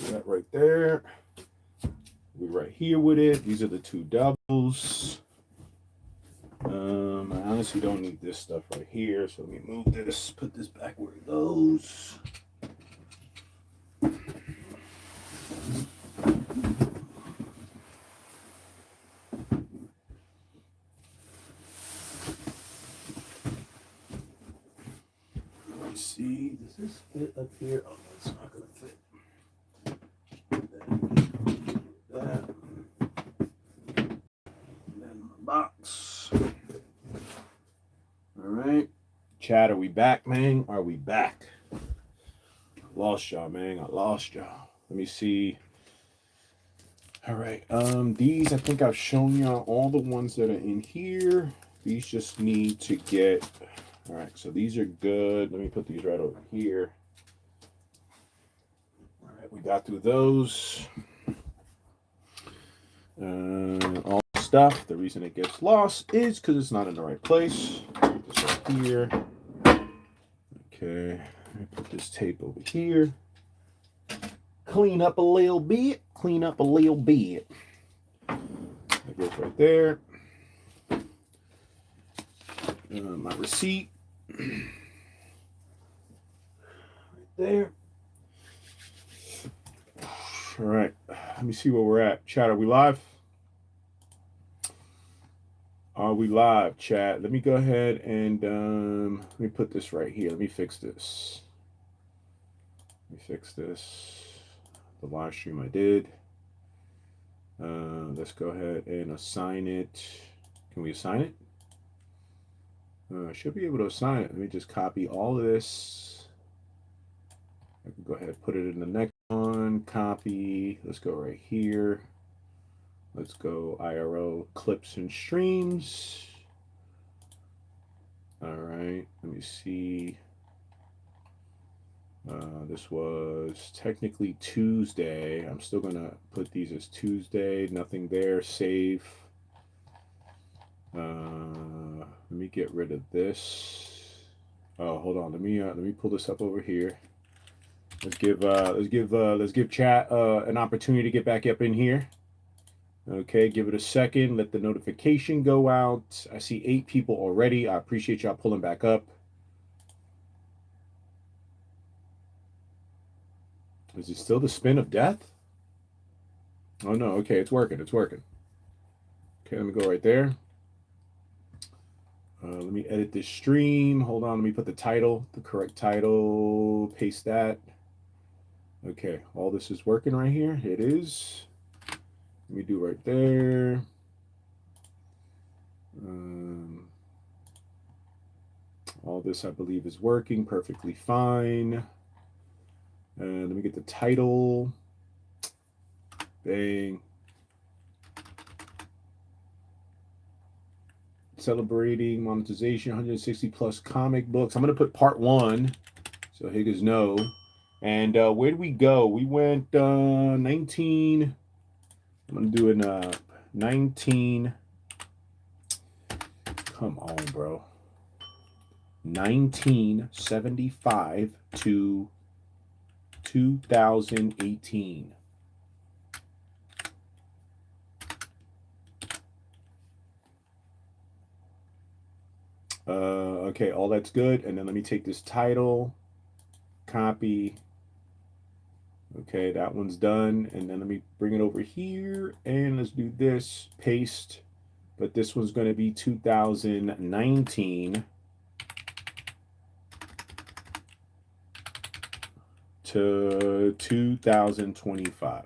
That right there. We're right here with it. These are the two doubles. I honestly don't need this stuff right here, so let me move this, put this back where it goes. Let me see, does this fit up here? Oh, no, it's not gonna fit. That. And then the box. All right. Chat, are we back, man? Are we back? Lost y'all, man. I lost y'all. Let me see. All right. These I think I've shown y'all all the ones that are in here. These just need to get. All right. So these are good. Let me put these right over here. All right. We got through those. All the stuff. The reason it gets lost is because it's not in the right place. Put this right here. Okay. Put this tape over here. Clean up a little bit. Clean up a little bit. That goes right there. My receipt. Right there. All right. Let me see where we're at. Chat, are we live? Are we live, chat? Let me go ahead and let me put this right here. Let me fix this. Let me fix this. The live stream I did. Let's go ahead and assign it. Can we assign it? I should be able to assign it. Let me just copy all of this. I can go ahead and put it in the next one. Copy. Let's go right here. Let's go IRO clips and streams. All right. Let me see. This was technically Tuesday. I'm still going to put these as Tuesday. Nothing there. Save. Let me get rid of this. Oh, hold on. Let me pull this up over here. Let's give chat an opportunity to get back up in here. Okay, give it a second. Let the notification go out. I see 8 people already. I appreciate y'all pulling back up. Is it still the spin of death? Oh no, okay, it's working. It's working. Okay, let me go right there. Let me edit this stream. Hold on, let me put the title, the correct title, paste that. Okay, all this is working right here. It is. Let me do right there. All this, I believe, is working perfectly fine. Let me get the title. Bang. Celebrating monetization, 160 plus comic books. I'm going to put part 1 so Higgins know. And where did we go? We went 19. I'm going to do it 19. Come on, bro. 1975 to 2018. Okay, all that's good. And then let me take this title, copy. Okay, that one's done. And then let me bring it over here and let's do this, paste. But this one's going to be 2019 to 2025.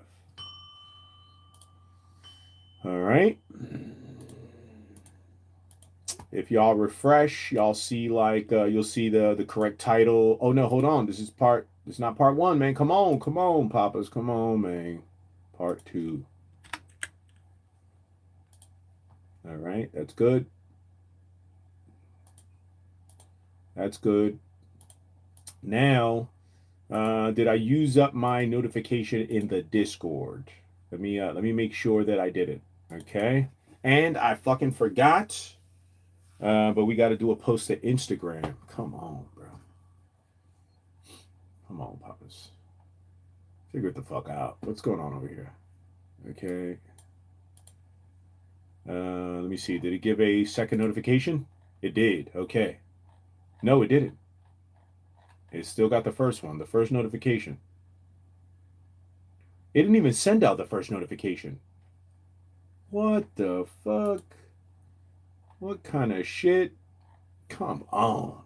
All right. If y'all refresh, y'all see like you'll see the correct title. Oh no, hold on. This is not part 1, man. Come on, Papas. Come on, man. Part 2. All right, that's good. That's good. Now, did I use up my notification in the Discord? Let me make sure that I did it. Okay. And I fucking forgot. But we got to do a post to Instagram. Come on, bro. Come on, Papas. Figure it the fuck out. What's going on over here? Okay. Let me see. Did it give a second notification? It did. Okay. No, it didn't. It still got the first one, the first notification. It didn't even send out the first notification. What the fuck? What kind of shit? Come on.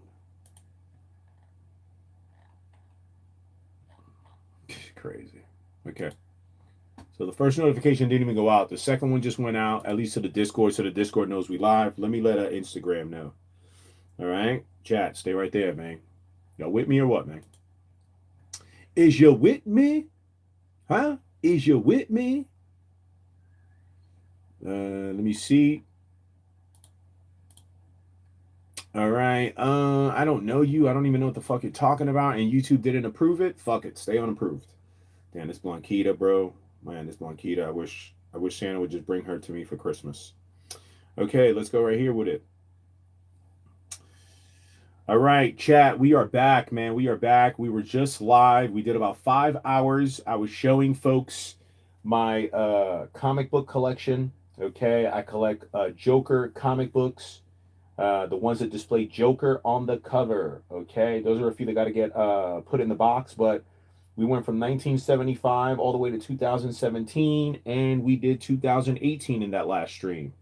Crazy. Okay. So the first notification didn't even go out. The second one just went out, at least to the Discord, so the Discord knows we live. Let me let Instagram know. All right? Chat, stay right there, man. Y'all with me or what, man? Is you with me? Huh? Is you with me? Let me see. All right. I don't know you. I don't even know what the fuck you're talking about. And YouTube didn't approve it. Fuck it. Stay unapproved. Damn, this Blanquita, bro. Man, this Blanquita. I wish Santa would just bring her to me for Christmas. Okay, let's go right here with it. All right, chat. We are back, man. We are back. We were just live. We did about 5 hours. I was showing folks my comic book collection. Okay, I collect Joker comic books. The ones that display Joker on the cover. Okay, those are a few that got to get put in the box, but we went from 1975 all the way to 2017, and we did 2018 in that last stream.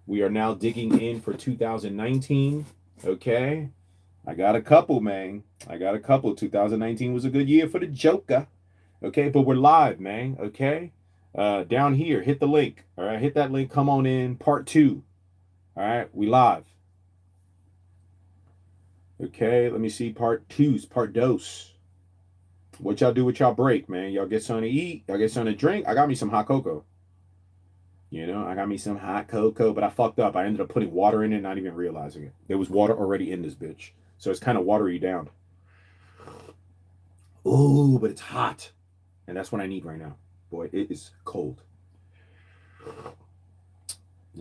We are now digging in for 2019. Okay, I got a couple, man. I got a couple. 2019 was a good year for the Joker. Okay, but we're live, man. Okay, down here, hit the link. All right, hit that link. Come on in, part 2. All right, we live. Okay, let me see part 2's part dos. What y'all do with y'all break, man? Y'all get something to eat? Y'all get something to drink? I got me some hot cocoa. You know, I got me some hot cocoa, but I fucked up. I ended up putting water in it, not even realizing it. There was water already in this bitch. So it's kind of watery down. Ooh, but it's hot. And that's what I need right now. Boy, it is cold.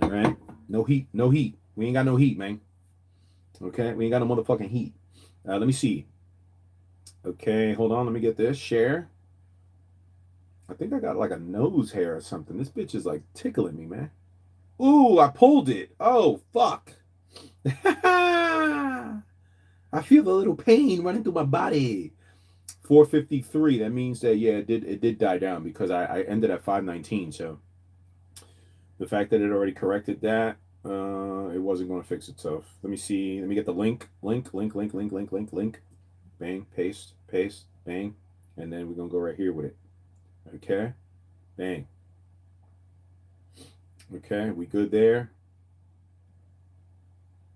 All right? No heat. No heat. We ain't got no heat, man. Okay? We ain't got no motherfucking heat. Let me see. Okay, hold on. Let me get this. Share. I think I got like a nose hair or something. This bitch is like tickling me, man. Ooh, I pulled it. Oh, fuck. I feel the little pain running through my body. 453. That means that, yeah, it did die down because I ended at 519. So the fact that it already corrected that, it wasn't going to fix itself. Let me see. Let me get the link. Link. Bang, paste, bang. And then we're going to go right here with it. Okay. Bang. Okay, we good there?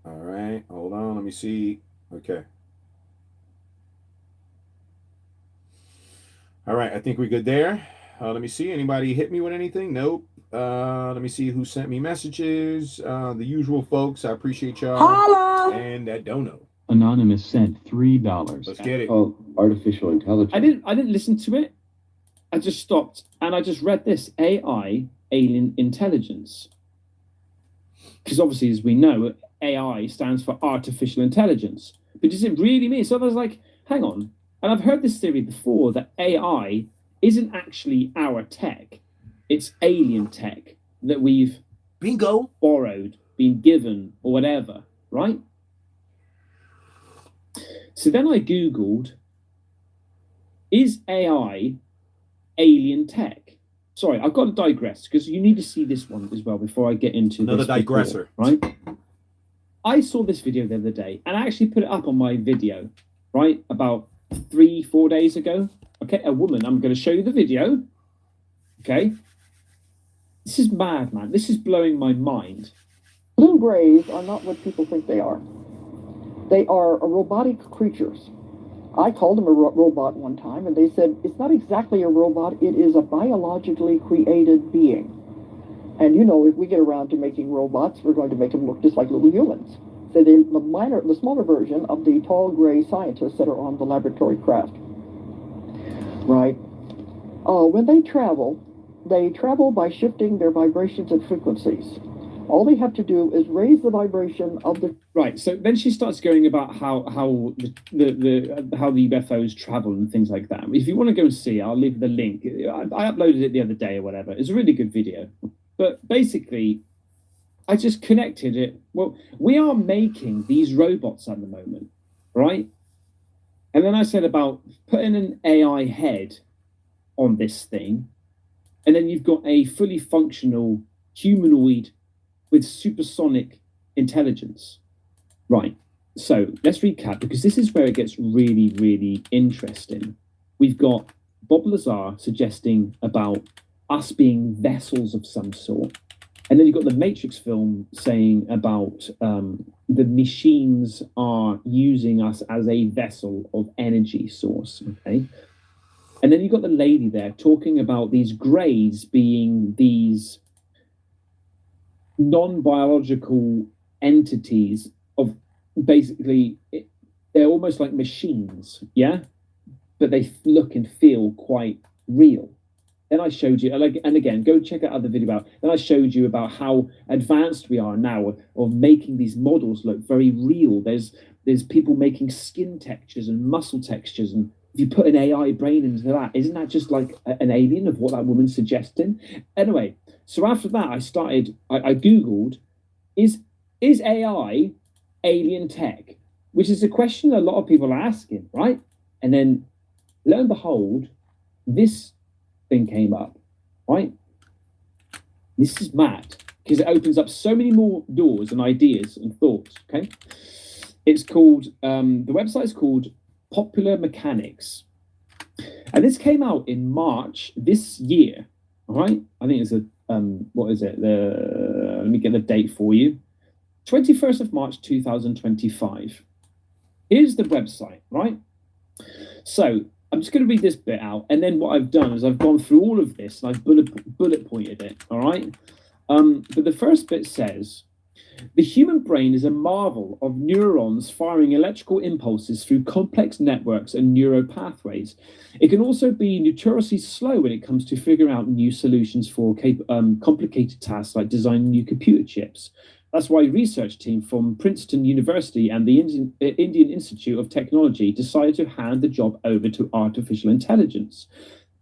All right, hold on. Let me see. Okay. All right, I think we're good there. Let me see. Anybody hit me with anything? Nope. Let me see who sent me messages. The usual folks. I appreciate y'all. Holla! And that dono. Anonymous sent $3. Let's get it. Oh, artificial intelligence. I didn't listen to it. I just stopped and I just read this AI, alien intelligence. Because obviously, as we know, AI stands for artificial intelligence. But does it really mean? So I was like, hang on. And I've heard this theory before that AI isn't actually our tech. It's alien tech that we've borrowed, been given, or whatever, right? So then I Googled, is AI alien tech? Sorry, I've got to digress because you need to see this one as well before I get into another digressor. Right? I saw this video the other day and I actually put it up on my video, right? About 3-4 days ago. Okay, a woman, I'm going to show you the video. Okay. This is mad, man. This is blowing my mind. Blue grays are not what people think they are. They are robotic creatures. I called them a robot one time, and they said, it's not exactly a robot, it is a biologically created being. And you know, if we get around to making robots, we're going to make them look just like little humans. So the smaller version of the tall gray scientists that are on the laboratory craft. Right? When they travel by shifting their vibrations and frequencies. All they have to do is raise the vibration of the Right. So then she starts going about how the how the UFOs travel and things like that. If you want to go and see, I'll leave the link. I uploaded it the other day or whatever. It's a really good video. But basically, I just connected it. Well, we are making these robots at the moment, right? And then I said about putting an AI head on this thing, and then you've got a fully functional humanoid with supersonic intelligence. Right. So let's recap because this is where it gets really, really interesting. We've got Bob Lazar suggesting about us being vessels of some sort. And then you've got the Matrix film saying about the machines are using us as a vessel of energy source. Okay. And then you've got the lady there talking about these greys being these non-biological entities of basically they're almost like machines, yeah, but they look and feel quite real. Then I showed you, like, and again, go check out other video about. Then I showed you about how advanced we are now of making these models look very real. There's people making skin textures and muscle textures, and if you put an AI brain into that, isn't that just like an alien of what that woman's suggesting? Anyway, so after that, I googled, is AI alien tech, which is a question a lot of people are asking, right? And then lo and behold, this thing came up, right? This is mad because it opens up so many more doors and ideas and thoughts. Okay, it's called the website is called Popular Mechanics, and this came out in March this year. All right, I think it's a what is it? Let me get the date for you. 21st of March 2025. Here's the website, right? So I'm just going to read this bit out, and then what I've done is I've gone through all of this and I've bullet pointed it. All right. But the first bit says, the human brain is a marvel of neurons firing electrical impulses through complex networks and neural pathways. It can also be notoriously slow when it comes to figuring out new solutions for complicated tasks like designing new computer chips. That's why a research team from Princeton University and the Indian Institute of Technology decided to hand the job over to artificial intelligence.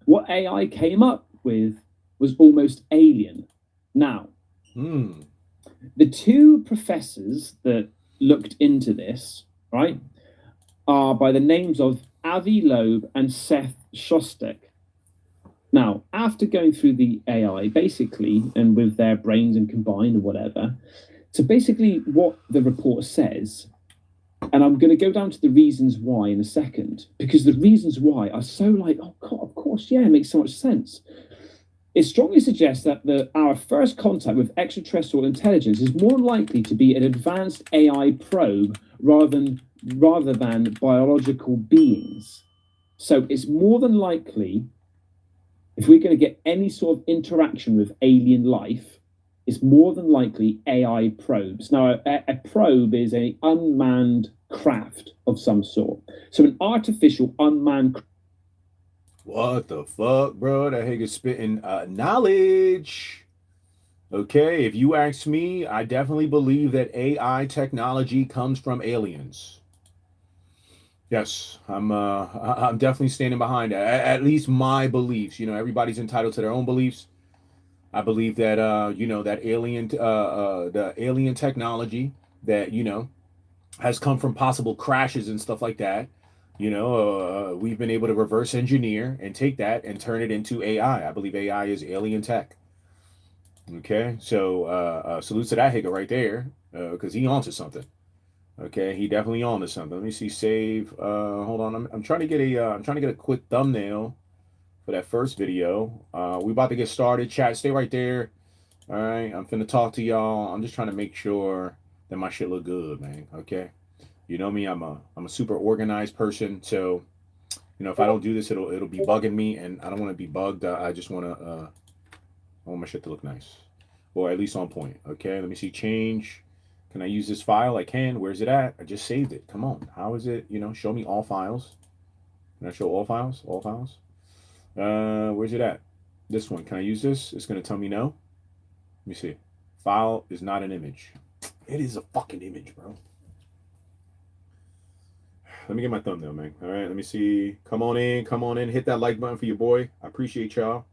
What AI came up with was almost alien. Now, the two professors that looked into this, right, are by the names of Avi Loeb and Seth Shostak. Now, after going through the AI, basically, and with their brains and combined or whatever, so basically what the report says, and I'm going to go down to the reasons why in a second, because the reasons why are so like, oh, God, of course, yeah, it makes so much sense. It strongly suggests that our first contact with extraterrestrial intelligence is more likely to be an advanced AI probe rather than biological beings. So it's more than likely, if we're going to get any sort of interaction with alien life, it's more than likely AI probes. Now, a probe is an unmanned craft of some sort. So an artificial unmanned. What the fuck, bro? That nigga spitting knowledge. Okay, if you ask me, I definitely believe that AI technology comes from aliens. Yes, I'm definitely standing behind that. At least my beliefs. You know, everybody's entitled to their own beliefs. I believe that you know, that the alien technology that, you know, has come from possible crashes and stuff like that. You know, we've been able to reverse engineer and take that and turn it into AI. I believe AI is alien tech. Okay, so salute to that nigga right there, because he onto something. Okay, he definitely onto something. Let me see. Save. Hold on. I'm trying to get a quick thumbnail for that first video. We about to get started. Chat, stay right there. All right, I'm finna talk to y'all. I'm just trying to make sure that my shit look good, man. Okay, you know me. I'm a super organized person, so you know, if I don't do this, it'll be bugging me, and I don't want to be bugged. I just want to I want my shit to look nice, or at least on point. Okay, let me see. Change. Can I use this file? I can. Where's it at? I just saved it. Come on. How is it? You know, show me all files. Can I show all files? All files. Where's it at? This one. Can I use this? It's gonna tell me no. Let me see. File is not an image. It is a fucking image, bro. Let me get my thumbnail, man. All right, let me see. Come on in. Hit that like button for your boy. I appreciate y'all.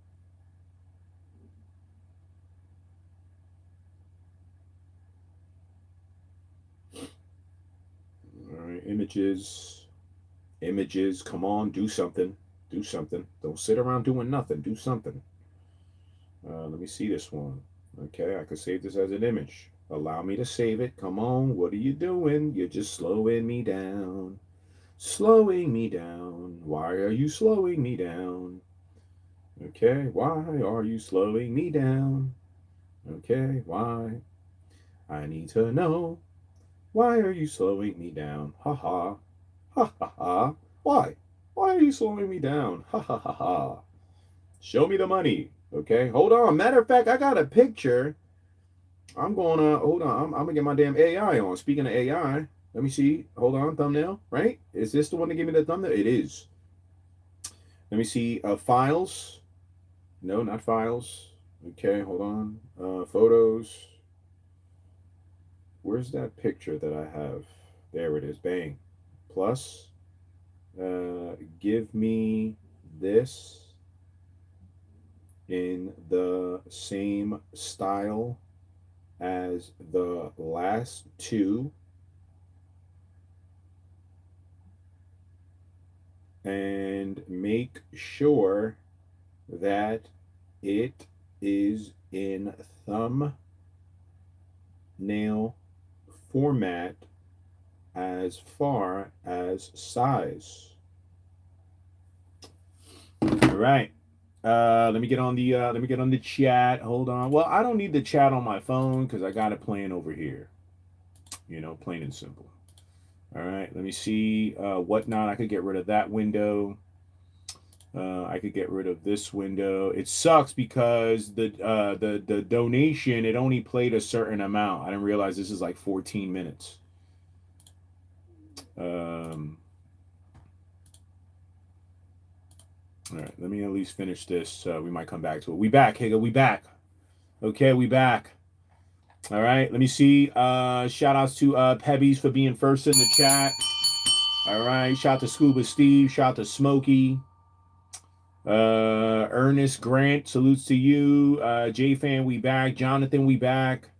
All right, images. Come on, do something. Don't sit around doing nothing. Do something. Let me see this one. Okay, I could save this as an image. Allow me to save it. Come on, what are you doing? You're just slowing me down. Slowing me down. Why are you slowing me down? Okay, why are you slowing me down? Okay, why? I need to know. Why are you slowing me down? Ha ha. Ha ha ha. Why? Why are you slowing me down? Ha ha ha ha. Show me the money. Okay, hold on. Matter of fact, I got a picture. I'm gonna hold on. I'm gonna get my damn AI on. Speaking of AI, let me see. Hold on, thumbnail. Right? Is this the one to give me the thumbnail? It is. Let me see. Files. No, not files. Okay, hold on. Photos. Where's that picture that I have? There it is. Bang. Plus. Give me this in the same style as the last two, and make sure that it is in thumbnail format as far as size. All right. Let me get on the chat. Hold on. Well, I don't need the chat on my phone because I got it playing over here. You know, plain and simple. All right. Let me see. Whatnot. I could get rid of that window. I could get rid of this window. It sucks because the donation, it only played a certain amount. I didn't realize this is like 14 minutes. All right, let me at least finish this. We might come back to it. We back, Higa. We back. Okay, we back. All right, let me see. Shout outs to Pebbies for being first in the chat. All right, shout out to Scuba Steve. Shout out to Smokey. Ernest Grant, salutes to you. J-Fan, we back. Jonathan, we back.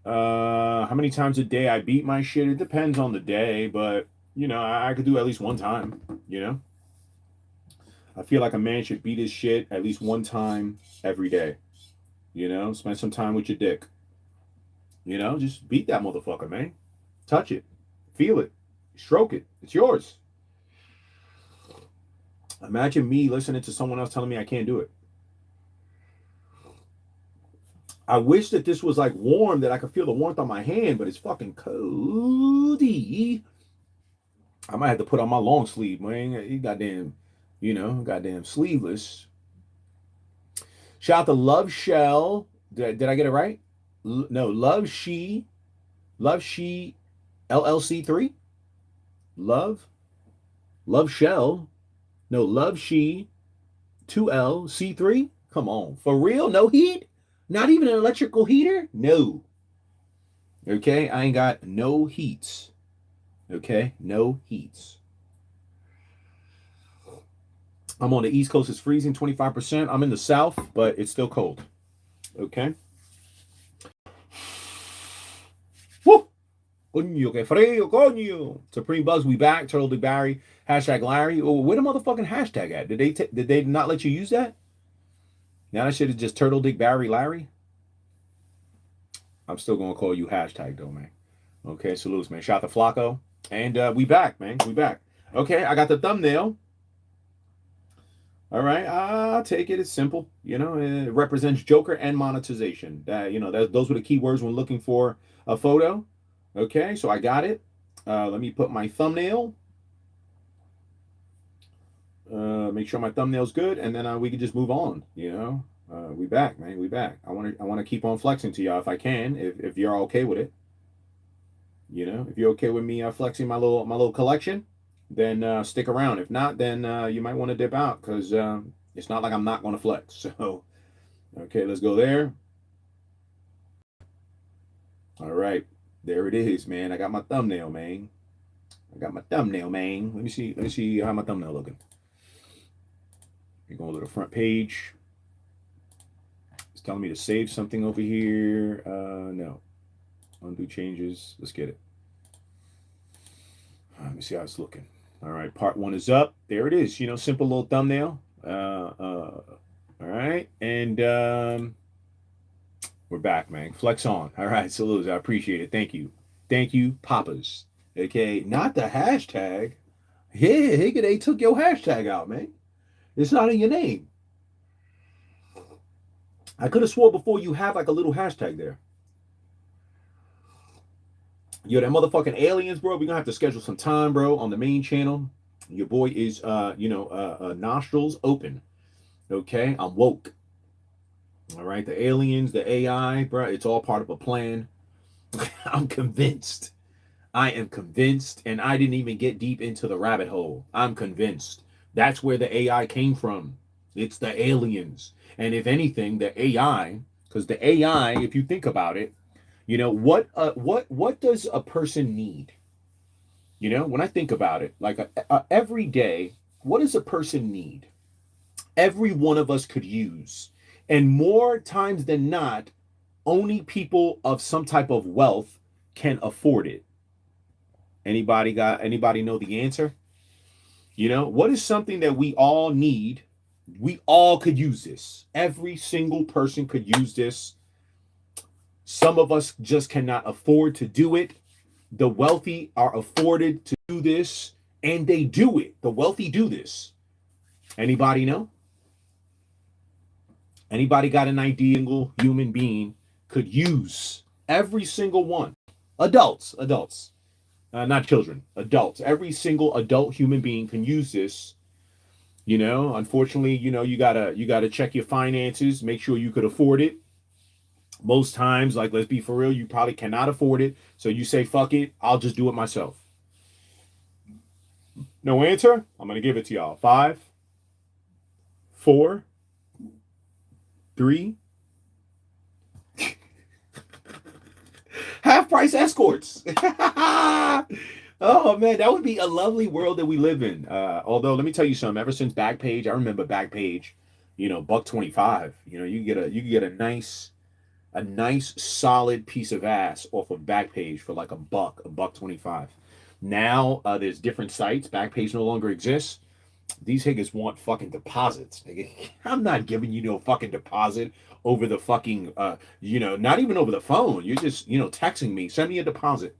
How many times a day I beat my shit? It depends on the day, but, you know, I could do at least one time, you know? I feel like a man should beat his shit at least one time every day. You know, spend some time with your dick. You know, just beat that motherfucker, man. Touch it. Feel it. Stroke it. It's yours. Imagine me listening to someone else telling me I can't do it. I wish that this was like warm, that I could feel the warmth on my hand, but it's fucking cozy. I might have to put on my long sleeve, man. You goddamn, you know, goddamn sleeveless. Shout out to Love Shell. Did I get it right? No, Love She LLC3. Love Shell. No, Love She 2LC3. Come on, for real? No heat? Not even an electrical heater? No. Okay, I ain't got no heats. Okay, no heats. I'm on the East Coast, it's freezing, 25%. I'm in the South, but it's still cold. Okay. Woo! Coño, que frío, coño. Supreme Bugs, we back. Turtle Dick Barry. Hashtag Larry. Oh, where the motherfucking hashtag at? Did they not let you use that? Now that shit is just Turtle Dick Barry Larry. I'm still gonna call you hashtag though, man. Okay, salutes, man. Shout to Flacco. And we back, man. We back. Okay, I got the thumbnail. All right, I'll take it. It's simple. You know, it represents Joker and monetization. You know, those were the keywords when looking for a photo. Okay, so I got it. Let me put my thumbnail. Make sure my thumbnail's good, and then we can just move on. You know, we back, man. We back. I want to keep on flexing to y'all if I can, if you're okay with it. You know, if you're okay with me flexing my little collection, then stick around. If not, then you might want to dip out, because it's not like I'm not going to flex. So, okay, let's go there. All right. There it is, man. I got my thumbnail, man. Let me see. Let me see how my thumbnail looking. You're going to the front page. It's telling me to save something over here. No. Undo changes. Let's get it. Let me see how it's looking. All right, part 1 is up. There it is. You know, simple little thumbnail. All right, and we're back, man. Flex on. All right, salutes. I appreciate it. Thank you, Papas. Okay, not the hashtag. Yeah, they took your hashtag out, man. It's not in your name. I could have swore before you have like a little hashtag there. Yo, that motherfucking aliens, bro. We're gonna have to schedule some time, bro, on the main channel. Your boy is nostrils open. Okay, I'm woke. All right, the aliens, the AI, bro, it's all part of a plan. I'm convinced. I am convinced, and I didn't even get deep into the rabbit hole. I'm convinced. That's where the AI came from. It's the aliens. And if anything, the AI, because the AI, if you think about it, you know, what does a person need? You know, when I think about it, like every day, what does a person need? Every one of us could use. And more times than not, only people of some type of wealth can afford it. Anybody know the answer? You know, what is something that we all need? We all could use this. Every single person could use this. Some of us just cannot afford to do it. The wealthy are afforded to do this, and they do it. The wealthy do this. Anybody know? Anybody got an ideal human being could use? Every single one. Adults, not children, adults. Every single adult human being can use this. You know, unfortunately, you know, you gotta check your finances, make sure you could afford it. Most times, like, let's be for real, you probably cannot afford it. So you say, fuck it, I'll just do it myself. No answer? I'm going to give it to y'all. 5, 4, 3. Half price escorts. Oh, man, that would be a lovely world that we live in. Although, let me tell you something. Ever since Backpage, I remember Backpage, you know, $125. You know, you get a nice solid piece of ass off of Backpage for like $125. Now there's different sites. Backpage no longer exists. These niggas want fucking deposits. I'm not giving you no fucking deposit over the fucking not even over the phone. You're just texting me. Send me a deposit.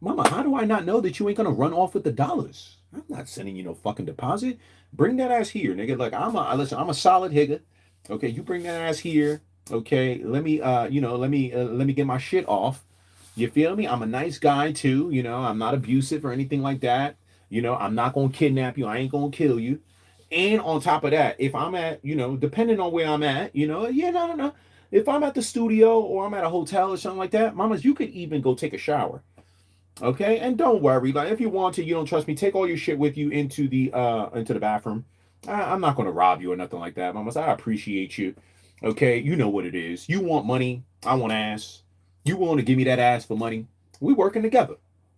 Mama, how do I not know that you ain't gonna run off with the dollars? I'm not sending you no fucking deposit. Bring that ass here, nigga. Like I'm a solid nigga. Okay, you bring that ass here. Okay, let me get my shit off. You feel me? I'm a nice guy too. You know, I'm not abusive or anything like that. You know, I'm not gonna kidnap you. I ain't gonna kill you. And on top of that, if I'm at, depending on where I'm at, no. If I'm at the studio or I'm at a hotel or something like that, mamas, you could even go take a shower. Okay, and don't worry. Like if you want to, you don't trust me, take all your shit with you into the bathroom. I'm not gonna rob you or nothing like that, mamas. I appreciate you. Okay, you know what it is. You want money, I want ass. You want to give me that ass for money. We working together.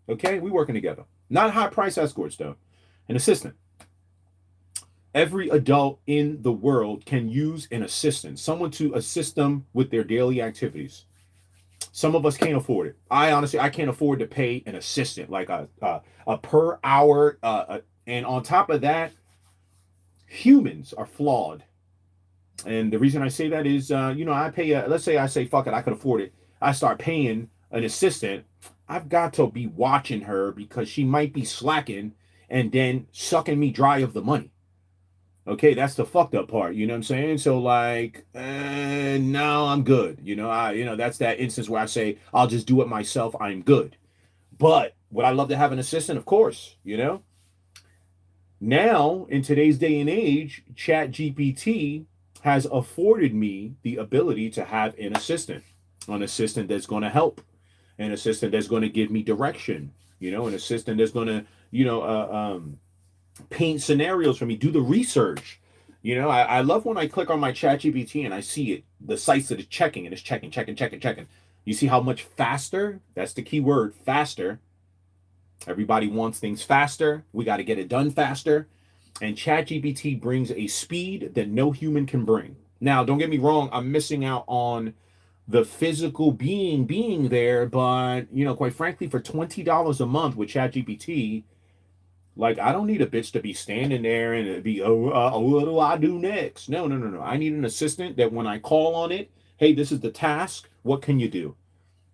Okay, we working together. Not high price escorts though. An assistant. Every adult in the world can use an assistant, someone to assist them with their daily activities. Some of us can't afford it. I can't afford to pay an assistant like a per hour. And on top of that, humans are flawed. And the reason I say that is, I pay. Let's say I say fuck it, I could afford it. I start paying an assistant. I've got to be watching her because she might be slacking and then sucking me dry of the money. Okay, that's the fucked up part. You know what I'm saying? So like, no, I'm good. That's that instance where I say I'll just do it myself. I'm good. But would I love to have an assistant? Of course. Now in today's day and age, ChatGPT has afforded me the ability to have an assistant that's going to help, an assistant that's going to give me direction. An assistant that's going to paint scenarios for me, do the research. I love when I click on my ChatGPT and I see it, the sites that it's checking, and it's checking. You see how much faster? That's the key word, faster. Everybody wants things faster. We got to get it done faster. And ChatGPT brings a speed that no human can bring. Now, don't get me wrong, I'm missing out on the physical being there, but quite frankly, for $20 a month with ChatGPT, like, I don't need a bitch to be standing there and it'd be, what do I do next? No, no, no, no. I need an assistant that when I call on it, hey, this is the task. What can you do?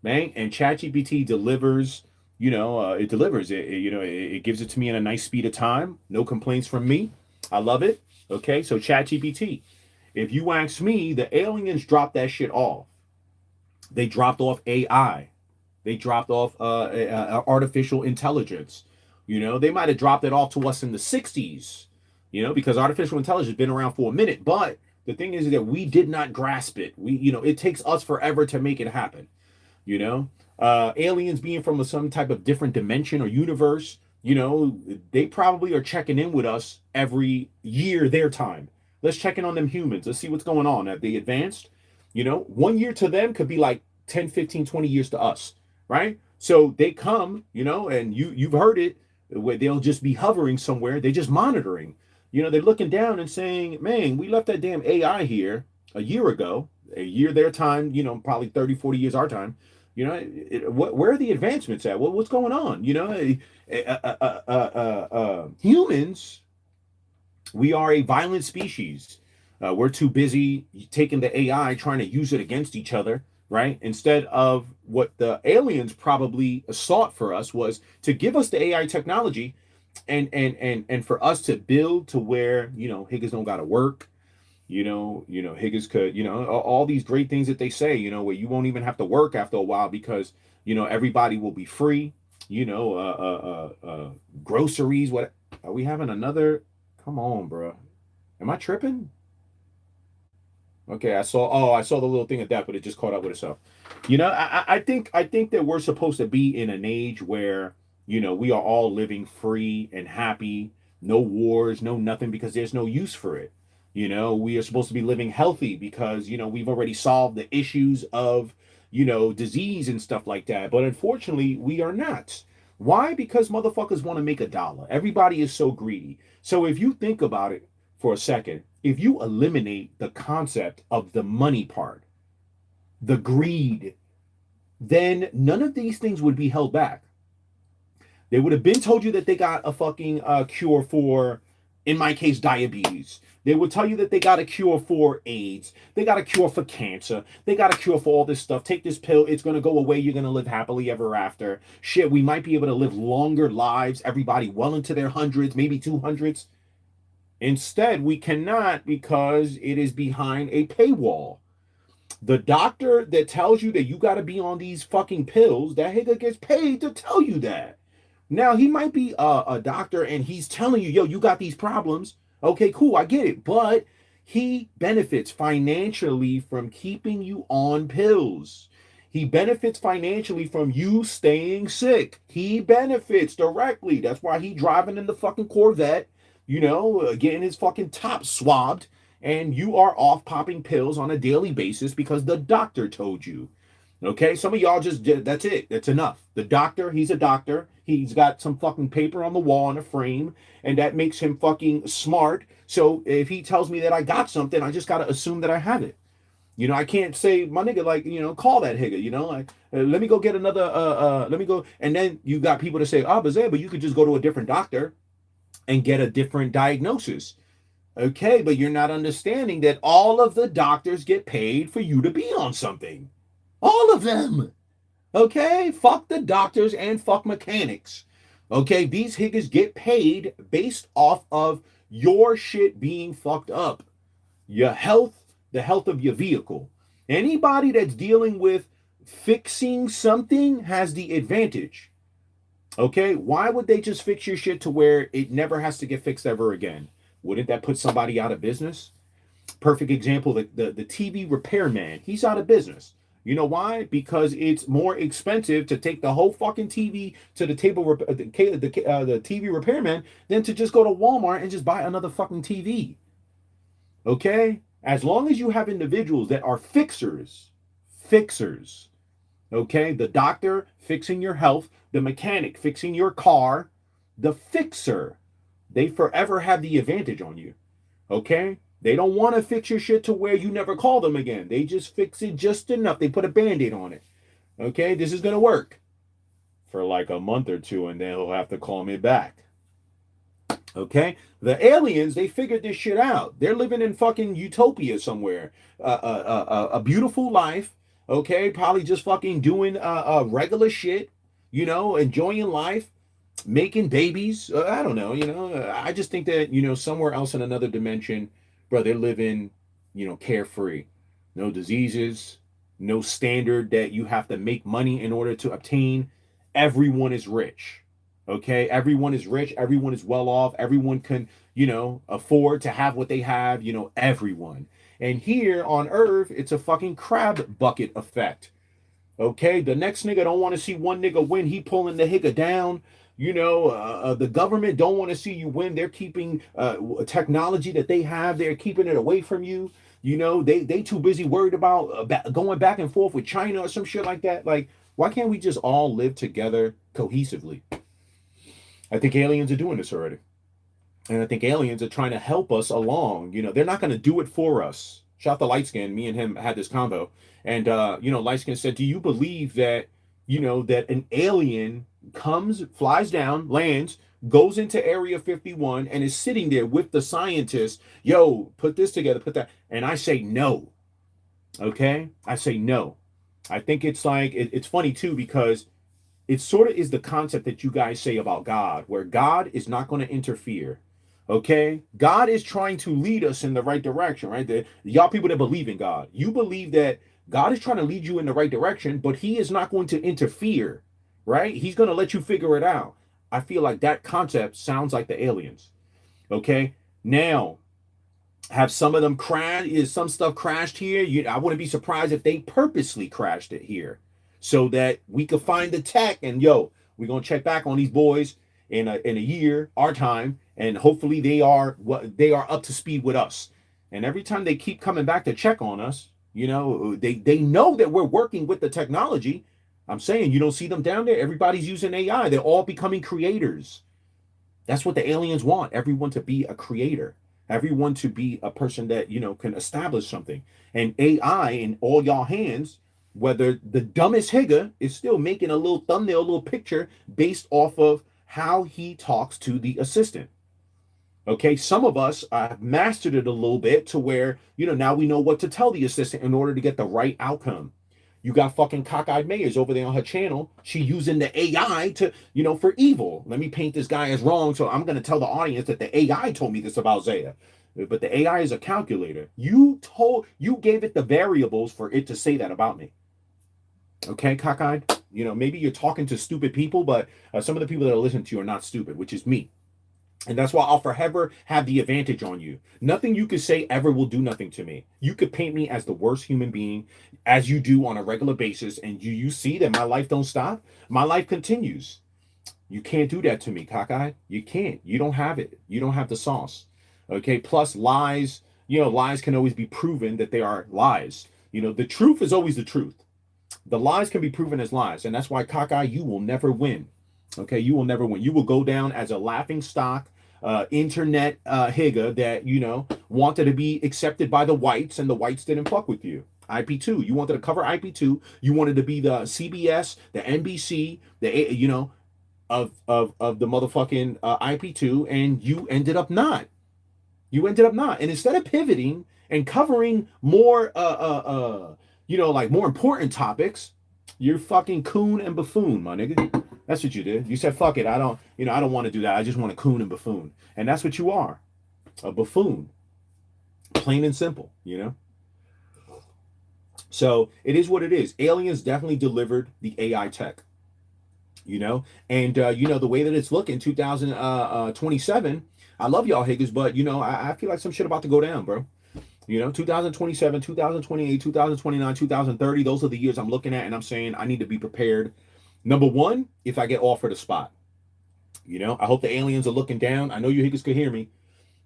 Man, and ChatGPT delivers, it delivers it, it gives it to me in a nice speed of time. No complaints from me. I love it. Okay, so ChatGPT. If you ask me, the aliens dropped that shit off. They dropped off AI. They dropped off artificial intelligence. They might have dropped it off to us in the 60s, because artificial intelligence has been around for a minute. But the thing is that we did not grasp it. It takes us forever to make it happen. Aliens being from some type of different dimension or universe, they probably are checking in with us every year their time. Let's check in on them humans. Let's see what's going on. Have they advanced? 1 year to them could be like 10, 15, 20 years to us, right? So they come, and you've heard it, where they'll just be hovering somewhere. They're just monitoring. They're looking down and saying, man, we left that damn AI here a year ago, a year their time, probably 30, 40 years our time. Where are the advancements at? What's going on? Humans, we are a violent species. We're too busy taking the AI, trying to use it against each other, right? Instead of what the aliens probably sought for us was to give us the AI technology and for us to build to where, Higgins don't got to work. Higgins could, all these great things that they say, where you won't even have to work after a while because, everybody will be free, groceries. What are we having another? Come on, bro. Am I tripping? Okay, I saw the little thing of that, but it just caught up with itself. I think that we're supposed to be in an age where, we are all living free and happy, no wars, no nothing, because there's no use for it. We are supposed to be living healthy because, we've already solved the issues of, disease and stuff like that. But unfortunately, we are not. Why? Because motherfuckers want to make $1. Everybody is so greedy. So if you think about it for a second, if you eliminate the concept of the money part, the greed, then none of these things would be held back. They would have been told you that they got a fucking cure for, in my case, diabetes. They would tell you that they got a cure for AIDS. They got a cure for cancer. They got a cure for all this stuff. Take this pill. It's going to go away. You're going to live happily ever after. Shit, we might be able to live longer lives. Everybody well into their hundreds, maybe 200s. Instead, we cannot because it is behind a paywall. The doctor that tells you that you got to be on these fucking pills, that nigga gets paid to tell you that. Now, he might be a doctor and he's telling you, yo, you got these problems. Okay, cool, I get it. But he benefits financially from keeping you on pills. He benefits financially from you staying sick. He benefits directly. That's why he driving in the fucking Corvette, getting his fucking top swabbed, and you are off popping pills on a daily basis because the doctor told you. Okay, some of y'all just, that's it. That's enough. The doctor, he's a doctor. He's got some fucking paper on the wall in a frame, and that makes him fucking smart. So if he tells me that I got something, I just got to assume that I have it. I can't say, my nigga, like, call that nigga, like, let me go get another, let me go. And then you got people to say, but you could just go to a different doctor and get a different diagnosis. Okay, but you're not understanding that all of the doctors get paid for you to be on something. All of them. Okay, fuck the doctors and fuck mechanics. Okay, these niggas get paid based off of your shit being fucked up. Your health, the health of your vehicle. Anybody that's dealing with fixing something has the advantage. Okay, why would they just fix your shit to where it never has to get fixed ever again? Wouldn't that put somebody out of business? Perfect example, the TV repairman, he's out of business. You know why? Because it's more expensive to take the whole fucking TV to the the TV repairman than to just go to Walmart and just buy another fucking TV. Okay? As long as you have individuals that are fixers, Okay, the doctor fixing your health, the mechanic fixing your car, the fixer, they forever have the advantage on you. Okay, they don't want to fix your shit to where you never call them again. They just fix it just enough. They put a band-aid on it. Okay, this is gonna work for like a month or two, and then he'll have to call me back. Okay, the aliens, they figured this shit out. They're living in fucking utopia somewhere, a beautiful life. Okay, probably just fucking doing regular shit, enjoying life, making babies. I don't know, I just think that somewhere else in another dimension, bro, they're living, carefree, no diseases, no standard that you have to make money in order to obtain. Everyone is rich. Okay, everyone is rich, everyone is well off, everyone can, afford to have what they have, everyone. And here on Earth, it's a fucking crab bucket effect. Okay, the next nigga don't want to see one nigga win, he pulling the nigga down. The government don't want to see you win. They're keeping technology that they have, they're keeping it away from you. They too busy worried about going back and forth with China or some shit like that. Like, why can't we just all live together cohesively? I think aliens are doing this already. And I think aliens are trying to help us along. They're not going to do it for us. Shout out to Lightskin. Me and him had this convo. And, Lightskin said, do you believe that, that an alien comes, flies down, lands, goes into Area 51 and is sitting there with the scientists? Yo, put this together, put that. And I say no. Okay? I say no. I think it's like, it's funny too, because it sort of is the concept that you guys say about God, where God is not going to interfere. Okay? God is trying to lead us in the right direction, right? Y'all people that believe in God, you believe that God is trying to lead you in the right direction, but he is not going to interfere, right? He's going to let you figure it out. I feel like that concept sounds like the aliens. Okay? Now, have some of them crashed? Is some stuff crashed here? I wouldn't be surprised if they purposely crashed it here, so that we could find the tech and we're gonna check back on these boys in a year, our time, and hopefully they are up to speed with us. And every time they keep coming back to check on us, they know that we're working with the technology. I'm saying, you don't see them down there. Everybody's using AI. They're all becoming creators. That's what the aliens want. Everyone to be a creator. Everyone to be a person that can establish something. And AI in all y'all hands, whether the dumbest higga is still making a little thumbnail, a little picture based off of how he talks to the assistant. Okay, some of us have mastered it a little bit to where, now we know what to tell the assistant in order to get the right outcome. You got fucking cockeyed Mayors over there on her channel. She using the AI to, for evil. Let me paint this guy as wrong, so I'm going to tell the audience that the AI told me this about Zaya. But the AI is a calculator. You gave it the variables for it to say that about me. Okay, cockeyed? Maybe you're talking to stupid people, but some of the people that are listening to you are not stupid, which is me. And that's why I'll forever have the advantage on you. Nothing you could say ever will do nothing to me. You could paint me as the worst human being as you do on a regular basis, and you see that my life don't stop. My life continues. You can't do that to me, cockeyed. You can't. You don't have it. You don't have the sauce. Okay, plus lies, lies can always be proven that they are lies. The truth is always the truth. The lies can be proven as lies, and that's why, cockeyed, you will never win. Okay, you will never win. You will go down as a laughing stock, internet higga that, wanted to be accepted by the whites, and the whites didn't fuck with you. IP2, you wanted to cover IP2. You wanted to be the CBS, the NBC, of the motherfucking IP2, and you ended up not. And instead of pivoting and covering more, like more important topics, you're fucking coon and buffoon, my nigga. That's what you did. You said, fuck it. I don't want to do that. I just want to coon and buffoon. And that's what you are. A buffoon. Plain and simple, So it is what it is. Aliens definitely delivered the AI tech, and the way that it's looking, 2027. I love y'all higgers, but I feel like some shit about to go down, bro. 2027, 2028, 2029, 2030. Those are the years I'm looking at, and I'm saying I need to be prepared. Number one, if I get offered a spot, I hope the aliens are looking down. I know you higgers could hear me,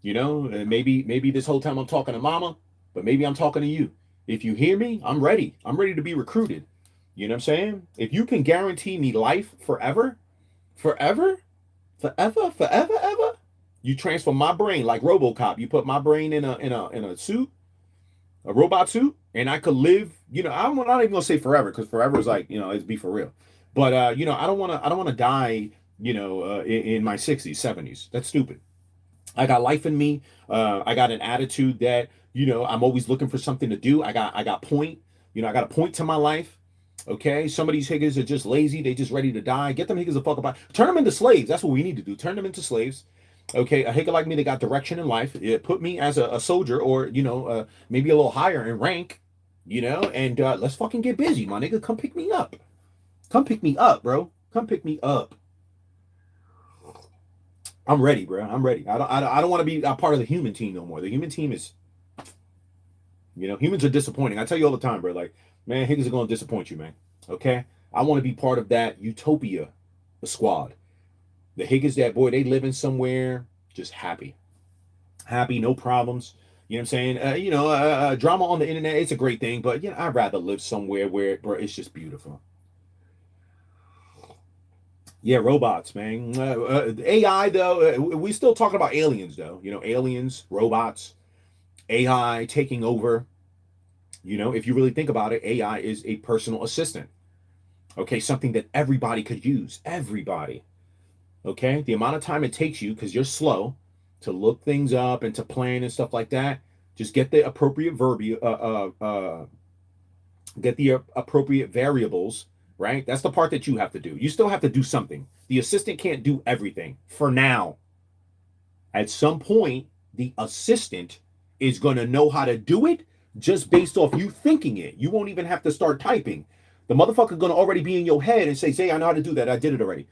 and maybe this whole time I'm talking to mama, but maybe I'm talking to you. If you hear me, I'm ready. I'm ready to be recruited. You know what I'm saying? If you can guarantee me life forever, forever, ever, you transfer my brain like RoboCop. You put my brain in a suit, a robot suit, and I could live. You know, I'm not even gonna say forever because forever is like, you know, it's be for real. But you know, I don't wanna die. You know, in my 60s, 70s. That's stupid. I got life in me. I got an attitude that, you know, I'm always looking for something to do. I got point. You know, I got a point to my life. Okay, some of these higgers are just lazy. They just ready to die. Get them higgers the fuck about. Turn them into slaves. That's what we need to do. Turn them into slaves. Okay, a higger like me that got direction in life. It put me as a soldier, or you know, maybe a little higher in rank. You know, and let's fucking get busy, my nigga. Come pick me up. Come pick me up, bro. Come pick me up. I'm ready, bro. I'm ready. I don't want to be a part of the human team no more. The human team is, you know, humans are disappointing. I tell you all the time, bro. Like, man, higgers are going to disappoint you, man. Okay? I want to be part of that utopia, the squad. The higgers that, boy, they living somewhere just happy. Happy, no problems. You know what I'm saying? You know, drama on the internet, it's a great thing, but, you know, I'd rather live somewhere where, bro, it's just beautiful. Yeah, robots, man. AI, though, we still talking about aliens, though. You know, aliens, robots, AI taking over. You know, if you really think about it, AI is a personal assistant. Okay, something that everybody could use. Everybody. Okay, the amount of time it takes you, because you're slow, to look things up and to plan and stuff like that. Just get the appropriate get the appropriate variables, right? That's the part that you have to do. You still have to do something. The assistant can't do everything for now. At some point, the assistant is going to know how to do it just based off you thinking it. You won't even have to start typing. The motherfucker going to already be in your head and say, I know how to do that. I did it already.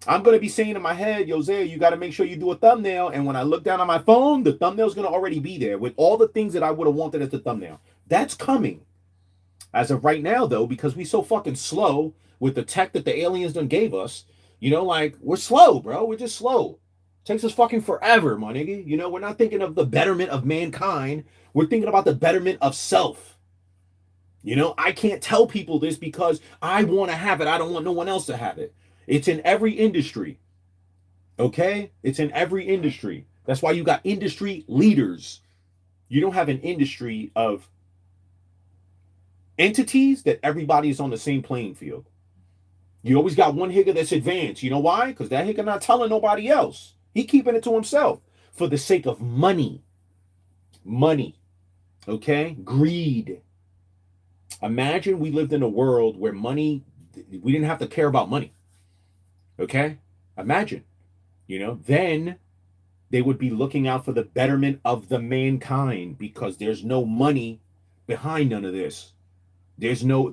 I'm going to be saying in my head, yo, Zaya, you got to make sure you do a thumbnail. And when I look down on my phone, the thumbnail's going to already be there with all the things that I would have wanted as the thumbnail. That's coming. As of right now, though, because we so fucking slow with the tech that the aliens done gave us, you know, like, we're slow, bro. We're just slow. Takes us fucking forever, my nigga. You know, we're not thinking of the betterment of mankind. We're thinking about the betterment of self. You know, I can't tell people this because I want to have it. I don't want no one else to have it. It's in every industry. Okay? It's in every industry. That's why you got industry leaders. You don't have an industry of entities that everybody is on the same playing field. You always got one higger that's advanced. You know why? Because that higger not telling nobody else. He keeping it to himself for the sake of money. Money. Okay? Greed. Imagine we lived in a world where money, we didn't have to care about money. Okay? Imagine. You know, then they would be looking out for the betterment of the mankind because there's no money behind none of this. There's no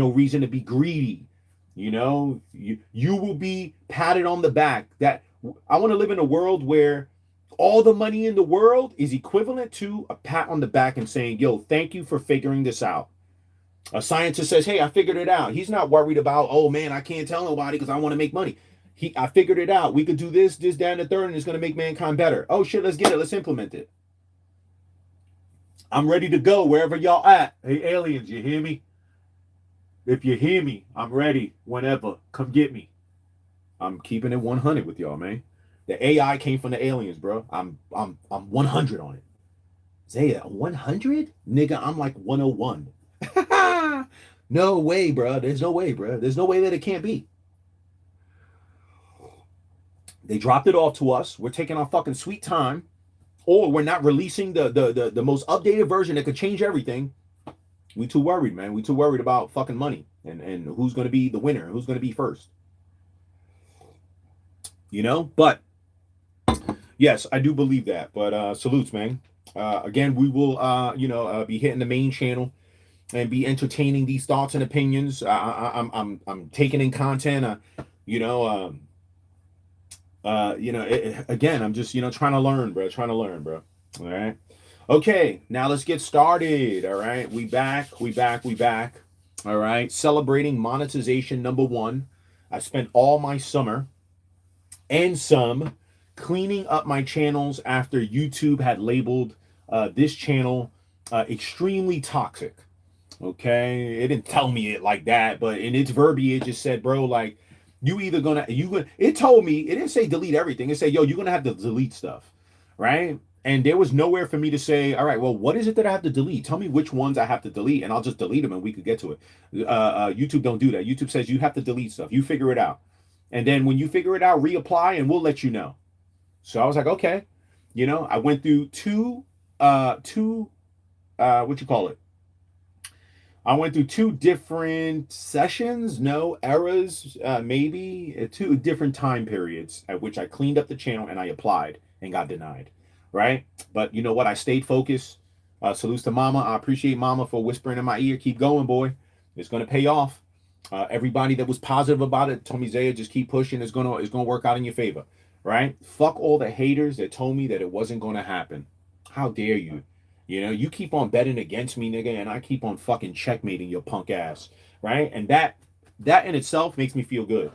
reason to be greedy. You know, you will be patted on the back. That I want to live in a world where all the money in the world is equivalent to a pat on the back and saying, yo, thank you for figuring this out. A scientist says, hey, I figured it out. He's not worried about, oh man, I can't tell nobody because I want to make money. I figured it out. We could do this, that, and the third, and it's going to make mankind better. Oh shit, let's get it. Let's implement it. I'm ready to go wherever y'all at. Hey, aliens, you hear me? If you hear me, I'm ready whenever. Come get me. I'm keeping it 100 with y'all, man. The AI came from the aliens, bro. I'm 100 on it. Zaya, 100? Nigga, I'm like 101. No way, bro. There's no way, bro. There's no way that it can't be. They dropped it off to us. We're taking our fucking sweet time. Or we're not releasing the most updated version that could change everything. We too worried, man. We too worried about fucking money and who's going to be the winner, who's going to be first. You know, but yes, I do believe that. But salutes, man. Again, we will, be hitting the main channel and be entertaining these thoughts and opinions. I'm taking in content. Again, I'm just trying to learn, bro. All right. Okay, now let's get started. All right, we back. All right, celebrating monetization number 1. I spent all my summer and some cleaning up my channels after YouTube had labeled this channel extremely toxic. Okay, it didn't tell me it like that, but in its verbiage, it said, bro, like you either gonna you gonna. It told me it didn't say delete everything. It said, yo, you're gonna have to delete stuff, right? And there was nowhere for me to say, all right, well, what is it that I have to delete? Tell me which ones I have to delete, and I'll just delete them, and we could get to it. YouTube don't do that. YouTube says you have to delete stuff. You figure it out, and then when you figure it out, reapply, and we'll let you know. So I was like, okay, I went through what you call it? I went through two different sessions, no eras, maybe two different time periods at which I cleaned up the channel and I applied and got denied, right? But you know what? I stayed focused. Salutes to Mama. I appreciate Mama for whispering in my ear. Keep going, boy. It's gonna pay off. Everybody that was positive about it told me, Zaya, just keep pushing. It's gonna work out in your favor, right? Fuck all the haters that told me that it wasn't gonna happen. How dare you? You keep on betting against me, nigga, and I keep on fucking checkmating your punk ass, right? And that in itself makes me feel good,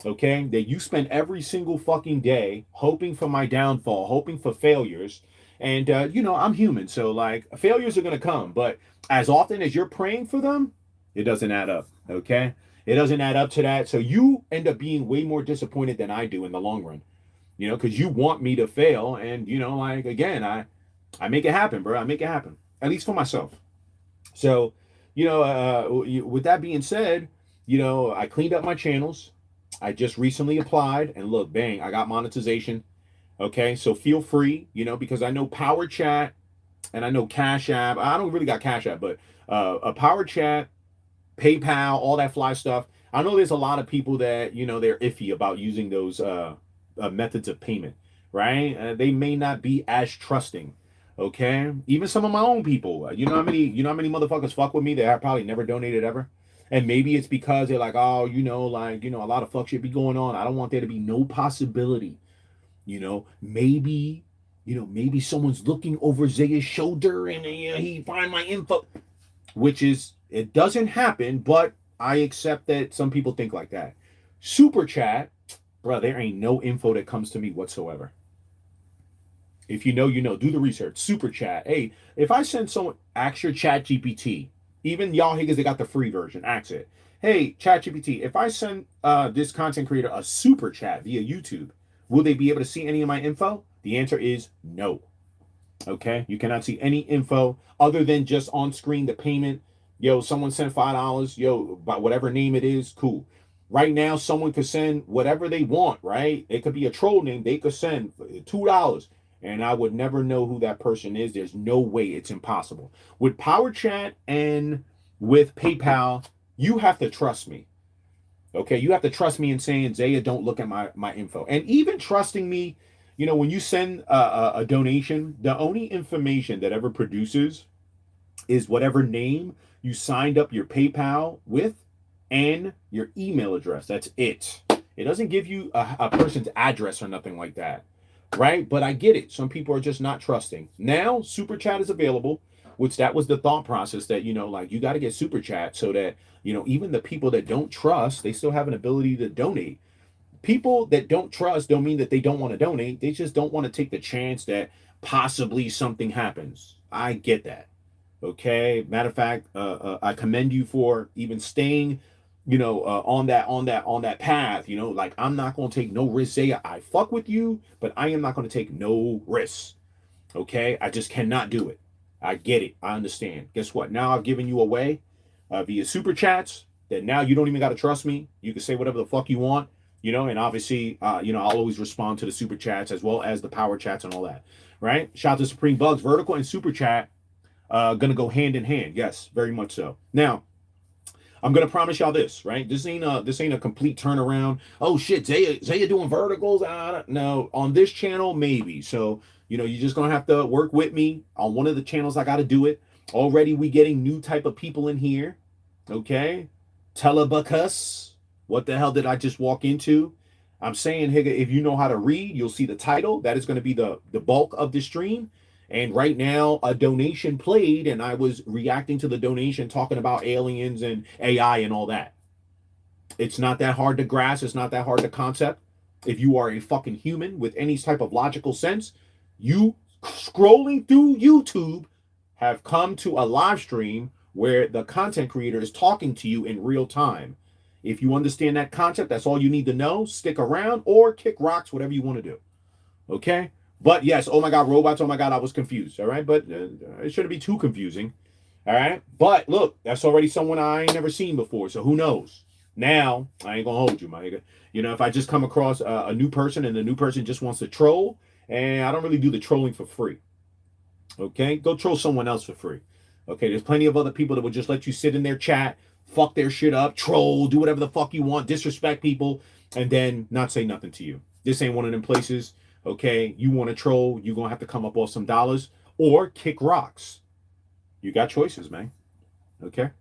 okay? That you spend every single fucking day hoping for my downfall, hoping for failures. And, I'm human, so, like, failures are going to come. But as often as you're praying for them, it doesn't add up, okay? It doesn't add up to that. So you end up being way more disappointed than I do in the long run, because you want me to fail. And, again, I make it happen, bro. I make it happen, at least for myself. So, with that being said, I cleaned up my channels. I just recently applied, and look, bang, I got monetization. Okay, so feel free, because I know Power Chat and I know Cash App. I don't really got Cash App, but a Power Chat, PayPal, all that fly stuff. I know there's a lot of people that, they're iffy about using those methods of payment, right? They may not be as trusting. Okay, even some of my own people. How many motherfuckers fuck with me that have probably never donated ever, and maybe it's because they're like, oh, a lot of fuck shit be going on. I don't want there to be no possibility. Maybe someone's looking over Zaya's shoulder and he find my info, which is it doesn't happen, but I accept that some people think like that. Super chat, bro, there ain't no info that comes to me whatsoever. If you know, do the research. Super chat. Hey, if I send someone, ask your chat GPT, even y'all niggas, they got the free version, ask it. Hey, chat GPT, if I send this content creator a super chat via YouTube, will they be able to see any of my info? The answer is no. Okay, you cannot see any info other than just on screen the payment. Yo, someone sent $5. Yo, by whatever name it is, cool. Right now, someone could send whatever they want, right? It could be a troll name. They could send $2. And I would never know who that person is. There's no way. It's impossible. With Power Chat and with PayPal, you have to trust me. Okay, you have to trust me in saying, Zaya, don't look at my info. And even trusting me, when you send a donation, the only information that ever produces is whatever name you signed up your PayPal with and your email address. That's it. It doesn't give you a person's address or nothing like that. Right? But I get it. Some people are just not trusting. Now, Super Chat is available, which that was the thought process that, you got to get Super Chat so that, even the people that don't trust, they still have an ability to donate. People that don't trust don't mean that they don't want to donate. They just don't want to take the chance that possibly something happens. I get that. Okay. Matter of fact, I commend you for even staying on that path, like I'm not going to take no risks. Say I fuck with you, but I am not going to take no risks. Okay. I just cannot do it. I get it. I understand. Guess what? Now I've given you away via super chats that now you don't even got to trust me. You can say whatever the fuck you want, and obviously, I'll always respond to the super chats as well as the power chats and all that. Right. Shout out to Supreme Bugs, vertical and super chat. Gonna go hand in hand. Yes, very much so. Now, I'm gonna promise y'all this, right? This ain't a complete turnaround. Oh shit, Zaya doing verticals? No, on this channel maybe. So you're just gonna have to work with me on one of the channels. I got to do it. Already we getting new type of people in here. Okay, Telebacus. What the hell did I just walk into? I'm saying, Higa, if you know how to read, you'll see the title. That is going to be the bulk of the stream. And right now, a donation played, and I was reacting to the donation, talking about aliens and AI and all that. It's not that hard to grasp. It's not that hard to concept. If you are a fucking human with any type of logical sense, you scrolling through YouTube have come to a live stream where the content creator is talking to you in real time. If you understand that concept, that's all you need to know. Stick around or kick rocks, whatever you want to do. Okay? But yes, oh my God, robots, oh my God, I was confused. All right? But it shouldn't be too confusing. All right? But look, that's already someone I ain't never seen before. So who knows? Now, I ain't going to hold you, my nigga. You know, if I just come across a new person and the new person just wants to troll, and I don't really do the trolling for free. Okay? Go troll someone else for free. Okay? There's plenty of other people that will just let you sit in their chat, fuck their shit up, troll, do whatever the fuck you want, disrespect people, and then not say nothing to you. This ain't one of them places. Okay? You want to troll, you're going to have to come up off some dollars or kick rocks. You got choices, man. Okay?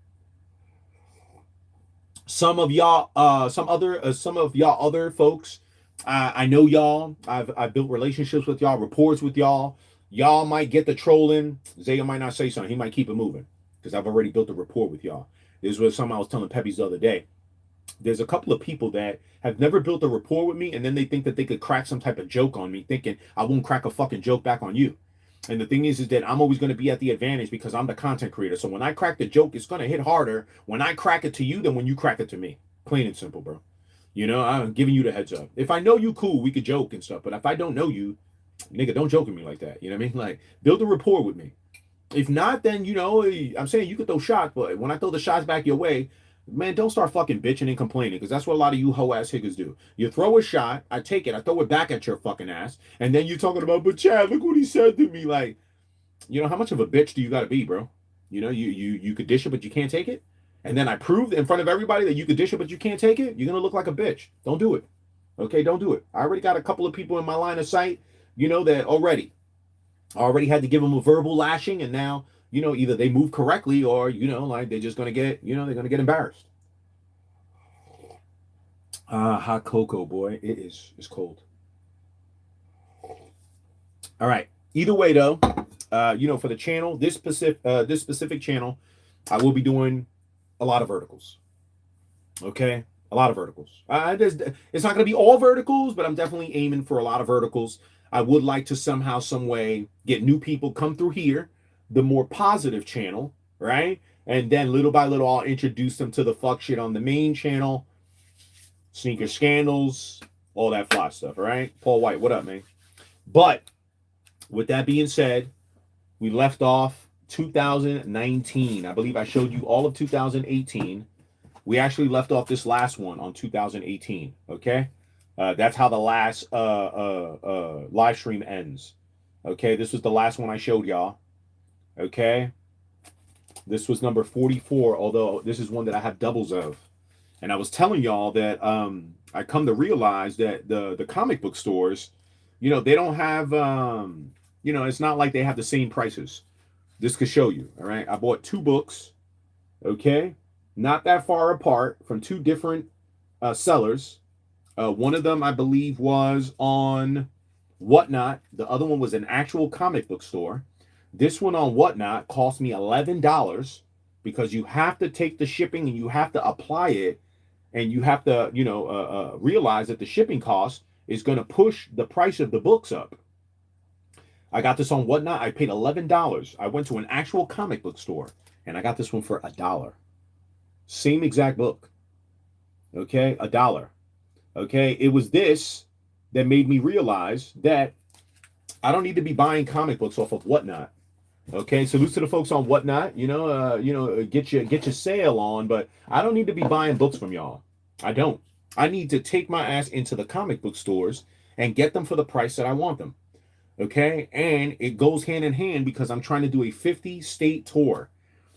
Some of y'all other folks, I know y'all. I've built relationships with y'all, rapports with y'all. Y'all might get the trolling. Zaya might not say something. He might keep it moving because I've already built a rapport with y'all. This was something I was telling Peppy's the other day. There's a couple of people that have never built a rapport with me, and then they think that they could crack some type of joke on me, thinking I won't crack a fucking joke back on you. And the thing is that I'm always going to be at the advantage because I'm the content creator. So when I crack the joke, it's going to hit harder when I crack it to you than when you crack it to me. Plain and simple, bro. You know, I'm giving you the heads up. If I know you, cool, we could joke and stuff. But if I don't know you, nigga, don't joke with me like that. You know what I mean? Like, build a rapport with me. If not, then, you know, I'm saying you could throw shots, but when I throw the shots back your way, man, don't start fucking bitching and complaining, because that's what a lot of you hoe-ass higgers do. You throw a shot, I take it, I throw it back at your fucking ass, and then you talking about, but Chad, look what he said to me. Like, you know, how much of a bitch do you got to be, bro? You know, you could dish it, but you can't take it? And then I proved in front of everybody that you could dish it, but you can't take it? You're going to look like a bitch. Don't do it. Okay, don't do it. I already got a couple of people in my line of sight, you know, that I already had to give them a verbal lashing, and now, you know, either they move correctly or, you know, like they're just going to get, you know, they're going to get embarrassed. Hot cocoa, boy. It's cold. All right. Either way, though, you know, for the channel, this specific channel, I will be doing a lot of verticals. Okay? A lot of verticals. It's not going to be all verticals, but I'm definitely aiming for a lot of verticals. I would like to somehow, some way, get new people come through here, the more positive channel, right? And then little by little, I'll introduce them to the fuck shit on the main channel, sneaker scandals, all that fly stuff, all right? Paul White, what up, man? But with that being said, we left off 2019. I believe I showed you all of 2018. We actually left off this last one on 2018, okay? That's how the last live stream ends. Okay, this was the last one I showed y'all. Okay, this was number 44, although this is one that I have doubles of. And I was telling y'all that I come to realize that the comic book stores, you know, they don't have, you know, it's not like they have the same prices. This could show you, all right? I bought 2 books, okay? Not that far apart from 2 different sellers. One of them, I believe, was on Whatnot. The other one was an actual comic book store. This one on Whatnot cost me $11 because you have to take the shipping and you have to apply it, and you have to, you know, realize that the shipping cost is going to push the price of the books up. I got this on Whatnot. I paid $11. I went to an actual comic book store and I got this one for $1. Same exact book. Okay, $1. Okay, it was this that made me realize that I don't need to be buying comic books off of Whatnot. Okay, salute to the folks on Whatnot. You know, get your sale on, but I don't need to be buying books from y'all. I don't. I need to take my ass into the comic book stores and get them for the price that I want them. Okay, and it goes hand in hand because I'm trying to do a 50-state tour.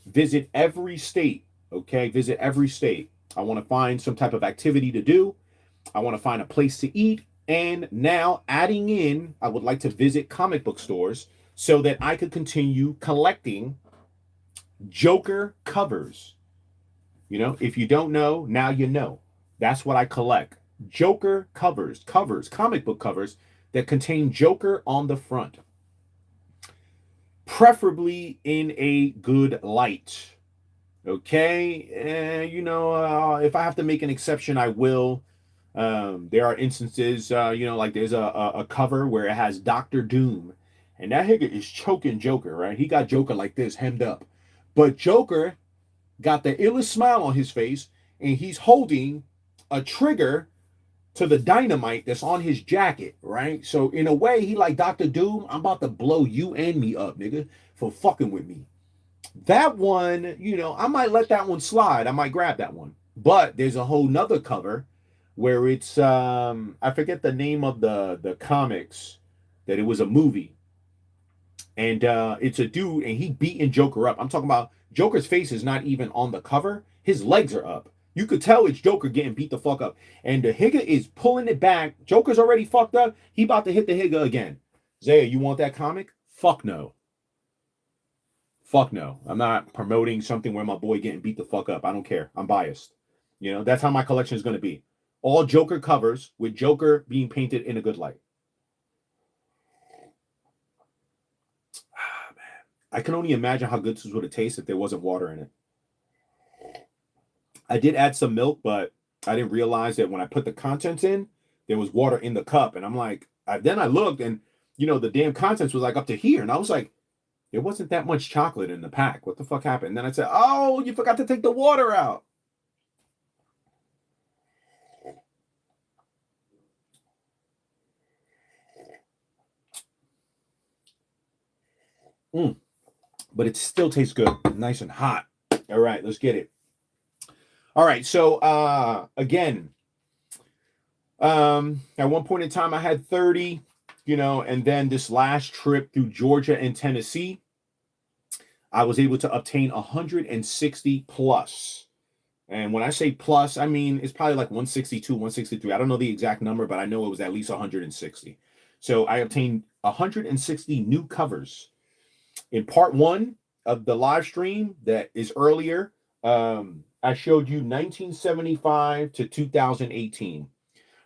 Visit every state. Okay, visit every state. I want to find some type of activity to do. I want to find a place to eat. And now adding in, I would like to visit comic book stores so that I could continue collecting Joker covers. You know, if you don't know, now you know. That's what I collect. Joker covers, comic book covers that contain Joker on the front. Preferably in a good light. Okay, you know, if I have to make an exception, I will. There are instances, you know, like there's a cover where it has Dr. Doom, and that nigga is choking Joker, right? He got Joker like this, hemmed up. But Joker got the illest smile on his face, and he's holding a trigger to the dynamite that's on his jacket, right? So in a way, he like Dr. Doom, I'm about to blow you and me up, nigga, for fucking with me. That one, you know, I might let that one slide. I might grab that one. But there's a whole nother cover where it's I forget the name of the comics, that it was a movie. And it's a dude and he beating Joker up. I'm talking about Joker's face is not even on the cover. His legs are up. You could tell it's Joker getting beat the fuck up. And the Higa is pulling it back. Joker's already fucked up. He about to hit the Higa again. Zaya, you want that comic? Fuck no. Fuck no. I'm not promoting something where my boy getting beat the fuck up. I don't care. I'm biased. You know, that's how my collection is going to be. All Joker covers with Joker being painted in a good light. Ah, man. I can only imagine how good this would have tasted if there wasn't water in it. I did add some milk, but I didn't realize that when I put the contents in, there was water in the cup. And I'm like, then I looked and, you know, the damn contents was like up to here. And I was like, there wasn't that much chocolate in the pack. What the fuck happened? And then I said, oh, you forgot to take the water out. But it still tastes good. Nice and hot. All right, let's get it. All right, so again, at one point in time, I had 30, you know, and then this last trip through Georgia and Tennessee, I was able to obtain 160 plus. And when I say plus, I mean, it's probably like 162, 163. I don't know the exact number, but I know it was at least 160. So I obtained 160 new covers. In part one of the live stream that is earlier, I showed you 1975 to 2018.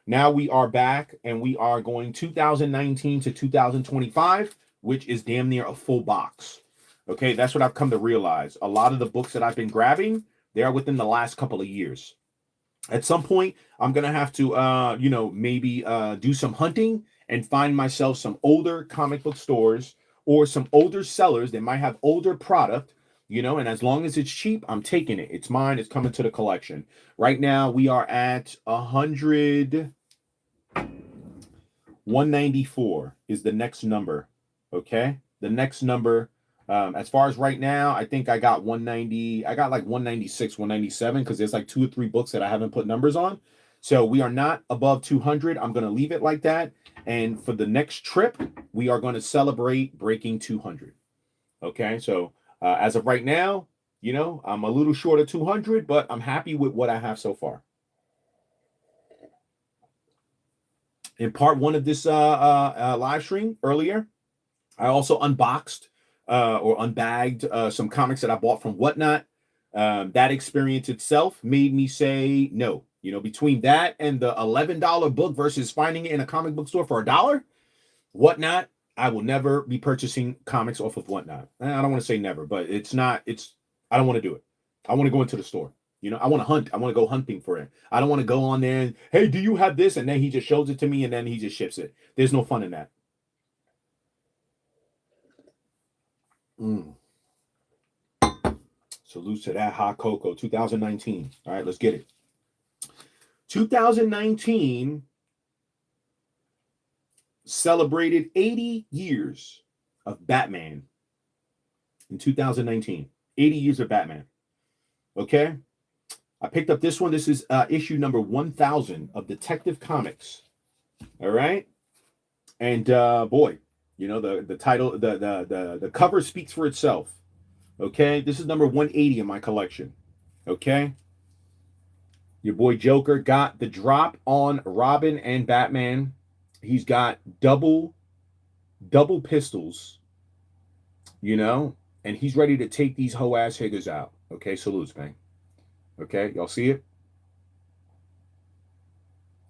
Now we are back and we are going 2019 to 2025, which is damn near a full box. Okay, that's what I've come to realize. A lot of the books that I've been grabbing, they are within the last couple of years. At some point, I'm going to have to, you know, maybe do some hunting and find myself some older comic book stores or some older sellers that might have older product, you know, and as long as it's cheap, I'm taking it. It's mine. It's coming to the collection. Right now, we are at 194 is the next number, okay? The next number, as far as right now, I think I got 190. I got like 196, 197, because there's like 2 or 3 books that I haven't put numbers on. So we are not above 200. I'm going to leave it like that. And for the next trip, we are going to celebrate breaking 200. Okay, so as of right now, you know, I'm a little short of 200, but I'm happy with what I have so far. In part one of this live stream earlier, I also unboxed or unbagged some comics that I bought from Whatnot. That experience itself made me say no. You know, between that and the $11 book versus finding it in a comic book store for $1, Whatnot, I will never be purchasing comics off of Whatnot. I don't want to say never, but I don't want to do it. I want to go into the store. You know, I want to hunt. I want to go hunting for it. I don't want to go on there and, hey, do you have this? And then he just shows it to me and then he just ships it. There's no fun in that. Salute to that hot cocoa. 2019. All right, let's get it. 2019 celebrated 80 years of Batman. In 2019, 80 years of Batman. Okay, I picked up this one. This is issue number 1000 of Detective Comics. All right, and boy, you know, the title, the cover speaks for itself. Okay, this is number 180 in my collection. Okay, your boy Joker got the drop on Robin and Batman. He's got double pistols, you know, and he's ready to take these hoe ass higgers out. Okay, salutes, man. Okay, y'all see it?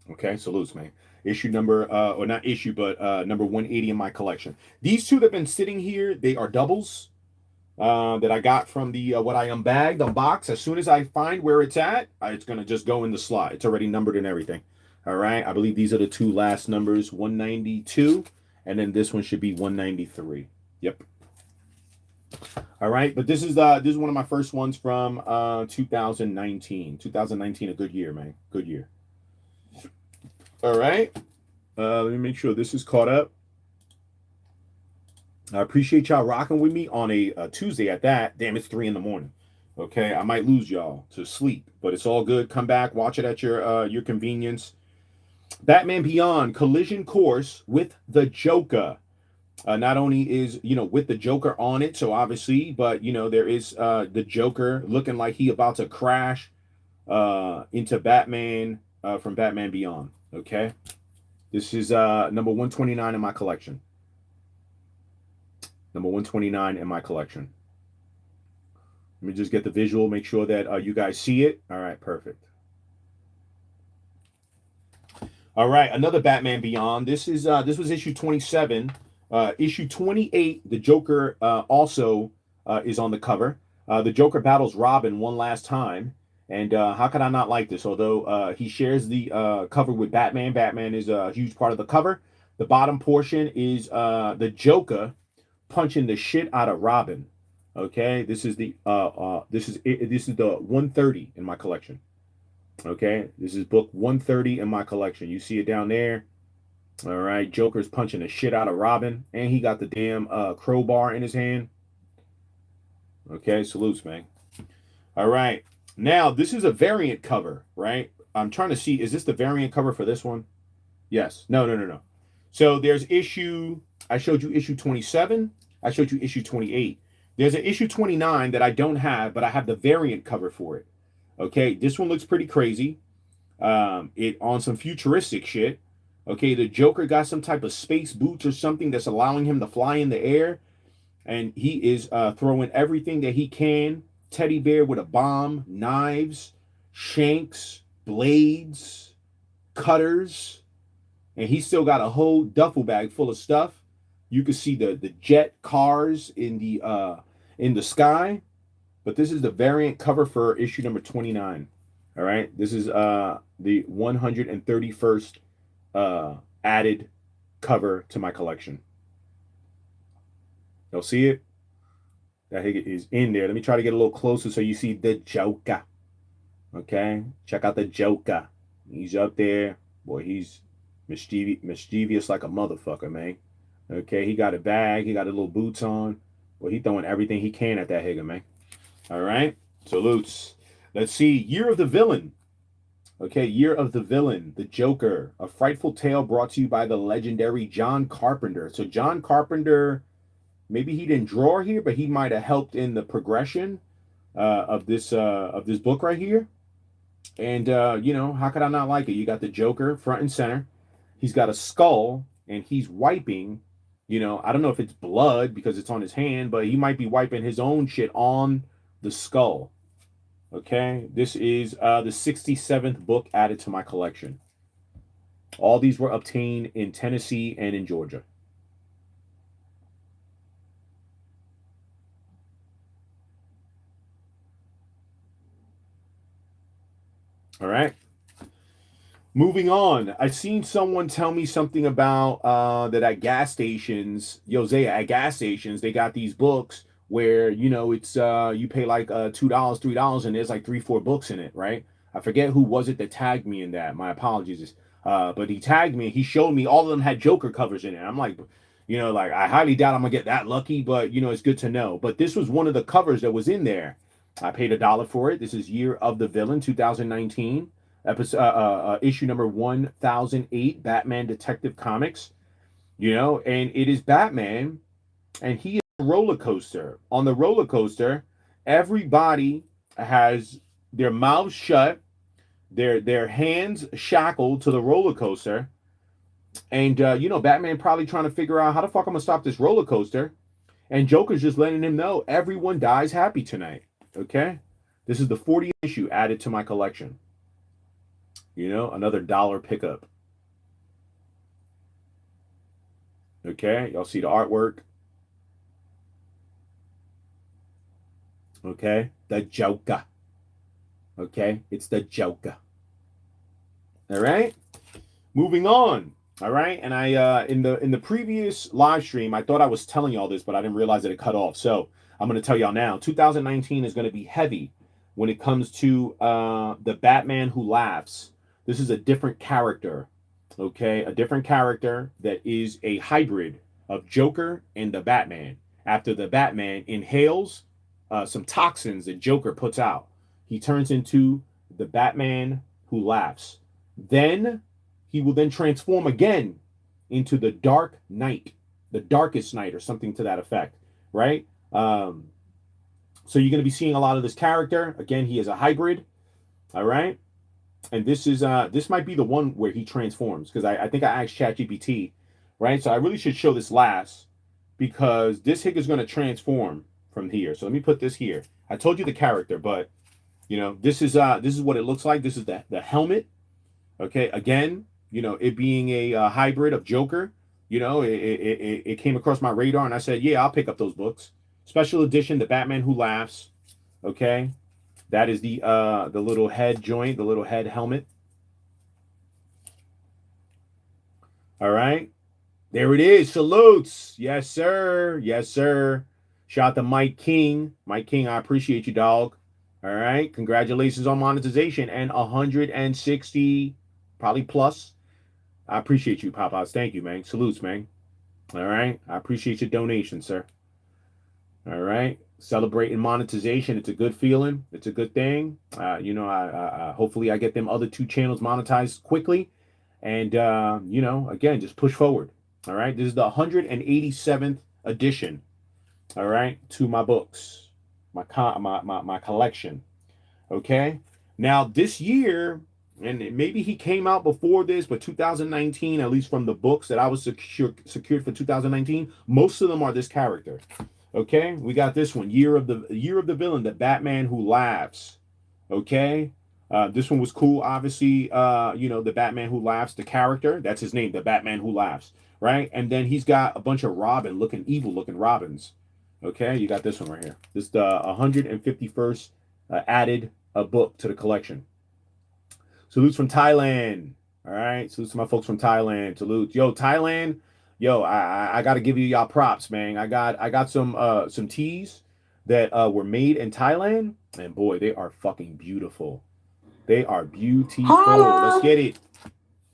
Okay, salutes, man. Issue number, or not issue, but number 180 in my collection. These two that have been sitting here, they are doubles that I got from the what I unboxed. As soon as I find where it's at, it's gonna just go in the slot. It's already numbered and everything. All right, I believe these are the 2 last numbers, 192, and then this one should be 193. Yep. All right, but this is one of my first ones from 2019. 2019, a good year, man. Good year. All right. Let me make sure this is caught up. I appreciate y'all rocking with me on a Tuesday at that. Damn, it's 3 in the morning. Okay, I might lose y'all to sleep, but it's all good. Come back, watch it at your convenience. Batman Beyond Collision Course with the Joker. Not only is, with the Joker on it, so obviously, but, there is the Joker looking like he about to crash into Batman from Batman Beyond. Okay. This is number 129 in my collection. Number 129 in my collection. Let me just get the visual, make sure that you guys see it. All right, perfect. All right, another Batman Beyond. This was issue 27. Issue 28, the Joker also is on the cover. The Joker battles Robin one last time. And how could I not like this? Although he shares the cover with Batman. Batman is a huge part of the cover. The bottom portion is the Joker punching the shit out of Robin. Okay, this is the 130 in my collection. Okay, this is book 130 in my collection. You see it down there. All right, Joker's punching the shit out of Robin, and he got the damn crowbar in his hand. Okay, salutes, man. All right, now this is a variant cover, right? I'm trying to see, is this the variant cover for this one? Yes. No. So there's I showed you issue 27. I showed you issue 28. There's an issue 29 that I don't have, but I have the variant cover for it. Okay, this one looks pretty crazy. It on some futuristic shit. Okay, the Joker got some type of space boots or something that's allowing him to fly in the air. And he is throwing everything that he can. Teddy bear with a bomb, knives, shanks, blades, cutters. And he's still got a whole duffel bag full of stuff. You can see the jet cars in the sky. But this is the variant cover for issue number 29. All right. This is the 131st added cover to my collection. You'll see it. That is in there. Let me try to get a little closer so you see the Joker. Okay. Check out the Joker. He's up there. Boy, he's mischievous like a motherfucker, man. Okay. He got a bag. He got a little boots on. Boy, he throwing everything he can at that Higa, man. All right. Salutes. Let's see. Year of the Villain. Okay. Year of the Villain. The Joker. A frightful tale brought to you by the legendary John Carpenter. So John Carpenter, maybe he didn't draw here, but he might have helped in the progression of this book right here. And, how could I not like it? You got the Joker front and center. He's got a skull and he's wiping, I don't know if it's blood because it's on his hand, but he might be wiping his own shit on the skull. Okay, this is the 67th book added to my collection. All these were obtained in Tennessee and in Georgia. All right. Moving on. I've seen someone tell me something about that at gas stations, Zaya, at gas stations, they got these books where, it's you pay like $2, $3, and there's like 3-4 books in it, right? I forget who was it that tagged me in that. My apologies. But he tagged me. He showed me all of them had Joker covers in it. I'm like, I highly doubt I'm gonna get that lucky, but it's good to know. But this was one of the covers that was in there. I paid $1 for it. This is Year of the Villain, 2019, issue number 1008, Batman Detective Comics. And it is Batman, and he is a roller coaster. On the roller coaster, everybody has their mouths shut, their hands shackled to the roller coaster, and Batman probably trying to figure out how the fuck I'm gonna stop this roller coaster, and Joker's just letting him know everyone dies happy tonight. Okay, this is the 40th issue added to my collection. Another $1 pickup. Okay, y'all see the artwork. Okay, the Joker. Okay, it's the Joker. All right, moving on. All right, and I in the previous live stream, I thought I was telling y'all this, but I didn't realize that it cut off. So I'm going to tell y'all now, 2019 is going to be heavy when it comes to the Batman Who Laughs. This is a different character, okay? A different character that is a hybrid of Joker and the Batman. After the Batman inhales some toxins that Joker puts out, he turns into the Batman Who Laughs. Then he will then transform again into the Dark Knight, the Darkest Knight, or something to that effect, right? So you're going to be seeing a lot of this character. Again, he is a hybrid, all right? And this is this might be the one where he transforms, because I think I asked ChatGPT, right? So I really should show this last, because this hick is going to transform from here. So let me put this here. I told you the character, but you know, this is what it looks like. This is the helmet. Okay, again, you know, it being a hybrid of Joker, you know, it came across my radar, and I said, yeah, I'll pick up those books. Special edition, The Batman Who Laughs. Okay, that is the little head joint, the little head helmet. All right, there it is. Salutes, yes sir, yes sir. Shout out to Mike King. Mike King, I appreciate you, dog. All right, congratulations on monetization and 160 probably plus. I appreciate you, Pop-Outs. Thank you, man. Salutes, man. All right. I appreciate your donation, sir. All right. Celebrating monetization. It's a good feeling. It's a good thing. You know, I hopefully I get them other 2 channels monetized quickly. And, you know, again, just push forward. All right. This is the 187th edition. All right. To my books, my collection. Okay. Now, this year, and maybe he came out before this, but 2019, at least from the books that I was secured for 2019, most of them are this character. Okay, we got this one, Year of the Villain, the Batman Who Laughs. Okay, this one was cool. Obviously, you know, the Batman Who Laughs, the character, that's his name, the Batman Who Laughs, right? And then he's got a bunch of evil looking Robins. Okay, you got this one right here. This is the 151st added book to the collection. Salutes from Thailand. All right. Salutes to my folks from Thailand. Salutes. Yo, Thailand. Yo, I gotta give you y'all props, man. I got some teas that were made in Thailand, and boy, they are fucking beautiful. They are beautiful. Let's get it.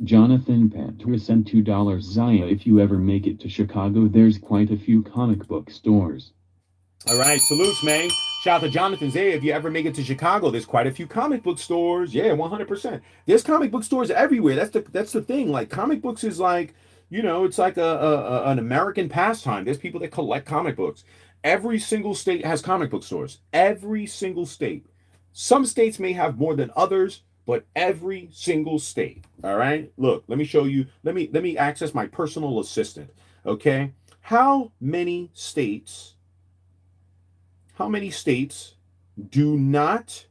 Jonathan Patra sent $2. Zaya, if you ever make it to Chicago, there's quite a few comic book stores. All right, salutes, man. Shout out to Jonathan Zaya. If you ever make it to Chicago, there's quite a few comic book stores. Yeah, 100%. There's comic book stores everywhere. That's the thing. Like, comic books is like, you know, it's like an American pastime. There's people that collect comic books. Every single state has comic book stores. Every single state. Some states may have more than others, but every single state. All right. Look, let me show you. Let me access my personal assistant. Okay. How many states do not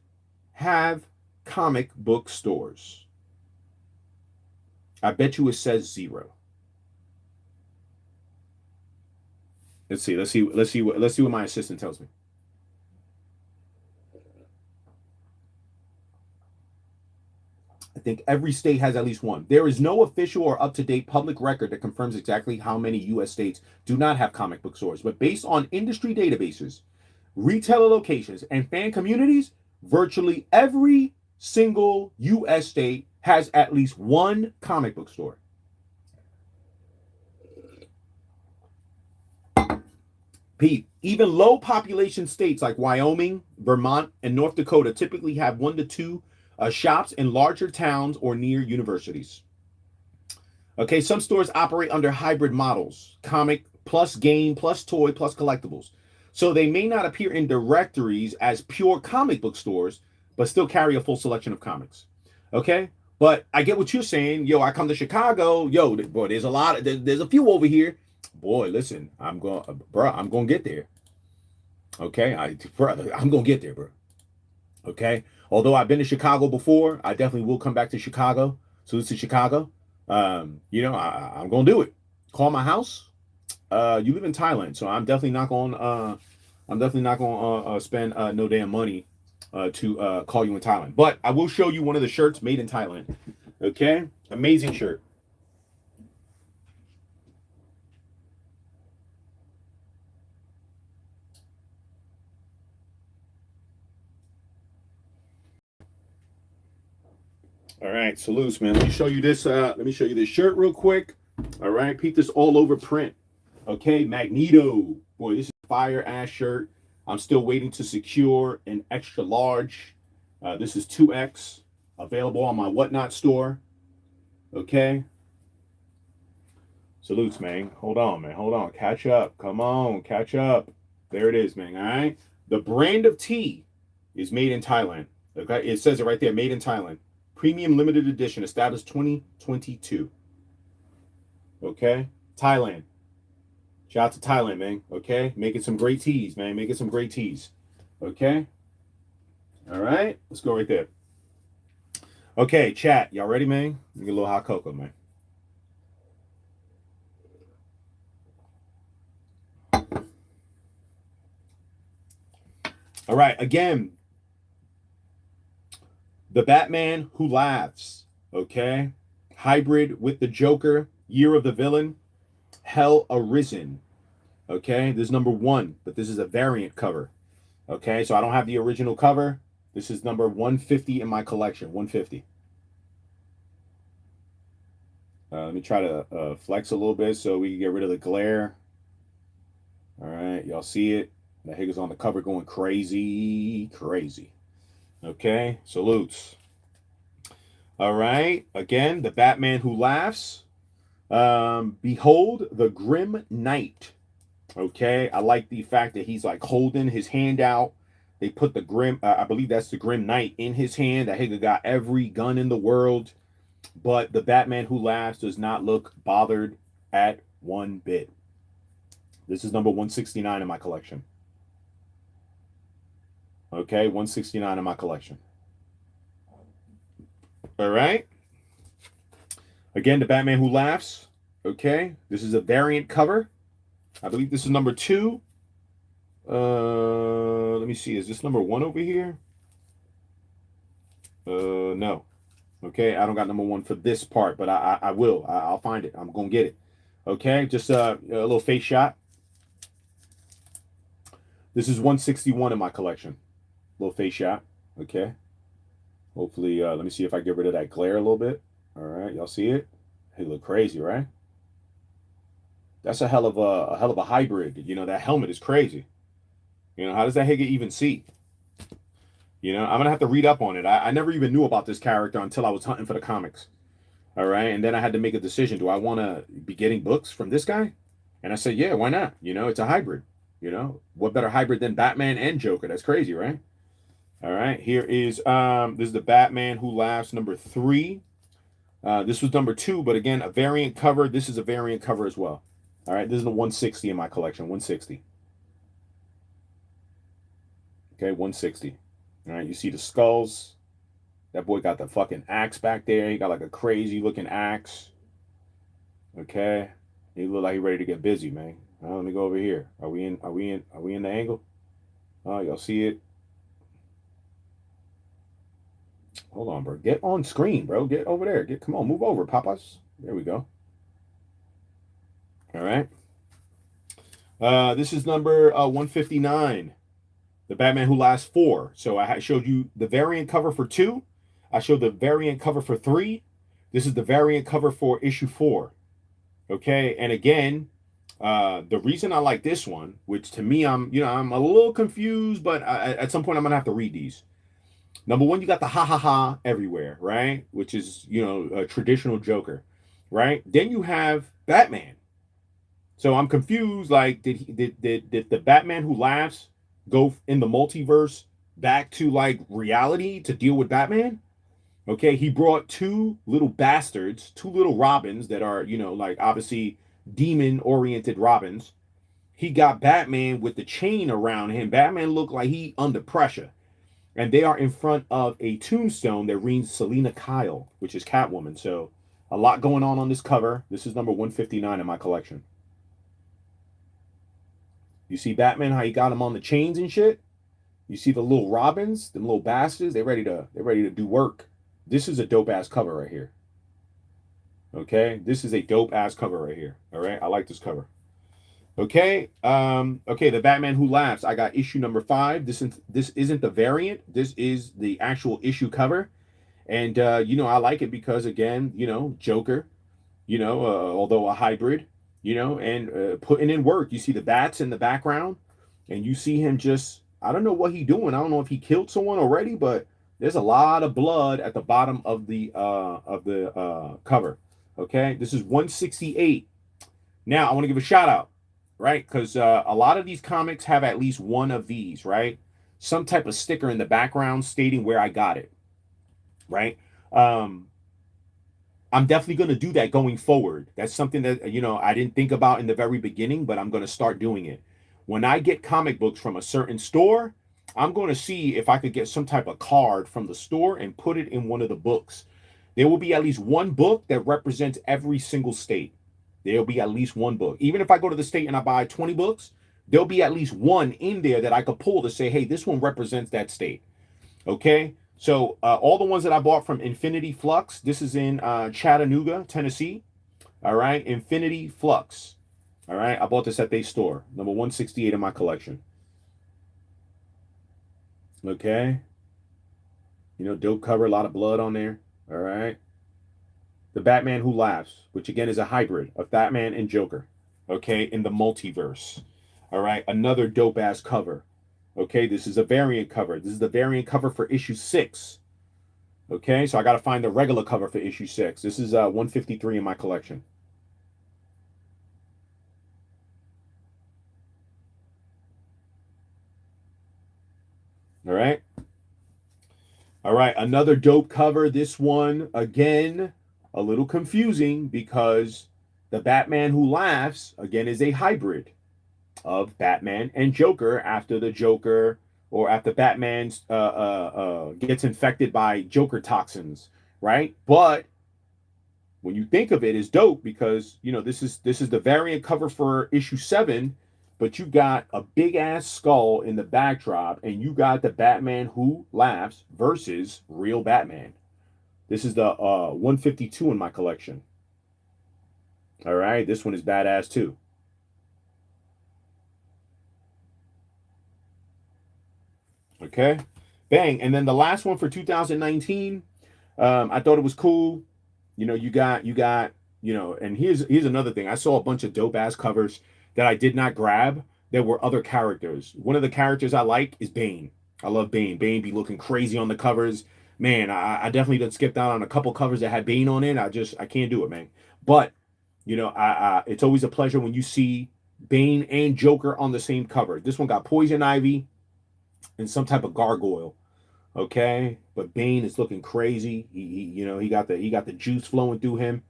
have comic book stores? I bet you it says 0. Let's see what my assistant tells me. I think every state has at least one. There is no official or up-to-date public record that confirms exactly how many U.S. states do not have comic book stores, but based on industry databases, retailer locations, and fan communities, virtually every single U.S. state has at least one comic book store. Pete, even low population states like Wyoming, Vermont, and North Dakota typically have 1 to 2 shops in larger towns or near universities. Okay, some stores operate under hybrid models, comic plus game plus toy plus collectibles. So they may not appear in directories as pure comic book stores, but still carry a full selection of comics. Okay, but I get what you're saying. Yo, I come to Chicago. Yo, boy, there's a few over here. Boy, listen, I'm going to get there. Okay, I'm going to get there, bro. Okay, although I've been to Chicago before, I definitely will come back to Chicago. So this is Chicago. You know, I'm going to do it. Call my house. You live in Thailand, so I'm definitely not going. Spend no damn money to call you in Thailand. But I will show you one of the shirts made in Thailand. Okay, amazing shirt. All right, salutes, man. Let me show you this. Let me show you this shirt real quick. All right, peep this all over print. Okay, Magneto. Boy, this is a fire ass shirt. I'm still waiting to secure an extra large. This is 2X, available on my Whatnot store. Okay. Salutes, man. Hold on, man. Hold on. Catch up. Come on, catch up. There it is, man. All right. The brand of tea is made in Thailand. Okay, it says it right there, made in Thailand. Premium limited edition, established 2022. Okay, Thailand. Shout out to Thailand, man. Okay, making some great teas, man. Making some great teas. Okay. All right, let's go right there. Okay, chat. Y'all ready, man? Let me get a little hot cocoa, man. All right, again, the Batman Who Laughs, okay? Hybrid with the Joker, Year of the Villain, Hell Arisen, okay? This is number 1, but this is a variant cover, okay? So I don't have the original cover. This is number 150 in my collection, 150. Let me try to flex a little bit so we can get rid of the glare. All right, y'all see it? The Higgins on the cover going crazy, crazy. Okay, salutes. All right, again, the Batman Who Laughs. Behold the Grim Knight. Okay, I like the fact that he's like holding his hand out. They put the Grim, I believe that's the Grim Knight in his hand. That Higgins got every gun in the world. But the Batman Who Laughs does not look bothered at one bit. This is number 169 in my collection. Okay, 169 in my collection. All right. Again, the Batman Who Laughs. Okay, this is a variant cover. I believe this is number 2. Let me see. Is this number 1 over here? No. Okay, I don't got number 1 for this part, but I will. I'll find it. I'm gonna get it. Okay, just a little face shot. This is 161 in my collection. Little face shot. Okay. Hopefully, let me see if I get rid of that glare a little bit. All right, y'all see it? He look crazy, right? That's a hell of a hybrid. You know, that helmet is crazy. You know, how does that Higgins even see? You know, I'm gonna have to read up on it. I never even knew about this character until I was hunting for the comics. All right, and then I had to make a decision. Do I want to be getting books from this guy? And I said, yeah, why not? You know, it's a hybrid. You know, what better hybrid than Batman and Joker? That's crazy, right? All right, here is this is the Batman Who Laughs number 3. This was number 2, but again, a variant cover. This is a variant cover as well. All right, this is the 160 in my collection. 160. Okay, 160. All right, you see the skulls. That boy got the fucking axe back there. He got like a crazy looking axe. Okay, he look like he ready to get busy, man. Let me go over here. Are we in the angle? Oh, y'all see it? Hold on, bro. Get on screen, bro. Get over there. Come on, move over, Papas. There we go. All right. This is number 159. The Batman Who Laughs 4. So I showed you the variant cover for 2. I showed the variant cover for 3. This is the variant cover for issue 4. Okay, and again, the reason I like this one, which to me, I'm a little confused, but at some point I'm gonna have to read these. Number 1, you got the ha ha ha everywhere, right? Which is, you know, a traditional Joker, right? Then you have Batman. So I'm confused. Like, did the Batman Who Laughs go in the multiverse back to like reality to deal with Batman? Okay, he brought 2 little bastards, 2 little Robins that are, you know, like obviously demon-oriented Robins. He got Batman with the chain around him. Batman looked like he under pressure. And they are in front of a tombstone that reads Selina Kyle, which is Catwoman. So a lot going on this cover. This is number 159 in my collection. You see Batman, how he got him on the chains and shit? You see the little Robins, them little bastards, they're ready to do work. This is a dope ass cover right here. Okay, this is a dope ass cover right here. All right, I like this cover. Okay, okay, the Batman Who Laughs. I got issue number 5. This isn't the variant. This is the actual issue cover. And, I like it because, again, Joker, although a hybrid, and putting in work. You see the bats in the background, and you see him just, I don't know what he doing. I don't know if he killed someone already, but there's a lot of blood at the bottom of the cover. Okay, this is 168. Now I want to give a shout out, right? Because a lot of these comics have at least one of these, right? Some type of sticker in the background stating where I got it, right? I'm definitely going to do that going forward. That's something that, I didn't think about in the very beginning, but I'm going to start doing it. When I get comic books from a certain store, I'm going to see if I could get some type of card from the store and put it in one of the books. There will be at least one book that represents every single state. There'll be at least one book. Even if I go to the state and I buy 20 books, there'll be at least one in there that I could pull to say, hey, this one represents that state. Okay? So all the ones that I bought from Infinity Flux, this is in Chattanooga, Tennessee. All right, Infinity Flux. All right, I bought this at their store, number 168 in my collection. Okay. Dope cover, a lot of blood on there. All right. The Batman Who Laughs, which again is a hybrid of Batman and Joker. Okay, in the multiverse. All right, another dope ass cover. Okay, this is a variant cover. This is the variant cover for issue 6. Okay, so I got to find the regular cover for issue 6. This is 153 in my collection. All right. All right, another dope cover. This one, again, a little confusing because the Batman Who Laughs, again, is a hybrid of Batman and Joker after the Joker or after Batman gets infected by Joker toxins, right? But when you think of it, it's dope because this is the variant cover for issue 7, but you got a big ass skull in the backdrop, and you got the Batman Who Laughs versus real Batman. This is the 152 in my collection. All right, this one is badass too. Okay, bang. And then the last one for 2019, I thought it was cool. You got, and here's another thing. I saw a bunch of dope ass covers that I did not grab. There were other characters. One of the characters I like is Bane. I love Bane. Bane be looking crazy on the covers. Man, I definitely done skipped out on a couple covers that had Bane on it. I can't do it, man. But, it's always a pleasure when you see Bane and Joker on the same cover. This one got Poison Ivy and some type of gargoyle. Okay, but Bane is looking crazy. He got the juice flowing through him,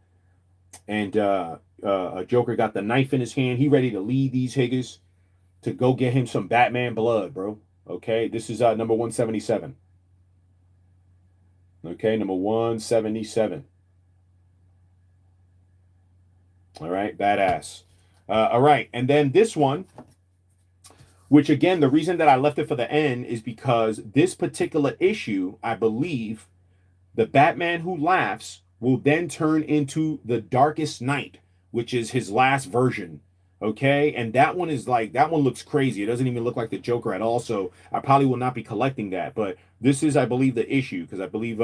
and Joker got the knife in his hand. He ready to lead these higgers to go get him some Batman blood, bro. Okay, this is number 177. Okay, number 177. All right, badass. All right, and then this one, which again, the reason that I left it for the end is because this particular issue, I believe, the Batman Who Laughs will then turn into the Darkest Night, which is his last version. Okay, and that one looks crazy. It doesn't even look like the Joker at all. So I probably will not be collecting that. But this is, I believe, the issue because I believe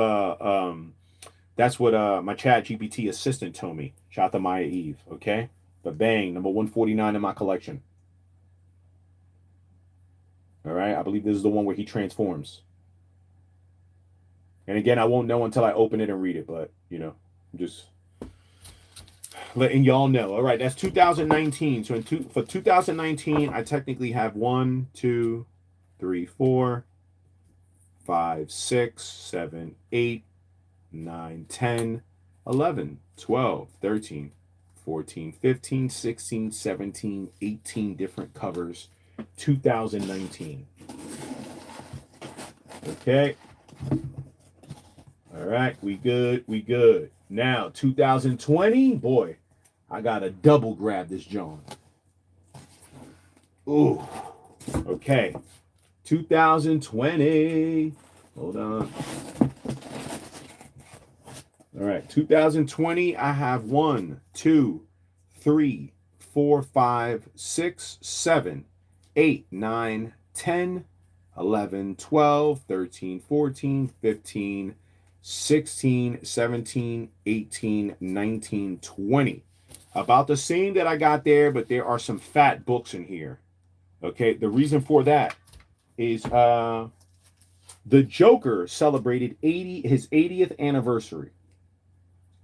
that's what my Chat GPT assistant told me. Shout out to Maya Eve. Okay, but bang, number 149 in my collection. All right, I believe this is the one where he transforms. And again, I won't know until I open it and read it, but I'm just letting y'all know. All right, that's 2019. So for 2019, I technically have 1, 2, 3, 4, 5, 6, 7, 8, 9, 10, 11, 12, 13, 14, 15, 16, 17, 18 different covers. 2019. Okay. All right, we good. Now, 2020, boy, I gotta double grab this John. Ooh. Okay. 2020. Hold on. All right, 2020, I have 1, 2, 3, 4, 5, 6, 7, 8, 9, 10, 11, 12, 13, 14, 15, 16, 17, 18, 19, 20. About the same that I got there, but there are some fat books in here. Okay, the reason for that is the Joker celebrated his 80th anniversary.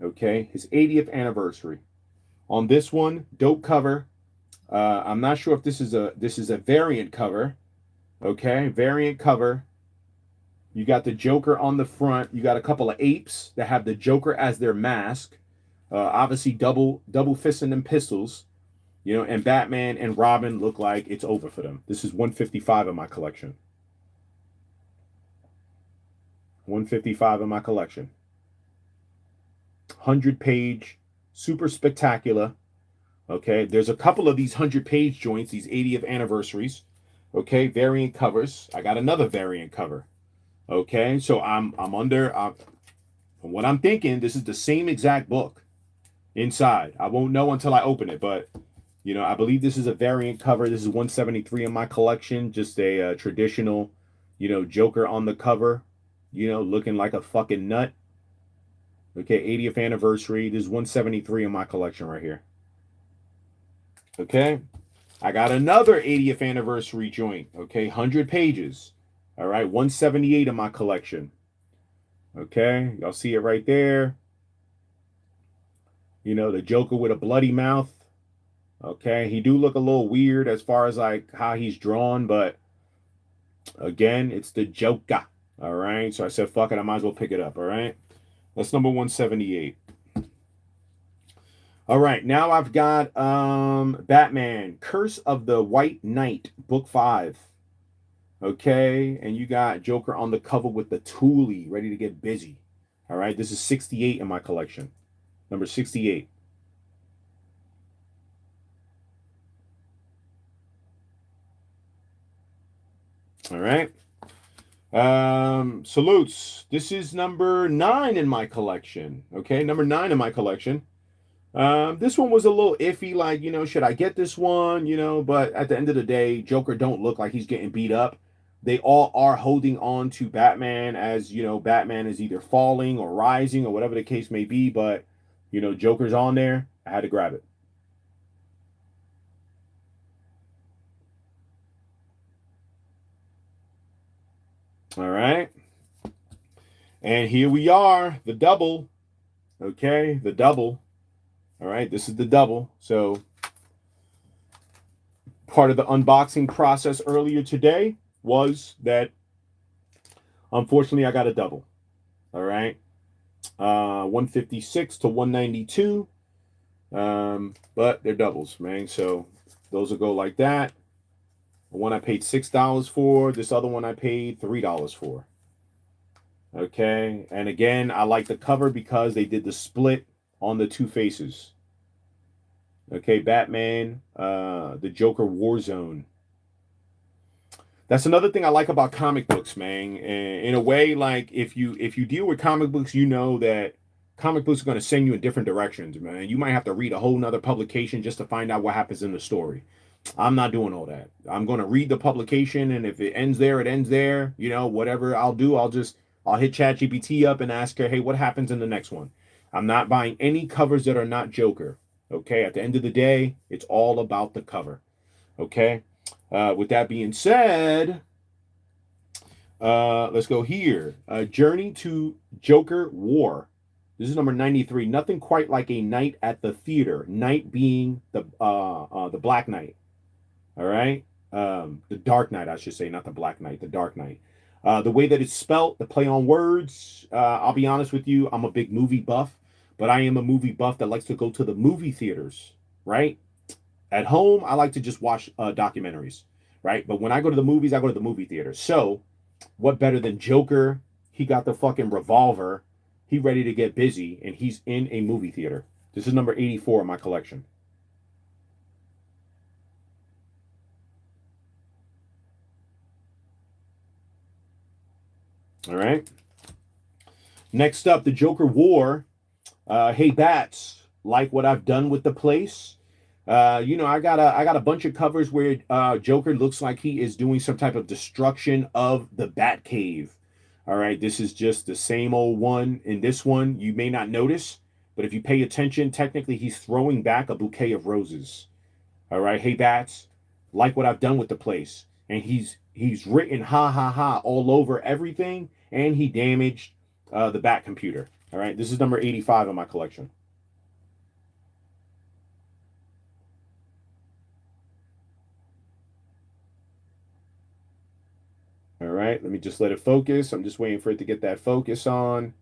Okay, his 80th anniversary. On this one, dope cover. I'm not sure if this is a variant cover. Okay, variant cover. You got the Joker on the front. You got a couple of apes that have the Joker as their mask. Obviously, double fisting them pistols. You know, and Batman and Robin look like it's over for them. This is 155 in my collection. 155 in my collection. 100-page, super spectacular. Okay, there's a couple of these 100-page joints, these 80th anniversaries. Okay, variant covers. I got another variant cover. Okay, so I'm under. From what I'm thinking, this is the same exact book inside. I won't know until I open it, but you know, I believe this is a variant cover. This is 173 in my collection. Just a traditional, you know, Joker on the cover. You know, looking like a fucking nut. Okay, 80th anniversary. This is 173 in my collection right here. Okay, I got another 80th anniversary joint. Okay, 100 pages. All right, 178 in my collection. Okay, y'all see it right there. You know, the Joker with a bloody mouth. Okay, he do look a little weird as far as like how he's drawn, but again, it's the Joker. All right, so I said, fuck it, I might as well pick it up. All right, that's number 178. All right, now I've got Batman, Curse of the White Knight, book 5. Okay, and you got Joker on the cover with the Thule, ready to get busy. All right, this is 68 in my collection. Number 68. All right. Salutes. This is number 9 in my collection. Okay, number 9 in my collection. This one was a little iffy, like, you know, should I get this one? You know, but at the end of the day, Joker don't look like he's getting beat up. They all are holding on to Batman as, you know, Batman is either falling or rising or whatever the case may be. But, you know, Joker's on there. I had to grab it. All right. And here we are, the double. Okay, the double. All right, this is the double. So part of the unboxing process earlier today was that, unfortunately, I got a double. All right, 156 to 192. But they're doubles, man. So those will go like that. The one I paid $6 for. This other one I paid $3 for. Okay, and again, I like the cover because they did the split on the two faces. Okay, Batman, the Joker Warzone. That's another thing I like about comic books, man. And in a way, like if you deal with comic books, you know that comic books are going to send you in different directions, man. You might have to read a whole nother publication just to find out what happens in the story. I'm not doing all that. I'm going to read the publication, and if it ends there, it ends there. You know, whatever I'll do, I'll hit ChatGPT up and ask her, hey, what happens in the next one? I'm not buying any covers that are not Joker. Okay, at the end of the day, it's all about the cover. Okay, with that being said, let's go here. Journey to Joker War. This is number 93. Nothing quite like a night at the theater. Night being the Black Knight. All right, the Dark Knight, I should say, not the Black Knight, the Dark Knight. The way that it's spelt, the play on words. I'll be honest with you, I'm a big movie buff. But I am a movie buff that likes to go to the movie theaters, right? At home, I like to just watch documentaries, right? But when I go to the movies, I go to the movie theater. So what better than Joker? He got the fucking revolver. He ready to get busy, and he's in a movie theater. This is number 84 in my collection. All right. Next up, the Joker War. Hey Bats, like what I've done with the place. You know, I got a bunch of covers where Joker looks like he is doing some type of destruction of the Bat Cave. All right, this is just the same old one. In this one, you may not notice, but if you pay attention, technically he's throwing back a bouquet of roses. All right, hey bats, like what I've done with the place. And he's written ha ha ha all over everything, and he damaged the bat computer. All right, this is number 85 in my collection. All right, let me just let it focus. I'm just waiting for it to get that focus on.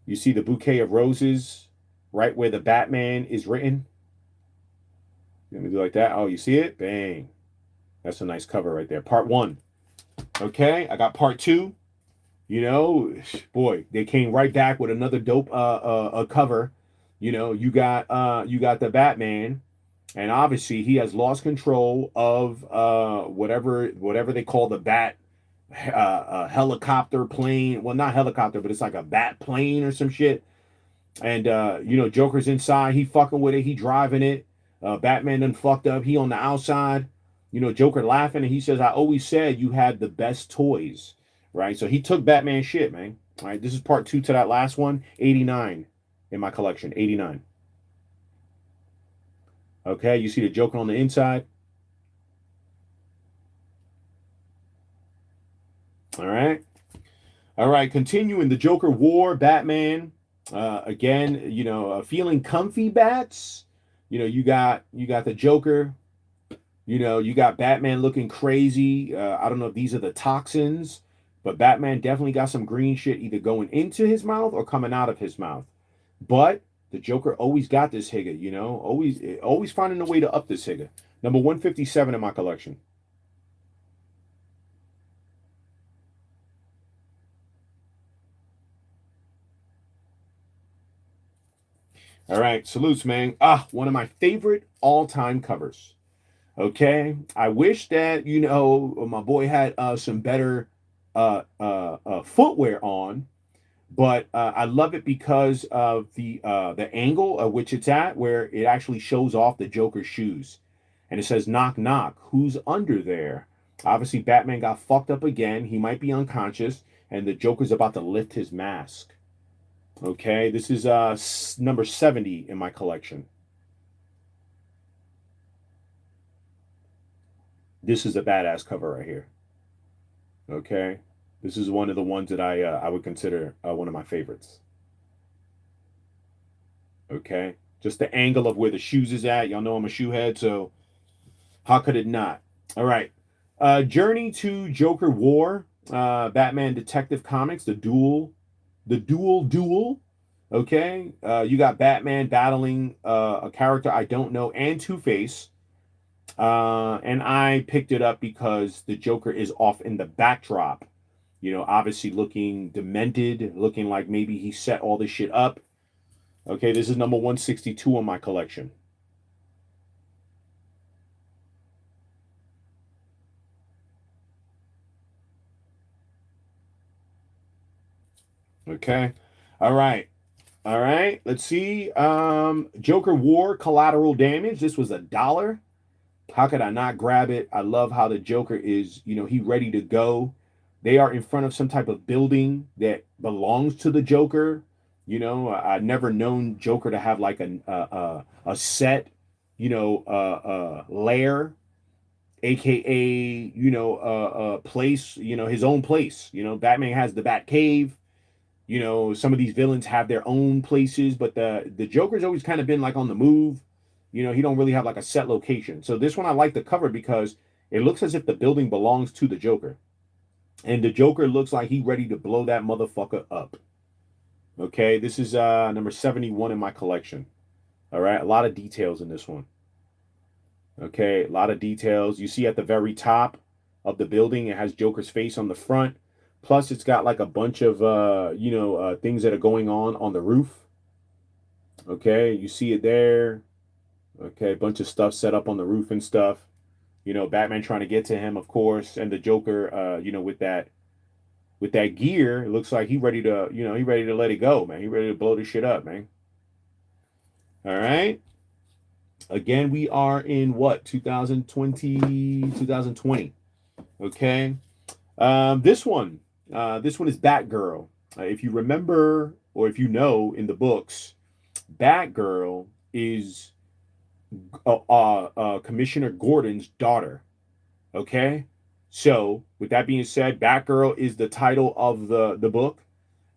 You see the bouquet of roses right where the Batman is written. Let me do like that. Oh, you see it? Bang. That's a nice cover right there. Part 1. Okay, I got part 2. You know, boy, they came right back with another dope cover. You know, you got the Batman, and obviously he has lost control of whatever they call the bat helicopter plane. Well, not helicopter, but it's like a bat plane or some shit. And you know, Joker's inside, he fucking with it, he driving it. Batman done fucked up, he on the outside. You know, Joker laughing, and he says, I always said you had the best toys. Right? So he took Batman shit, man. All right, this is part 2 to that last one. 89 in my collection. 89. Okay, you see the Joker on the inside. All right. All right, continuing the Joker War, Batman. Again, you know, feeling comfy, bats. You know, you got the Joker. You know, you got Batman looking crazy. I don't know if these are the toxins, but Batman definitely got some green shit either going into his mouth or coming out of his mouth. But the Joker always got this higger, you know, always finding a way to up this higger. Number 157 in my collection. All right, salutes, man. One of my favorite all-time covers. Okay, I wish that, you know, my boy had some better footwear on, but I love it because of the angle at which it's at, where it actually shows off the Joker's shoes, and it says "knock knock, who's under there?" Obviously, Batman got fucked up again. He might be unconscious, and the Joker's about to lift his mask. Okay, this is number 70 in my collection. This is a badass cover right here. Okay, this is one of the ones that I would consider one of my favorites. Okay, just the angle of where the shoes is at. Y'all know I'm a shoe head, so how could it not? All right, Journey to Joker War, Batman Detective Comics, the duel. Okay, you got Batman battling a character I don't know and Two-Face. And I picked it up because the Joker is off in the backdrop. You know, obviously looking demented, looking like maybe he set all this shit up. Okay, this is number 162 on my collection. Okay, all right. All right, let's see. Joker War Collateral Damage. This was $1. How could I not grab it? I love how the Joker is, you know, he ready to go. They are in front of some type of building that belongs to the Joker. You know, I've never known Joker to have like a set, you know, lair, aka, you know, place, you know, his own place. You know, Batman has the Bat Cave. You know, some of these villains have their own places, but the Joker's always kind of been like on the move. You know, he don't really have like a set location. So this one I like the cover because it looks as if the building belongs to the Joker. And the Joker looks like he's ready to blow that motherfucker up. Okay, this is number 71 in my collection. All right, a lot of details in this one. Okay, a lot of details. You see at the very top of the building, it has Joker's face on the front. Plus, it's got like a bunch of, you know, things that are going on the roof. Okay, you see it there. Okay, a bunch of stuff set up on the roof and stuff. You know, Batman trying to get to him, of course, and the Joker, you know, with that gear, it looks like he ready to, you know, he ready to let it go, man. He ready to blow this shit up, man. All right. Again, we are in what, 2020. Okay. This one, This one is Batgirl. If you remember, or if you know, in the books, Batgirl is Commissioner Gordon's daughter. Okay, so with that being said, Batgirl is the title of the book.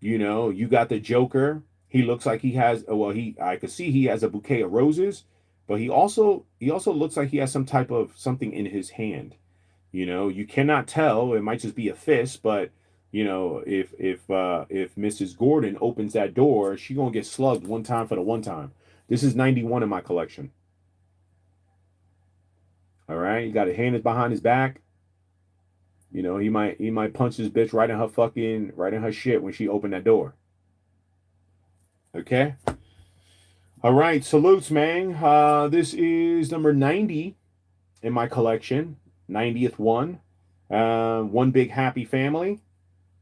You know, you got the Joker. He looks like he has, well, I could see he has a bouquet of roses, but he also looks like he has some type of something in his hand. You know, you cannot tell. It might just be a fist, but you know, if Mrs. Gordon opens that door, she gonna get slugged one time for the one time. This is 91 in my collection. All right, you got his hand is behind his back. You know, he might punch this bitch right in her shit when she opened that door. Okay. All right, salutes, man. This is number 90 in my collection. 90th one. One big happy family.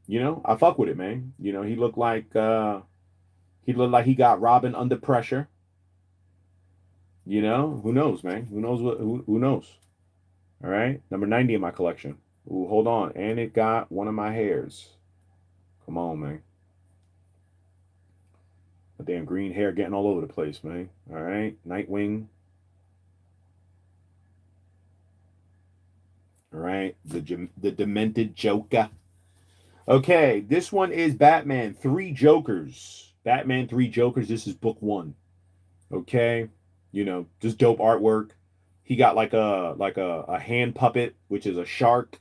You know, I fuck with it, man. You know, he looked like he got Robin under pressure. You know, who knows, man? Who knows? All right, number 90 in my collection. Ooh, hold on. And it got one of my hairs. Come on, man. The damn green hair getting all over the place, man. All right, Nightwing. All right, the demented Joker. Okay, this one is Batman 3 Jokers. Batman 3 Jokers. This is book 1. Okay, you know, just dope artwork. He got like a hand puppet, which is a shark.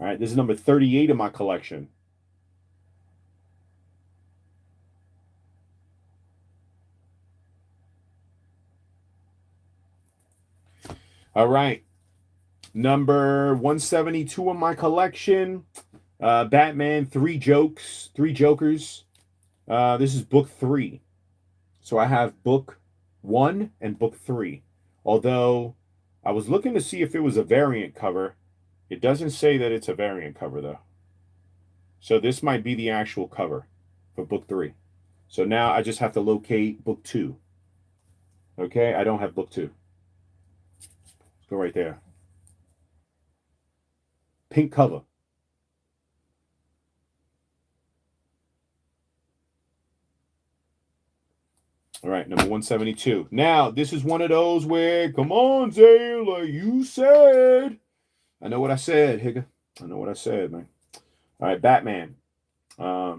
All right, this is number 38 in my collection. All right, number 172 in my collection. Batman 3 Jokers. This is book 3. So I have book 1 and book 3. Although I was looking to see if it was a variant cover. It doesn't say that it's a variant cover, though. So this might be the actual cover for book 3. So now I just have to locate book 2. Okay, I don't have book 2. Let's go right there. Pink cover. All right, number 172. Now, this is one of those where, come on, Zay, like you said. I know what I said, Higga. I know what I said, man. All right, Batman.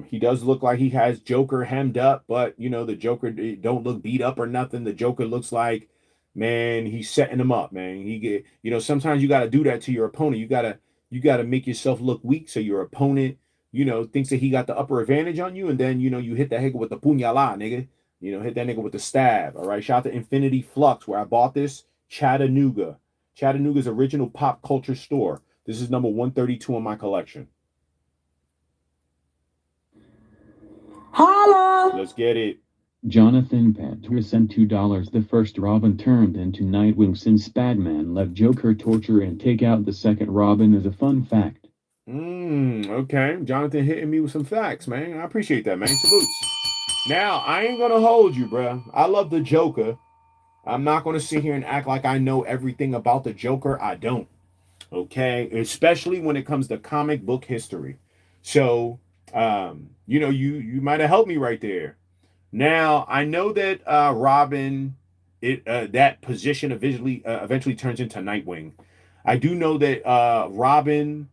He does look like he has Joker hemmed up, but, you know, the Joker don't look beat up or nothing. The Joker looks like, man, he's setting him up, man. You know, sometimes you got to do that to your opponent. You got to make yourself look weak so your opponent, you know, thinks that he got the upper advantage on you, and then, you know, you hit that nigga with the puñalada, nigga. You know, hit that nigga with the stab. All right. Shout out to Infinity Flux, where I bought this. Chattanooga's original pop culture store. This is number 132 in my collection. Holla! Let's get it. Jonathan Pantua sent $2. The first Robin turned into Nightwing since Batman let Joker torture and take out the second Robin as a fun fact. Okay. Jonathan hitting me with some facts, man. I appreciate that, man. Salutes. Now, I ain't going to hold you, bro. I love the Joker. I'm not going to sit here and act like I know everything about the Joker. I don't. Okay? Especially when it comes to comic book history. So, you know, you might have helped me right there. Now, I know that Robin, that position eventually turns into Nightwing. I do know that Robin,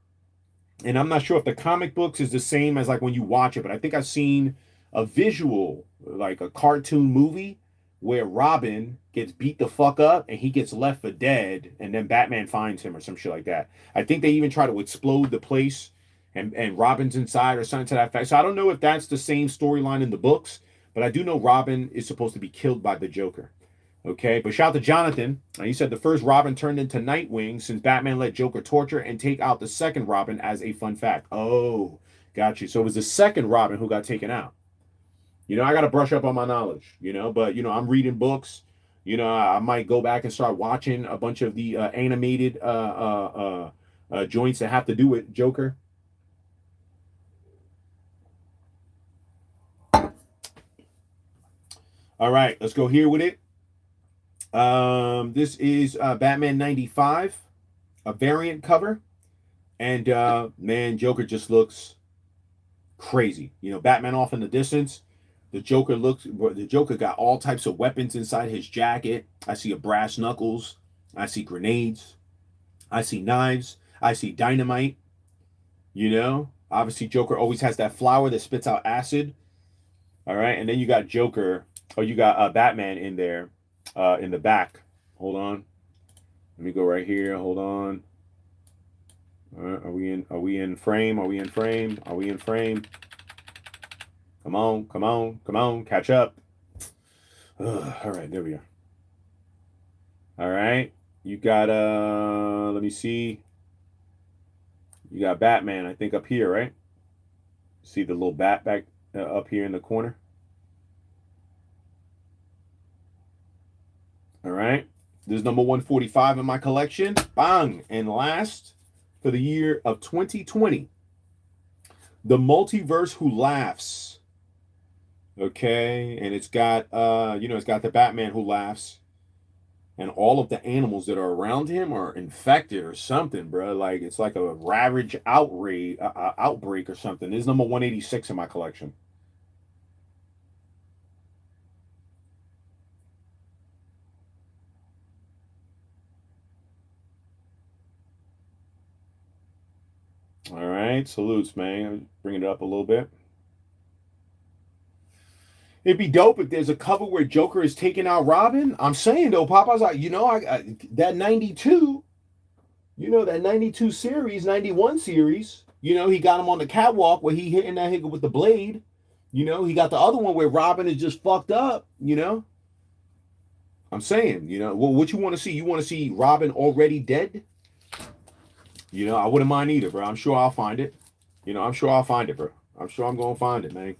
and I'm not sure if the comic books is the same as like when you watch it, but I think I've seen a visual, like a cartoon movie, where Robin gets beat the fuck up and he gets left for dead, and then Batman finds him or some shit like that. I think they even try to explode the place, and Robin's inside or something to that effect. So I don't know if that's the same storyline in the books, but I do know Robin is supposed to be killed by the Joker. Okay, but shout out to Jonathan. He said the first Robin turned into Nightwing since Batman let Joker torture and take out the second Robin as a fun fact. Oh, got you. So it was the second Robin who got taken out. You know, I got to brush up on my knowledge, you know, but, you know, I'm reading books. You know, I might go back and start watching a bunch of the animated joints that have to do with Joker. All right, let's go here with it. This is Batman 95, a variant cover. And, man, Joker just looks Crazy. You know, Batman off in the distance. The Joker got all types of weapons inside his jacket. I see a brass knuckles. I see grenades. I see knives. I see dynamite. You know, obviously Joker always has that flower that spits out acid. All right, and then you got Joker, or you got Batman in there, in the back. Hold on, let me go right here. Hold on. Are we in? Are we in frame? Are we in frame? Are we in frame? Come on, come on, come on, catch up. All right, there we are. All right, you got let me see. You got Batman, I think, up here, right? See the little bat back up here in the corner. All right, this is number 145 in my collection. Bang! And last for the year of 2020, The Multiverse Who Laughs. Okay, and it's got it's got the Batman who laughs, and all of the animals that are around him are infected or something, bro. Like it's like a ravage outbreak or something. This is number 186 in my collection. All right, salutes, man. Bring it up a little bit. It'd be dope if there's a cover where Joker is taking out Robin. I'm saying though, Papa's like, that 92, that 92 series, 91 series, he got him on the catwalk where he hitting that nigga with the blade. He got the other one where Robin is just fucked up, I'm saying, what you want to see? You want to see Robin already dead? I wouldn't mind either, bro. I'm sure I'll find it. I'm sure I'll find it, bro. I'm sure I'm going to find it, man.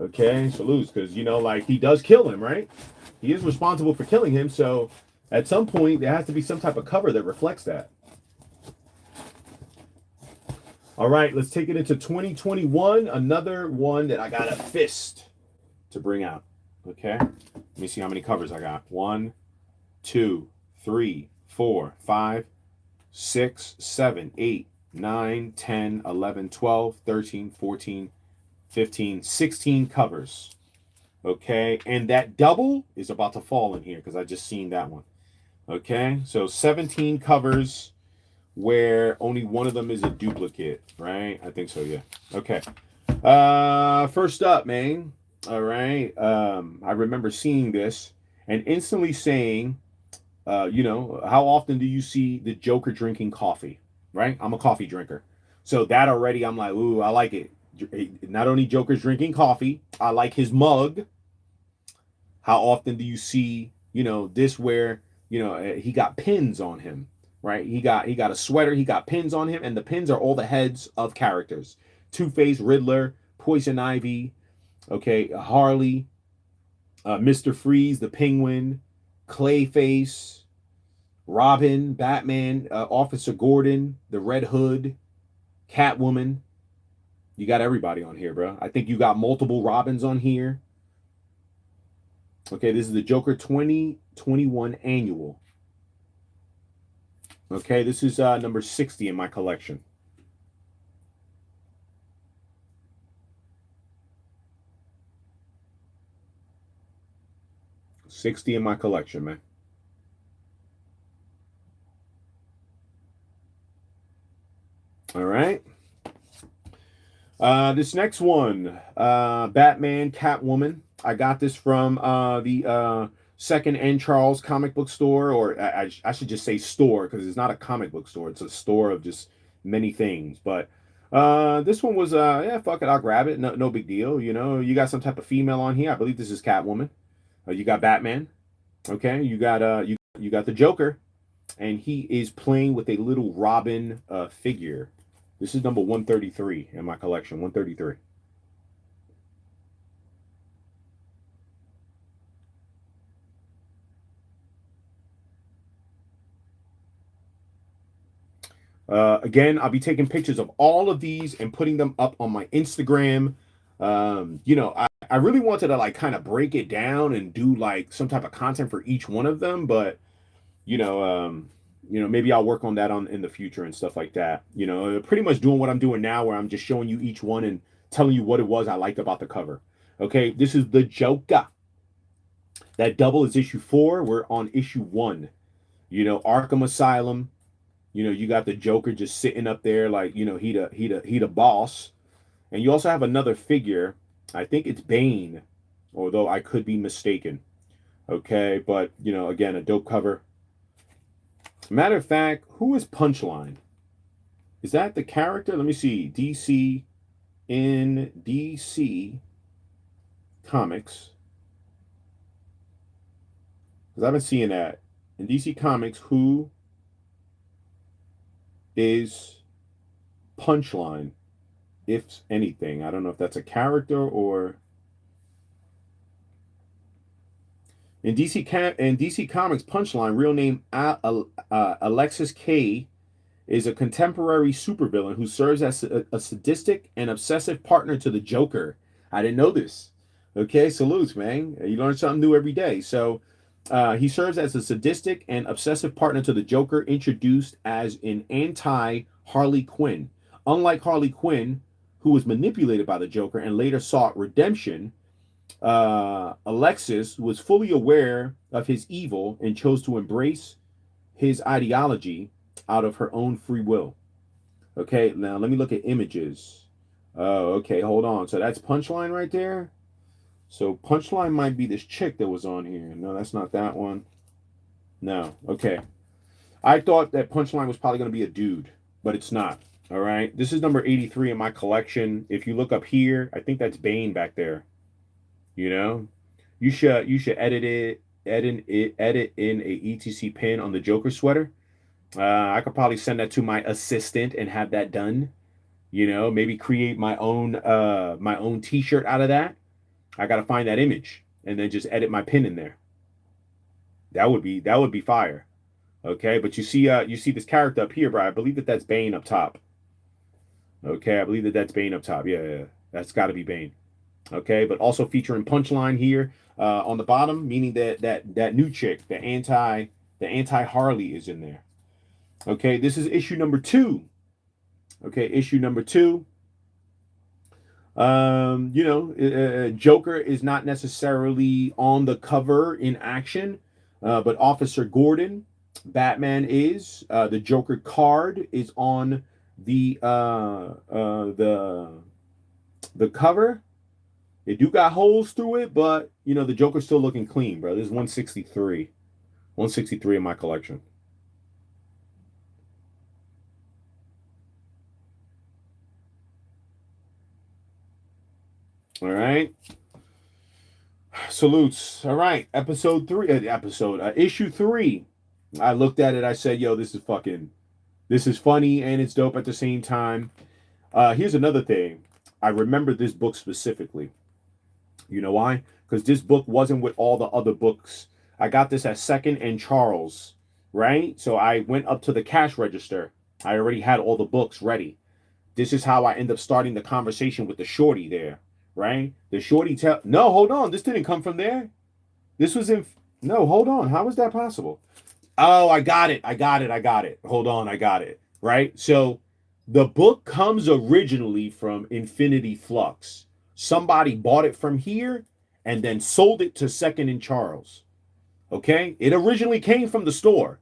Okay, salutes, because he does kill him, right? He is responsible for killing him, so at some point there has to be some type of cover that reflects that. All right, let's take it into 2021. Another one that I got a fist to bring out. Okay, let me see how many covers I got. 1, 2, 3, 4, 5, 6, 7, 8, 9, 10, 11, 12, 13, 14, 15, 16 covers. Okay, and that double is about to fall in here because I just seen that one. Okay, so 17 covers where only one of them is a duplicate, right? I think so, yeah. Okay. First up, man. All right. I remember seeing this and instantly saying, how often do you see the Joker drinking coffee? Right? I'm a coffee drinker. So that already, I'm like, ooh, I like it. Not only Joker's drinking coffee, I like his mug. How often do you see, this where, he got pins on him, right? He got a sweater, he got pins on him, and the pins are all the heads of characters. Two-Face, Riddler, Poison Ivy, okay, Harley, Mr. Freeze, the Penguin, Clayface, Robin, Batman, Officer Gordon, the Red Hood, Catwoman. You got everybody on here, bro. I think you got multiple Robins on here. Okay, this is the Joker 2021 annual. Okay, this is number 60 in my collection. $60 in my collection, man. All right. This next one, Batman, Catwoman. I got this from the Second and Charles comic book store, or I should just say store, because it's not a comic book store. It's a store of just many things. But this one was, yeah, fuck it, I'll grab it. No big deal. You got some type of female on here. I believe this is Catwoman. You got Batman. Okay, you got you got the Joker, and he is playing with a little Robin figure. This is number 133 in my collection. 133. Again, I'll be taking pictures of all of these and putting them up on my Instagram. I really wanted to kind of break it down and do some type of content for each one of them, but maybe I'll work on that in the future and stuff like that. Pretty much doing what I'm doing now, where I'm just showing you each one and telling you what it was I liked about the cover. Okay, this is the Joker. That double is issue 4. We're on issue 1. You know, Arkham Asylum. You know, you got the Joker just sitting up there like, you know, he the boss. And you also have another figure. I think it's Bane, although I could be mistaken. Okay, but, you know, again, a dope cover. Matter of fact, who is Punchline? Is that the character? Let me see. DC Comics. Because I've been seeing that. In DC Comics, who is Punchline, if anything? I don't know if that's a character or... In DC Comics, Punchline, real name Alexis K, is a contemporary supervillain who serves as a sadistic and obsessive partner to the Joker. I didn't know this. Okay, salutes, man. You learn something new every day. So he serves as a sadistic and obsessive partner to the Joker, introduced as an anti-Harley Quinn. Unlike Harley Quinn, who was manipulated by the Joker and later sought redemption, Alexis was fully aware of his evil and chose to embrace his ideology out of her own free will. Okay, now let me look at images. Oh, okay, hold on. So that's Punchline right there. So Punchline might be this chick that was on here. No, that's not that one. No, okay. I thought that Punchline was probably going to be a dude, but it's not. All right, this is number 83 in my collection. If you look up here, I think that's Bane back there. You know, you should edit in a ETC pin on the Joker sweater. I could probably send that to my assistant and have that done. You know, maybe create my own T-shirt out of that. I gotta find that image and then just edit my pin in there. That would be fire. Okay, but you see this character up here, bro. I believe that's Bane up top. Okay, I believe that's Bane up top. Yeah, that's got to be Bane. Okay, but also featuring Punchline here on the bottom, meaning that new chick, the anti Harley, is in there. Okay, this is issue number 2. Okay, issue number 2. You know, Joker is not necessarily on the cover in action, but Officer Gordon, Batman is. The Joker card is on the cover. It do got holes through it, but you know the Joker's still looking clean, bro. This is 163, 163 in my collection. All right. Salutes. All right. Issue 3. I looked at it. I said, yo, this is funny and it's dope at the same time. Here's another thing. I remember this book specifically. You know why? Because this book wasn't with all the other books. I got this at 2nd and Charles, right? So I went up to the cash register. I already had all the books ready. This is how I end up starting the conversation with the shorty there, right? The shorty no, hold on. This didn't come from there. This was in, no, hold on. How is that possible? Oh, I got it. Hold on, I got it, right? So the book comes originally from Infinity Flux. Somebody bought it from here and then sold it to 2nd and Charles. Okay? It originally came from the store.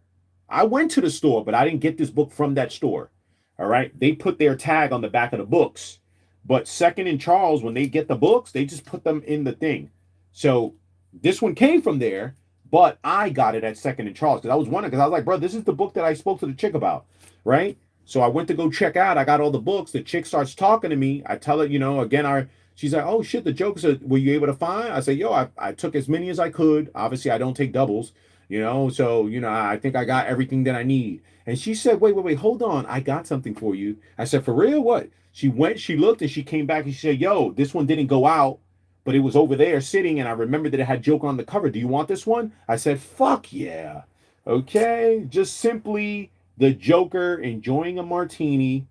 I went to the store, but I didn't get this book from that store. All right? They put their tag on the back of the books. But 2nd and Charles, when they get the books, they just put them in the thing. So this one came from there, but I got it at 2nd and Charles because I was wondering, because I was like, bro, this is the book that I spoke to the chick about, right? So I went to go check out. I got all the books. The chick starts talking to me. I tell her, you know, again, she's like, oh shit, the Joker said, were you able to find? I said, yo, I took as many as I could. Obviously, I don't take doubles, you know, so, you know, I think I got everything that I need. And she said, wait, hold on. I got something for you. I said, for real? What? She went, she looked, and she came back and she said, yo, this one didn't go out, but it was over there sitting, and I remembered that it had Joker on the cover. Do you want this one? I said, fuck yeah. Okay, just simply the Joker enjoying a martini,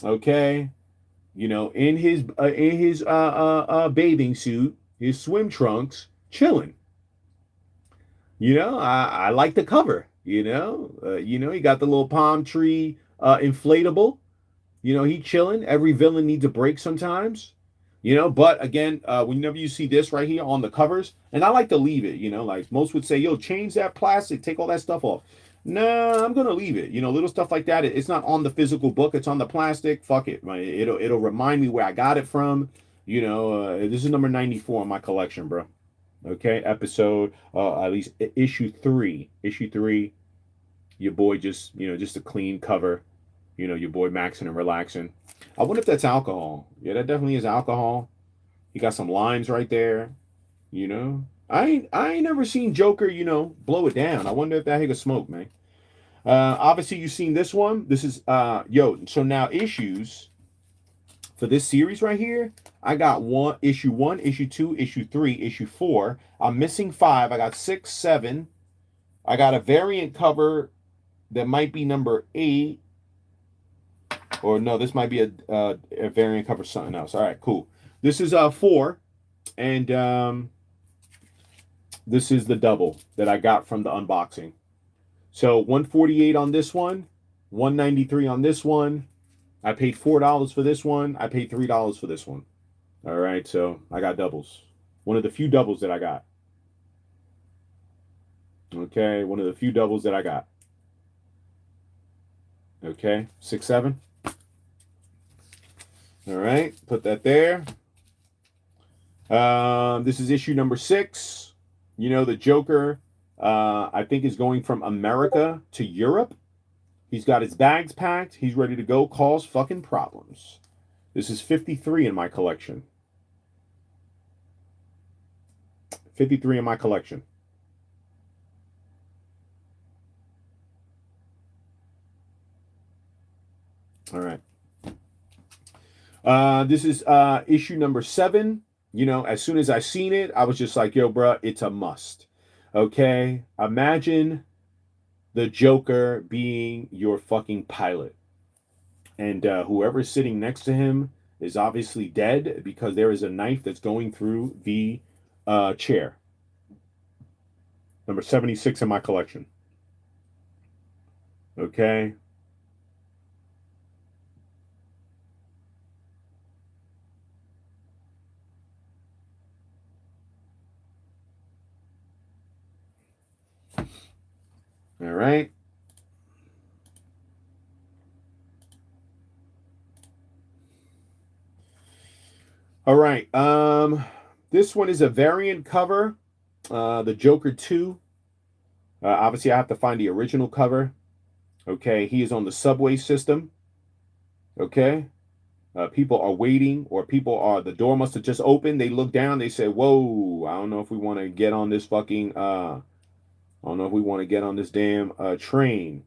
okay, you know, in his bathing suit, his swim trunks, chilling. You know, I like the cover. You know, he got the little palm tree inflatable. You know, he chilling. Every villain needs a break sometimes. You know, but again, whenever you see this right here on the covers, and I like to leave it, you know, like most would say, yo, change that plastic, take all that stuff off. No, I'm gonna leave it. You know, little stuff like that. It's not on the physical book, it's on the plastic. Fuck it. It'll remind me where I got it from. You know, this is number 94 in my collection, bro. Okay, episode at least issue 3. Issue 3. Your boy just, you know, just a clean cover. You know, your boy maxing and relaxing. I wonder if that's alcohol. Yeah, that definitely is alcohol. You got some limes right there. You know, I ain't never seen Joker, you know, blow it down. I wonder if that hit a smoke, man. Obviously you've seen this one. This is so now issues for this series right here. I got issue 1, issue 2, issue 3, issue 4. I'm missing 5. I got 6, 7. I got a variant cover that might be number 8. Or no, this might be a variant cover something else. All right, cool. This is 4, and this is the double that I got from the unboxing. So 148 on this one, 193 on this one. I paid $4 for this one. I paid $3 for this one. All right, so I got doubles. One of the few doubles that I got. Okay, one of the few doubles that I got. Okay, 6, 7. All right, put that there. This is issue number 6. You know, the Joker, I think, is going from America to Europe. He's got his bags packed. He's ready to go cause fucking problems. This is 53 in my collection. 53 in my collection. All right. This is issue number 7. You know, as soon as I seen it, I was just like, yo, bro, it's a must. Okay? Imagine the Joker being your fucking pilot. And whoever's sitting next to him is obviously dead because there is a knife that's going through the chair. Number 76 in my collection. Okay? All right. All right. This one is a variant cover. The Joker 2. Obviously, I have to find the original cover. Okay. He is on the subway system. Okay. People are waiting, or the door must have just opened. They look down. They say, whoa, I don't know if we want to get on this fucking, I don't know if we want to get on this damn train.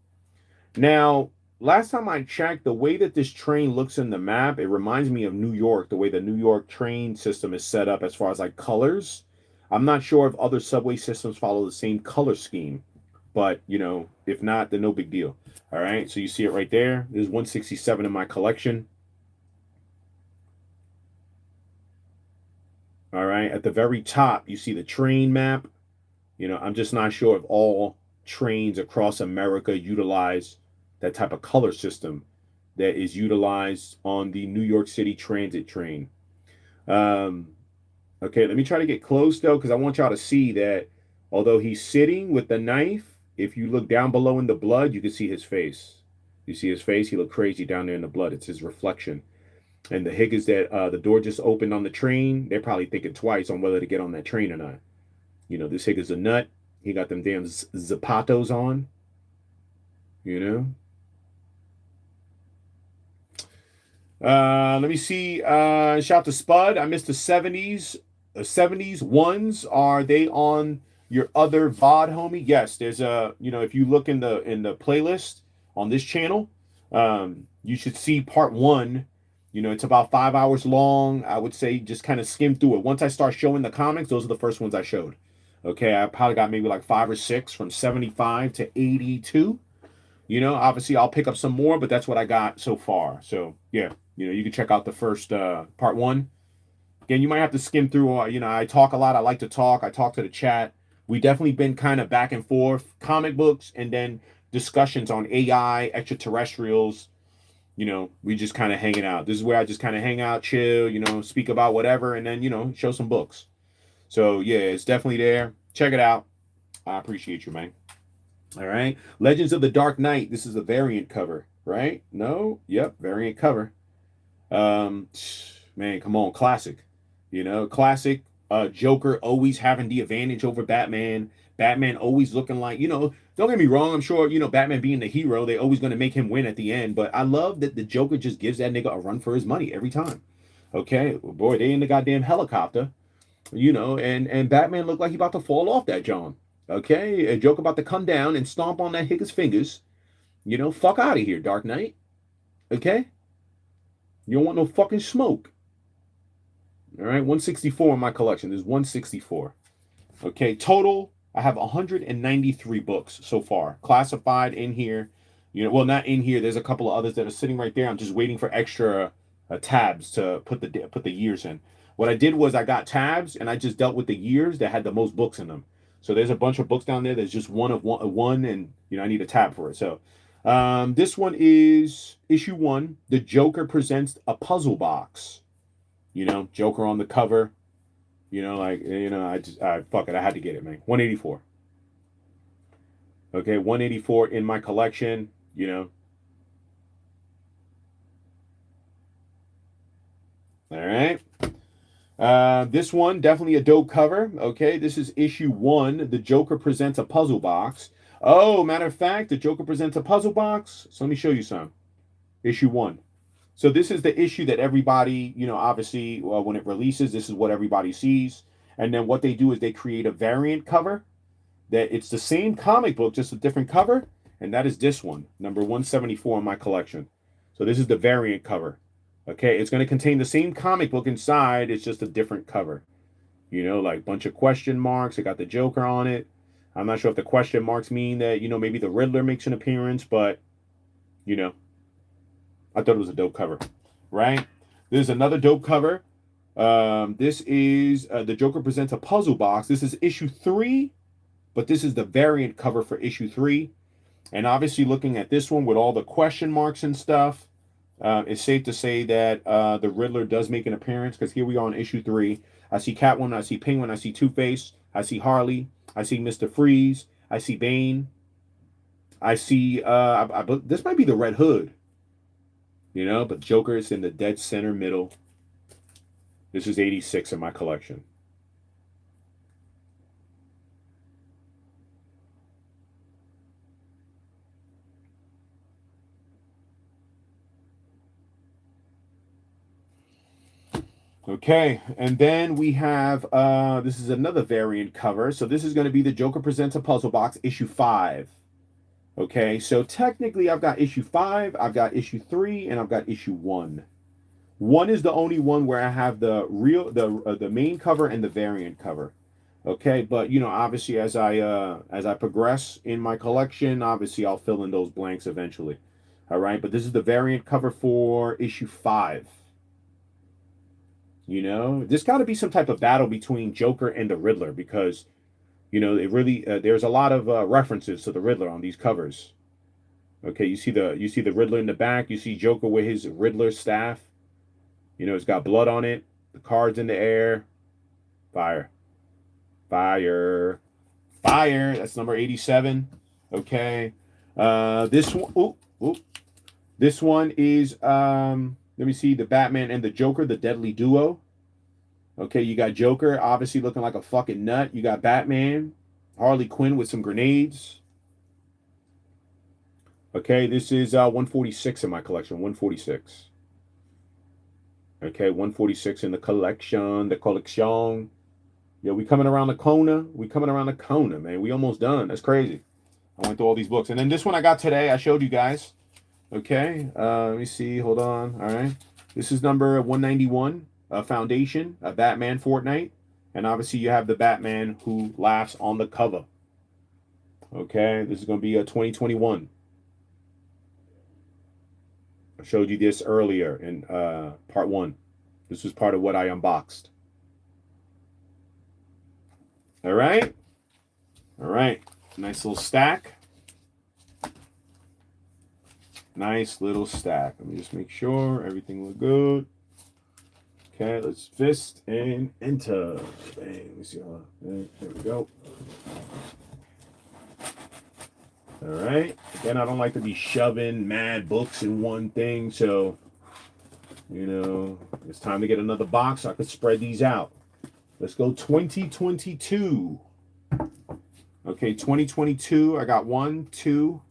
Now, last time I checked, the way that this train looks in the map, it reminds me of New York, the way the New York train system is set up as far as like colors. I'm not sure if other subway systems follow the same color scheme, but you know, if not, then no big deal. All right, so you see it right there. There's 167 in my collection. All right, at the very top, you see the train map. You know, I'm just not sure if all trains across America utilize that type of color system that is utilized on the New York City Transit train. Okay, let me try to get close, though, because I want y'all to see that although he's sitting with the knife, if you look down below in the blood, you can see his face. You see his face? He looked crazy down there in the blood. It's his reflection. And the Higgins that the door just opened on the train, they're probably thinking twice on whether to get on that train or not. You know, this Higgins a nut. He got them damn zapatos on. You know. Let me see. Shout to Spud. I missed the 70s. The 70s ones. Are they on your other VOD, homie? Yes. There's a, you know, if you look in the playlist on this channel, you should see part 1. You know, it's about 5 hours long. I would say just kind of skim through it. Once I start showing the comics, those are the first ones I showed. Okay, I probably got maybe like 5 or 6 from 75 to 82. You know, obviously I'll pick up some more, but that's what I got so far. So yeah, you know, you can check out the first part 1. Again, you might have to skim through. You know, I talk a lot. I like to talk. I talk to the chat. We definitely been kind of back and forth, comic books, and then discussions on AI, extraterrestrials. you know, we just kind of hanging out. This is where I just kind of hang out, chill, you know, speak about whatever, and then, you know, show some books. So yeah, it's definitely there. Check it out. I appreciate you, man. All right. Legends of the Dark Knight. This is a variant cover, right? No? Yep, variant cover. Um, Man, come on, classic. You know, classic. Joker always having the advantage over Batman. Batman always looking like, you know, don't get me wrong. I'm sure, you know, Batman being the hero, they always going to make him win at the end. But I love that the Joker just gives that nigga a run for his money every time. Okay, boy, they in the goddamn helicopter, you know, and Batman looked like he about to fall off that John. Okay, a Joker about to come down and stomp on that nigga's fingers. You know, fuck out of here, Dark Knight. Okay, you don't want no fucking smoke. All right, 164 in my collection. There's 164. Okay, total, I have 193 books so far. Classified in here. You know, well, not in here. There's a couple of others that are sitting right there. I'm just waiting for extra tabs to put the years in. What I did was I got tabs and I just dealt with the years that had the most books in them. So there's a bunch of books down there. There's just one, and you know I need a tab for it. So this one is issue 1. The Joker presents a puzzle box. You know, Joker on the cover. You know, like, you know, fuck it. I had to get it, man. 184. Okay, 184 in my collection, you know. All right. This one, definitely a dope cover. Okay, this is issue 1. The Joker presents a puzzle box. Oh, matter of fact, the Joker presents a puzzle box. So let me show you some. Issue 1. So this is the issue that everybody, you know, obviously, when it releases, this is what everybody sees. And then what they do is they create a variant cover that it's the same comic book, just a different cover. And that is this one, number 174 in my collection. So this is the variant cover. Okay, it's going to contain the same comic book inside. It's just a different cover. You know, like bunch of question marks. It got the Joker on it. I'm not sure if the question marks mean that, you know, maybe the Riddler makes an appearance, but, you know, I thought it was a dope cover, right? There's another dope cover. This is the Joker presents a puzzle box. This is issue 3, but this is the variant cover for issue 3. And obviously, looking at this one with all the question marks and stuff, it's safe to say that the Riddler does make an appearance, because here we are on issue 3. I see Catwoman, I see Penguin, I see Two-Face, I see Harley, I see Mr. Freeze, I see Bane, I see this might be the Red Hood. You know, but Joker is in the dead center middle. This is 86 in my collection. Okay, and then we have, this is another variant cover. So this is going to be the Joker Presents a Puzzle Box, issue 5. Okay, so technically I've got issue 5, I've got issue 3, and I've got issue 1. 1 is the only one where I have the main cover and the variant cover. Okay, but you know, obviously as I progress in my collection, obviously I'll fill in those blanks eventually. All right, but this is the variant cover for issue 5. You know, there's got to be some type of battle between Joker and the Riddler, because you know it really there's a lot of references to the Riddler on these covers. Okay, you see the Riddler in the back. You see Joker with his Riddler staff. You know, it's got blood on it. The cards in the air. Fire, fire, fire. That's number 87. Okay, this one. This one is let me see, the Batman and the Joker, the Deadly Duo. Okay, you got Joker obviously looking like a fucking nut. You got Batman, Harley Quinn with some grenades. Okay, this is 146 in my collection. 146. Okay, 146 in the collection. The collection. Yeah, we coming around the corner. We coming around the corner, man. We almost done. That's crazy. I went through all these books. And then this one I got today, I showed you guys. Okay, let me see. Hold on. All right. This is number 191, Foundation, Batman Fortnite. And obviously you have the Batman who laughs on the cover. Okay, this is going to be a 2021. I showed you this earlier in part 1. This was part of what I unboxed. All right. All right. Nice little stack. Nice little stack. Let me just make sure everything look good. Okay, let's fist and enter. Bang. Let me see. There we go. All right. Again, I don't like to be shoving mad books in one thing, so you know it's time to get another box so I could spread these out. Let's go 2022. Okay, 2022. I got 1, 2,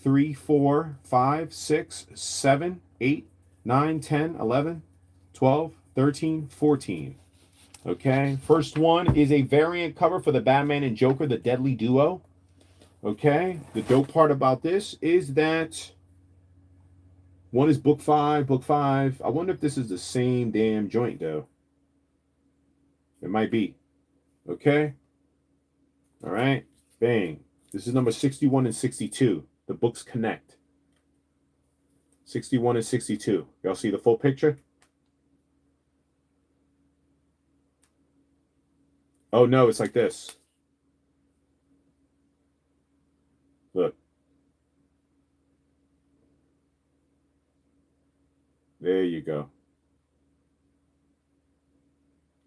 3, 4, 5, 6, 7, 8, 9, 10, 11, 12, 13, 14. Okay, first one is a variant cover for the Batman and Joker, the Deadly Duo. Okay, the dope part about this is that one is book 5, book 5. I wonder if this is the same damn joint, though. It might be. Okay. All right. Bang. This is number 61 and 62. The books connect. 61 and 62. Y'all see the full picture? Oh, no, it's like this. Look. There you go.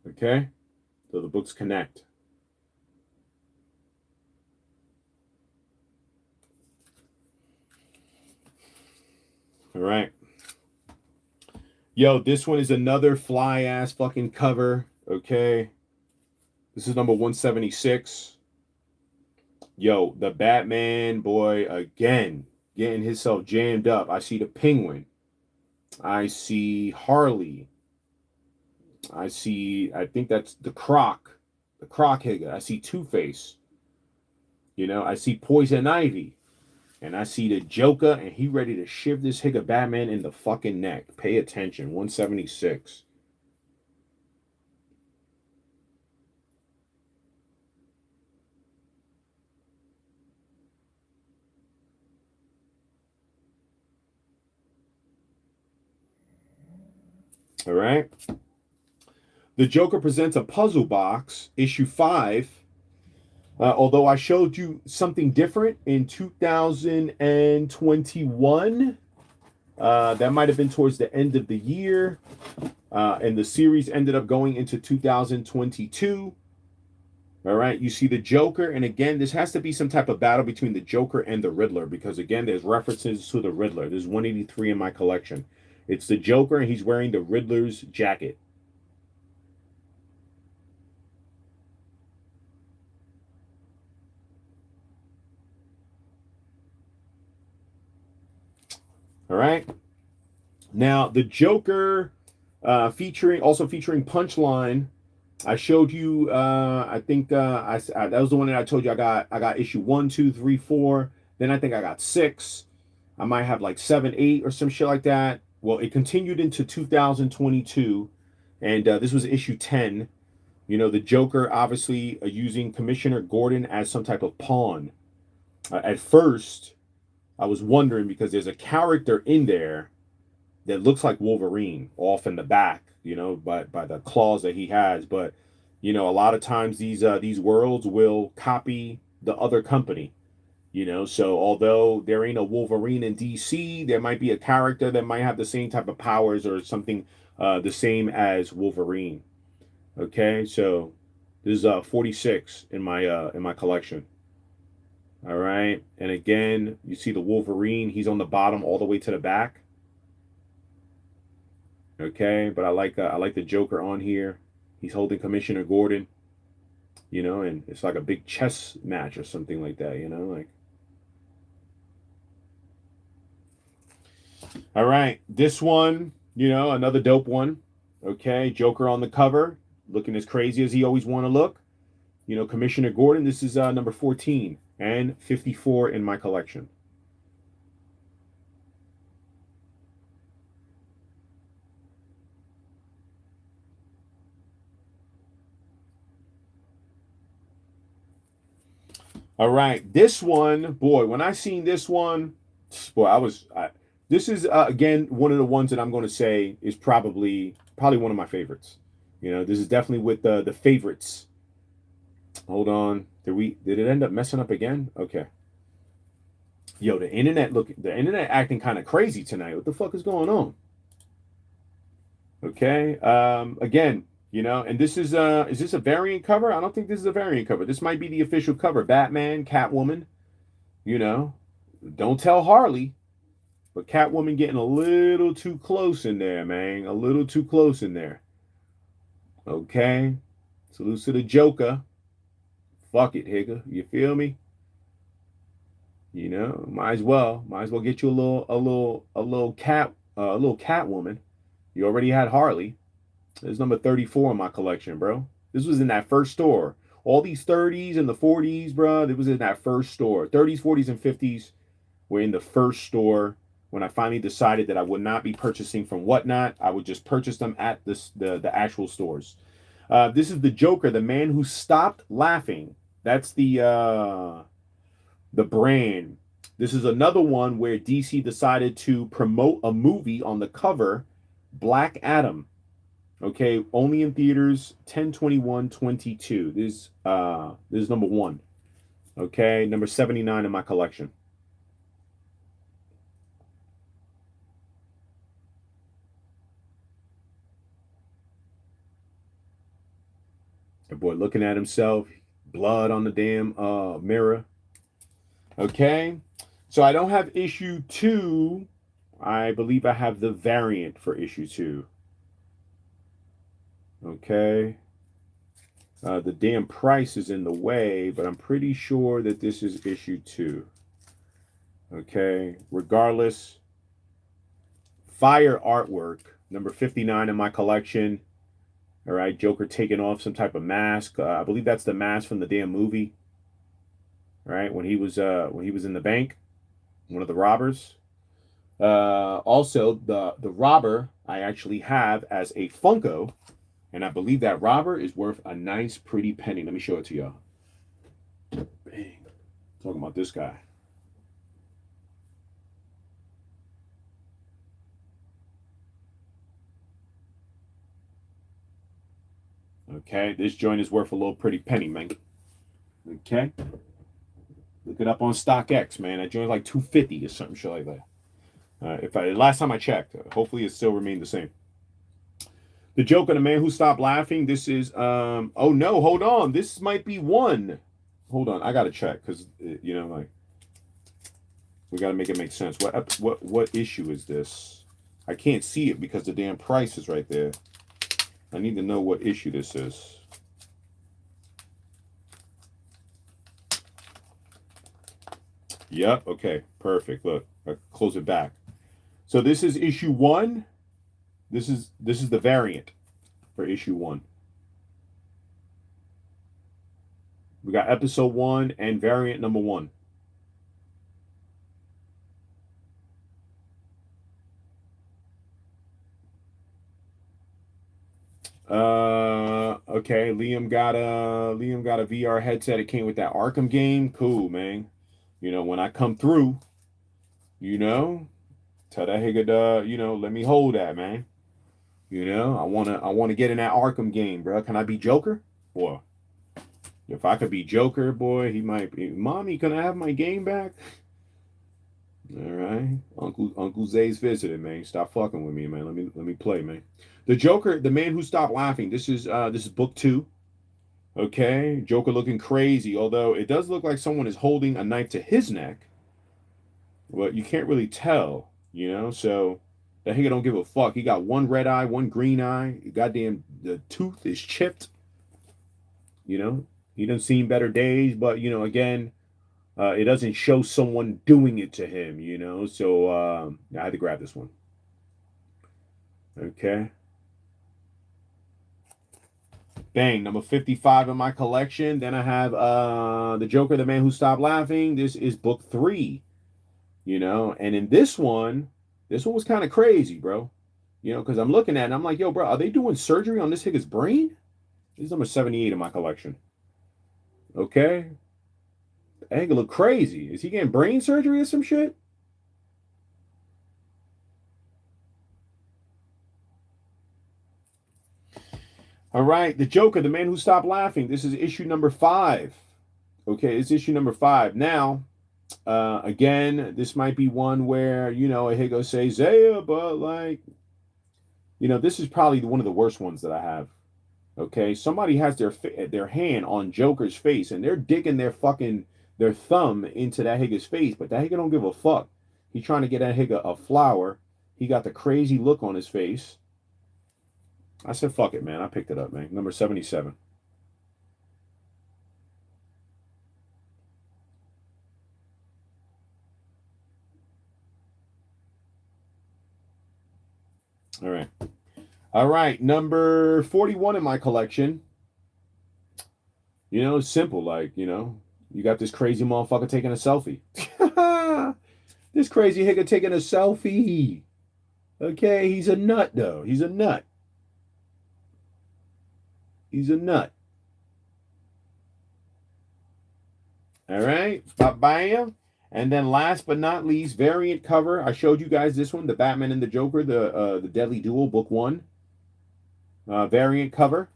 Okay? So the books connect. All right. Yo, this one is another fly-ass fucking cover. Okay? This is number 176. Yo, the Batman, boy, again, getting himself jammed up. I see the Penguin. I see Harley. I think that's the Croc Higger. I see Two-Face. You know, I see Poison Ivy. And I see the Joker, and he ready to shiv this Higger Batman in the fucking neck. Pay attention, 176. All right. The Joker presents a puzzle box, issue 5. Although I showed you something different in 2021. That might have been towards the end of the year. And the series ended up going into 2022. All right. You see the Joker. And again, this has to be some type of battle between the Joker and the Riddler. Because again, there's references to the Riddler. There's 183 in my collection. It's the Joker, and he's wearing the Riddler's jacket. All right. Now, the Joker featuring Punchline. I showed you, I think that was the one that I told you I got issue 1, 2, 3, 4. Then I think I got 6. I might have like 7, 8 or some shit like that. Well, it continued into 2022, and this was issue 10. You know, the Joker obviously using Commissioner Gordon as some type of pawn. At first, I was wondering because there's a character in there that looks like Wolverine off in the back, you know, by the claws that he has. But, you know, a lot of times these worlds will copy the other company. You know, so although there ain't a Wolverine in DC, there might be a character that might have the same type of powers or something the same as Wolverine. Okay, so this is 46 in my collection. All right, and again, you see the Wolverine. He's on the bottom all the way to the back. Okay, but I like the Joker on here. He's holding Commissioner Gordon. You know, and it's like a big chess match or something like that. You know, like. All right, this one, you know, another dope one. Okay, Joker on the cover, looking as crazy as he always want to look. You know, Commissioner Gordon, this is number 14 and 54 in my collection. All right, this one, boy, when I seen this one, boy, this is again one of the ones that I'm going to say is probably one of my favorites. You know, this is definitely with the favorites. Hold on, did it end up messing up again? Okay. Yo, the internet acting kind of crazy tonight. What the fuck is going on? Okay. Again, you know, and this is this a variant cover? I don't think this is a variant cover. This might be the official cover. Batman, Catwoman, you know. Don't tell Harley, but Catwoman getting a little too close in there, man. A little too close in there. Okay. Salute to the Joker. Fuck it, Higga. You feel me? You know, might as well get you a little Catwoman. You already had Harley. There's number 34 in my collection, bro. This was in that first store. All these 30s and the 40s, bro, it was in that first store. 30s, 40s, and 50s were in the first store. When I finally decided that I would not be purchasing from Whatnot, I would just purchase them at the actual stores. This is the Joker, the man who stopped laughing. That's the brand. This is another one where DC decided to promote a movie on the cover, Black Adam. Okay, only in theaters 10/21/22. This is number 1. Okay, number 79 in my collection. The boy looking at himself, blood on the damn mirror. Okay, so I don't have issue 2. I believe I have the variant for issue 2. Okay. The damn price is in the way, but I'm pretty sure that this is issue 2. Okay. Regardless, fire artwork, number 59 in my collection. All right. Joker taking off some type of mask. I believe that's the mask from the damn movie. Right. When he was in the bank, one of the robbers. Also, the robber I actually have as a Funko. And I believe that robber is worth a nice, pretty penny. Let me show it to y'all. Bang. Talking about this guy. Okay, this joint is worth a little pretty penny, man. Okay. Look it up on StockX, man. That joint's like $250 or something shit like that. Last time I checked, hopefully it still remained the same. The Joker, the man who stopped laughing. This is oh no, hold on. This might be 1. Hold on, I gotta check because you know, like, we gotta make it make sense. What issue is this? I can't see it because the damn price is right there. I need to know what issue this is. Yep. Okay. Perfect. Look, I close it back. So this is issue 1. This is the variant for issue 1. We got episode 1 and variant number 1. Okay, Liam got a VR headset. It came with that Arkham game. Cool, man. You know, when I come through, you know, tell that nigga, you know, let me hold that, man. You know, I wanna get in that Arkham game, bro. Can I be Joker? Boy, if I could be Joker, boy, he might be. Mommy, can I have my game back? All right, Uncle Zay's visiting, man. Stop fucking with me, man. Let me play, man. The Joker, the man who stopped laughing. This is book 2. Okay, Joker looking crazy. Although it does look like someone is holding a knife to his neck, but you can't really tell, you know. So that nigga don't give a fuck. He got one red eye, one green eye. Goddamn, the tooth is chipped. You know, he done seen better days, but you know, again, it doesn't show someone doing it to him, you know. So I had to grab this one. Okay. Bang, number 55 in my collection. Then I have the Joker, the man who stopped laughing. This is book 3, you know. And in this one was kind of crazy, bro. You know, because I'm looking at it and I'm like, yo, bro, are they doing surgery on this nigga's brain? This is number 78 in my collection. Okay. That nigga look crazy. Is he getting brain surgery or some shit? All right, the Joker, the man who stopped laughing. This is issue number 5. Okay, it's issue number 5. Now, Again, this might be one where, you know, a Higo say Zaya, but like, you know, this is probably one of the worst ones that I have. Okay, somebody has their hand on Joker's face and they're digging their thumb into that Higa's face, but that Higa don't give a fuck. He's trying to get that Higa a flower. He got the crazy look on his face. I said, fuck it, man. I picked it up, man. Number 77. All right. All right. Number 41 in my collection. You know, it's simple. Like, you know, you got this crazy motherfucker taking a selfie. This crazy Higa taking a selfie. Okay, he's a nut, though. He's a nut. He's a nut. All right, bam. And then last but not least, variant cover. I showed you guys this one, the Batman and the Joker, the Deadly Duel, book 1. Variant cover.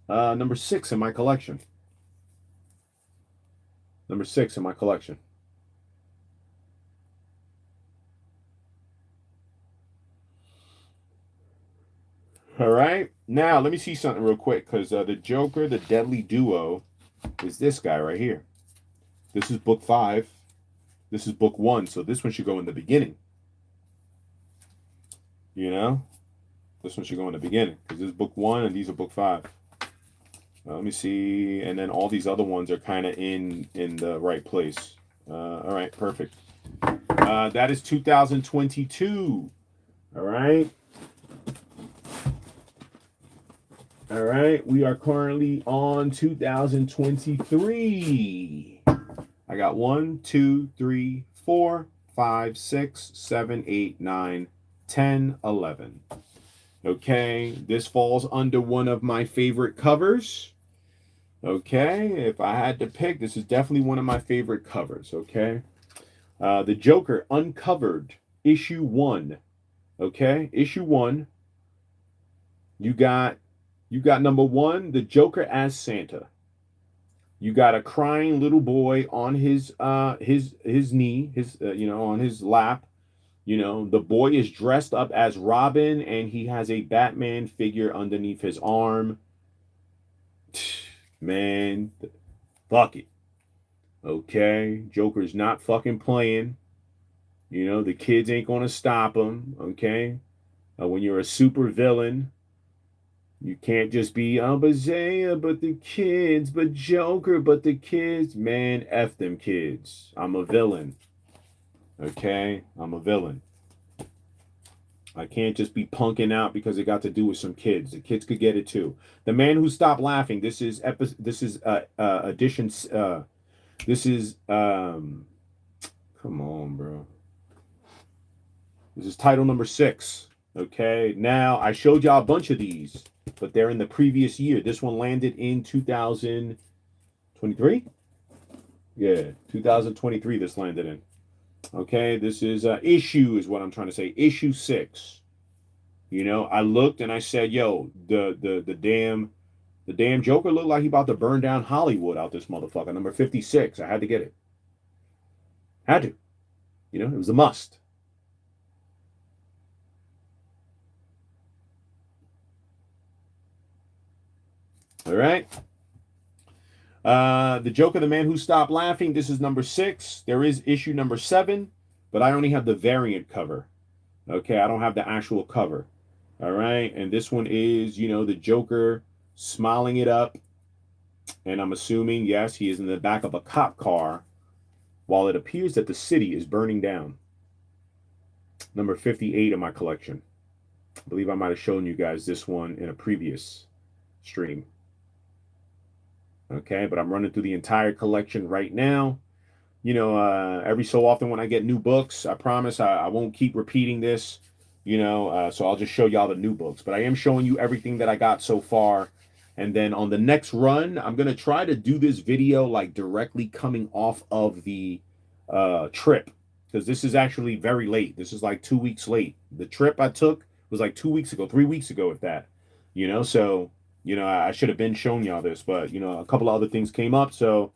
Number 6 in my collection. Number 6 in my collection. All right. Now, let me see something real quick, because the Joker, the Deadly Duo, is this guy right here. This is book 5. This is book 1, so this one should go in the beginning. You know? This one should go in the beginning, because this is book 1 and these are book 5. Let me see. And then all these other ones are kind of in the right place. All right, perfect. That is 2022. All right. All right, we are currently on 2023. I got 1, 2, 3, 4, 5, 6, 7, 8, 9, 10, 11. Okay, this falls under one of my favorite covers. Okay, if I had to pick, this is definitely one of my favorite covers. Okay, the Joker Uncovered, issue 1. Okay, issue 1. You got number 1, the Joker as Santa. You got a crying little boy on his knee, on his lap. You know, the boy is dressed up as Robin and he has a Batman figure underneath his arm. Man, fuck it. Okay, Joker's not fucking playing. You know, the kids ain't gonna stop him. Okay, when you're a super villain, you can't just be, oh, but Zaya, but the kids, but Joker, but the kids. Man, F them kids. I'm a villain. Okay? I'm a villain. I can't just be punking out because it got to do with some kids. The kids could get it too. The Man Who Stopped Laughing. This is edition. Come on, bro. This is title number 6. Okay? Now, I showed y'all a bunch of these, but they're in the previous year. This one landed in 2023? Yeah, 2023 this landed in. Okay, this is issue is what I'm trying to say. Issue 6. You know, I looked and I said, yo, the damn Joker looked like he about to burn down Hollywood out this motherfucker. Number 56. I had to get it. Had to. You know, it was a must. All right. The Joker, the Man Who Stopped Laughing. This is number 6. There is issue number 7, but I only have the variant cover. Okay, I don't have the actual cover. All right, and this one is, you know, the Joker smiling it up. And I'm assuming, yes, he is in the back of a cop car while it appears that the city is burning down. Number 58 in my collection. I believe I might have shown you guys this one in a previous stream. Okay, but I'm running through the entire collection right now. You know, every so often when I get new books, I promise I won't keep repeating this, you know, so I'll just show y'all the new books. But I am showing you everything that I got so far. And then on the next run, I'm going to try to do this video like directly coming off of the trip. Because this is actually very late. This is like 2 weeks late. The trip I took was like 2 weeks ago, 3 weeks ago, if that. You know, so... You know, I should have been showing y'all this, but, you know, a couple of other things came up. So,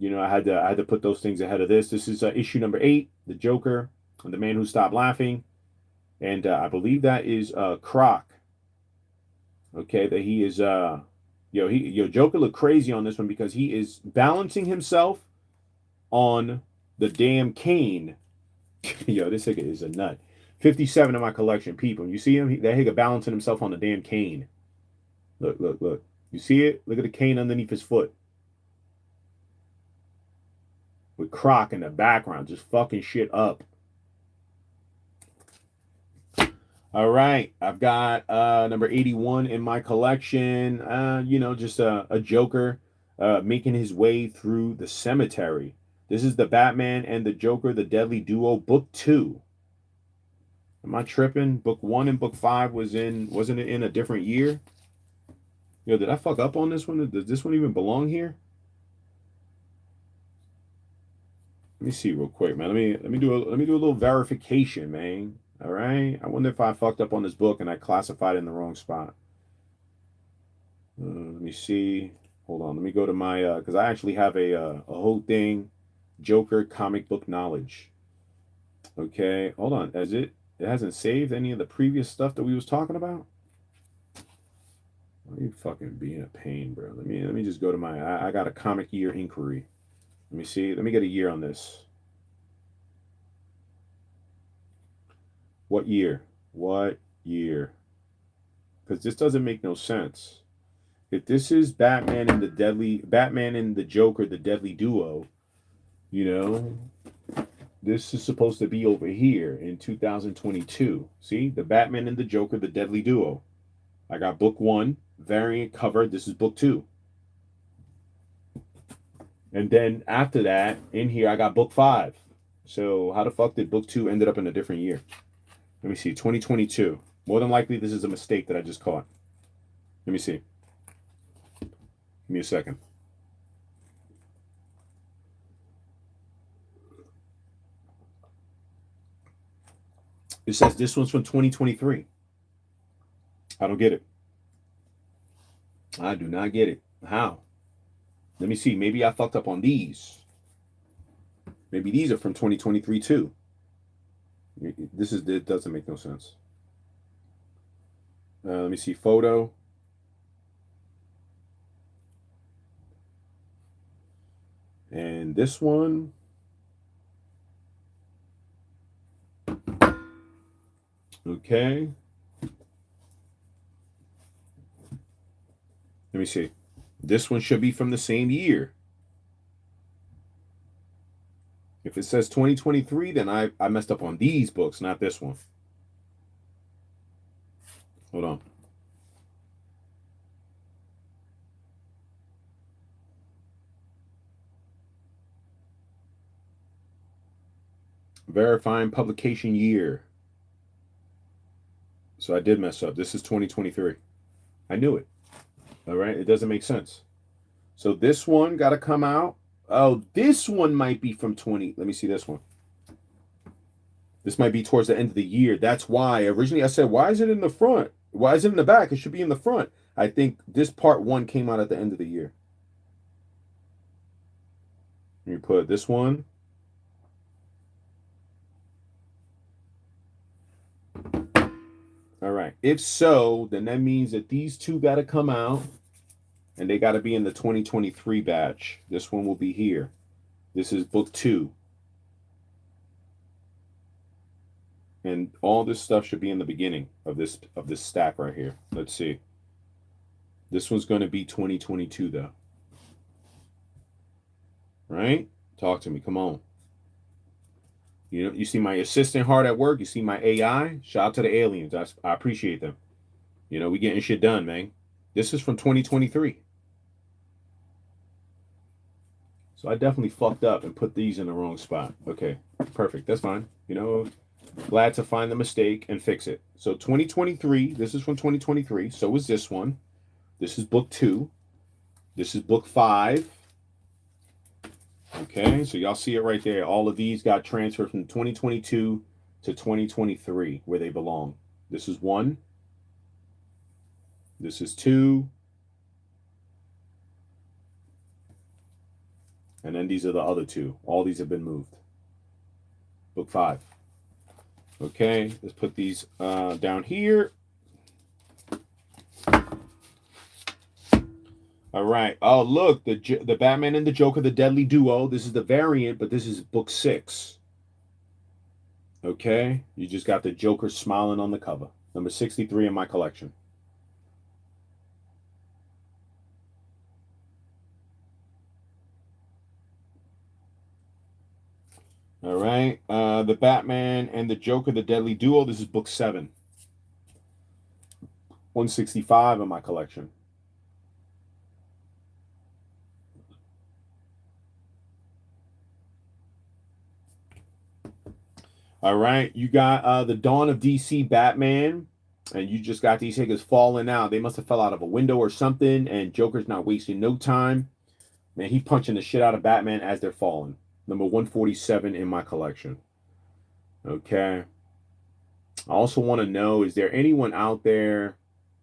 you know, I had to put those things ahead of this. This is issue number 8, The Joker, and the Man Who Stopped Laughing. And I believe that is Croc. Okay, that he is Joker looked crazy on this one because he is balancing himself on the damn cane. Yo, this nigga is a nut. 57 in my collection, people. You see him? That nigga balancing himself on the damn cane. Look, look, look. You see it? Look at the cane underneath his foot. With Croc in the background, just fucking shit up. All right, I've got number 81 in my collection. You know, just a Joker making his way through the cemetery. This is the Batman and the Joker, the Deadly Duo, book 2. Am I tripping? Book 1 and book 5 wasn't it in a different year? Yo, did I fuck up on this one? Does this one even belong here? Let me see real quick, man. Let me do a little verification, man. All right. I wonder if I fucked up on this book and I classified it in the wrong spot. Let me see. Hold on. Let me go to my because I actually have a whole thing, Joker comic book knowledge. Okay. Hold on. It hasn't saved any of the previous stuff that we was talking about? Why are you fucking being a pain, bro? Let me just go to my I got a comic year inquiry. Let me see. Let me get a year on this. What year? What year? Because this doesn't make no sense. If this is Batman and the Joker, the Deadly Duo, you know, this is supposed to be over here in 2022. See, the Batman and the Joker, the Deadly Duo. I got book 1, variant cover. This is book 2. And then after that, in here, I got book 5. So how the fuck did book 2 ended up in a different year? Let me see, 2022. More than likely, this is a mistake that I just caught. Let me see. Give me a second. It says this one's from 2023. I don't get it. I do not get it. How? Let me see. Maybe I fucked up on these. Maybe these are from 2023 too. It doesn't make no sense. Let me see. Photo. And this one. Okay. Let me see. This one should be from the same year. If it says 2023, then I messed up on these books, not this one. Hold on. Verifying publication year. So I did mess up. This is 2023. I knew it. All right. It doesn't make sense. So this one got to come out. Oh, this one might be from 20. Let me see this one. This might be towards the end of the year. That's why originally I said, why is it in the front? Why is it in the back? It should be in the front. I think this part 1 came out at the end of the year. Let me put this one. All right. If so, then that means that these two got to come out. And they got to be in the 2023 batch. This one will be here. This is book 2. And all this stuff should be in the beginning of this stack right here. Let's see. This one's going to be 2022 though. Right? Talk to me. Come on. You know, you see my assistant hard at work. You see my AI. Shout out to the aliens. I appreciate them. You know, we getting shit done, man. This is from 2023. So I definitely fucked up and put these in the wrong spot. Okay, perfect. That's fine. You know, glad to find the mistake and fix it. So 2023, this is from 2023. So is this one. This is book 2. This is book 5. Okay, so y'all see it right there. All of these got transferred from 2022 to 2023 where they belong. This is 1. This is 2. And then these are the other two. All these have been moved. Book 5. Okay, let's put these down here. All right. Oh, look, the Batman and the Joker, the Deadly Duo. This is the variant, but this is book 6. Okay, you just got the Joker smiling on the cover. Number 63 in my collection. All right. The Batman and the Joker, the Deadly Duo. This is book 7. 165 in my collection. All right. You got the Dawn of DC Batman. And you just got these figures falling out. They must have fell out of a window or something. And Joker's not wasting no time. Man, he's punching the shit out of Batman as they're falling. Number 147 in my collection. Okay. I also want to know, is there anyone out there,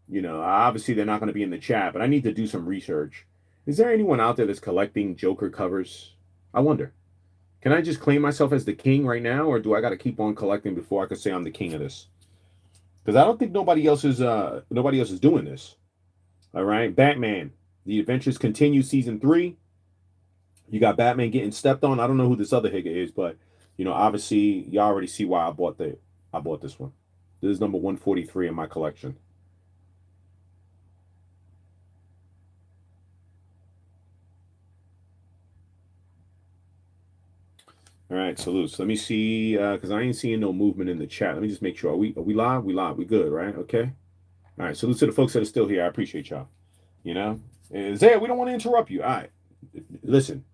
you know, obviously they're not going to be in the chat, but I need to do some research. Is there anyone out there that's collecting Joker covers? I wonder. Can I just claim myself as the king right now, or do I got to keep on collecting before I can say I'm the king of this? Because I don't think nobody else is doing this. All right. Batman. The Adventures Continue, Season 3. You got Batman getting stepped on. I don't know who this other higa is, but you know, obviously, you already see why I bought this one. This is number 143 in my collection. All right, salutes. Let me see, because I ain't seeing no movement in the chat. Let me just make sure. Are we live? We live. We good, right? Okay. All right. Salutes to the folks that are still here. I appreciate y'all. You know, Zaya, we don't want to interrupt you. All right. Listen.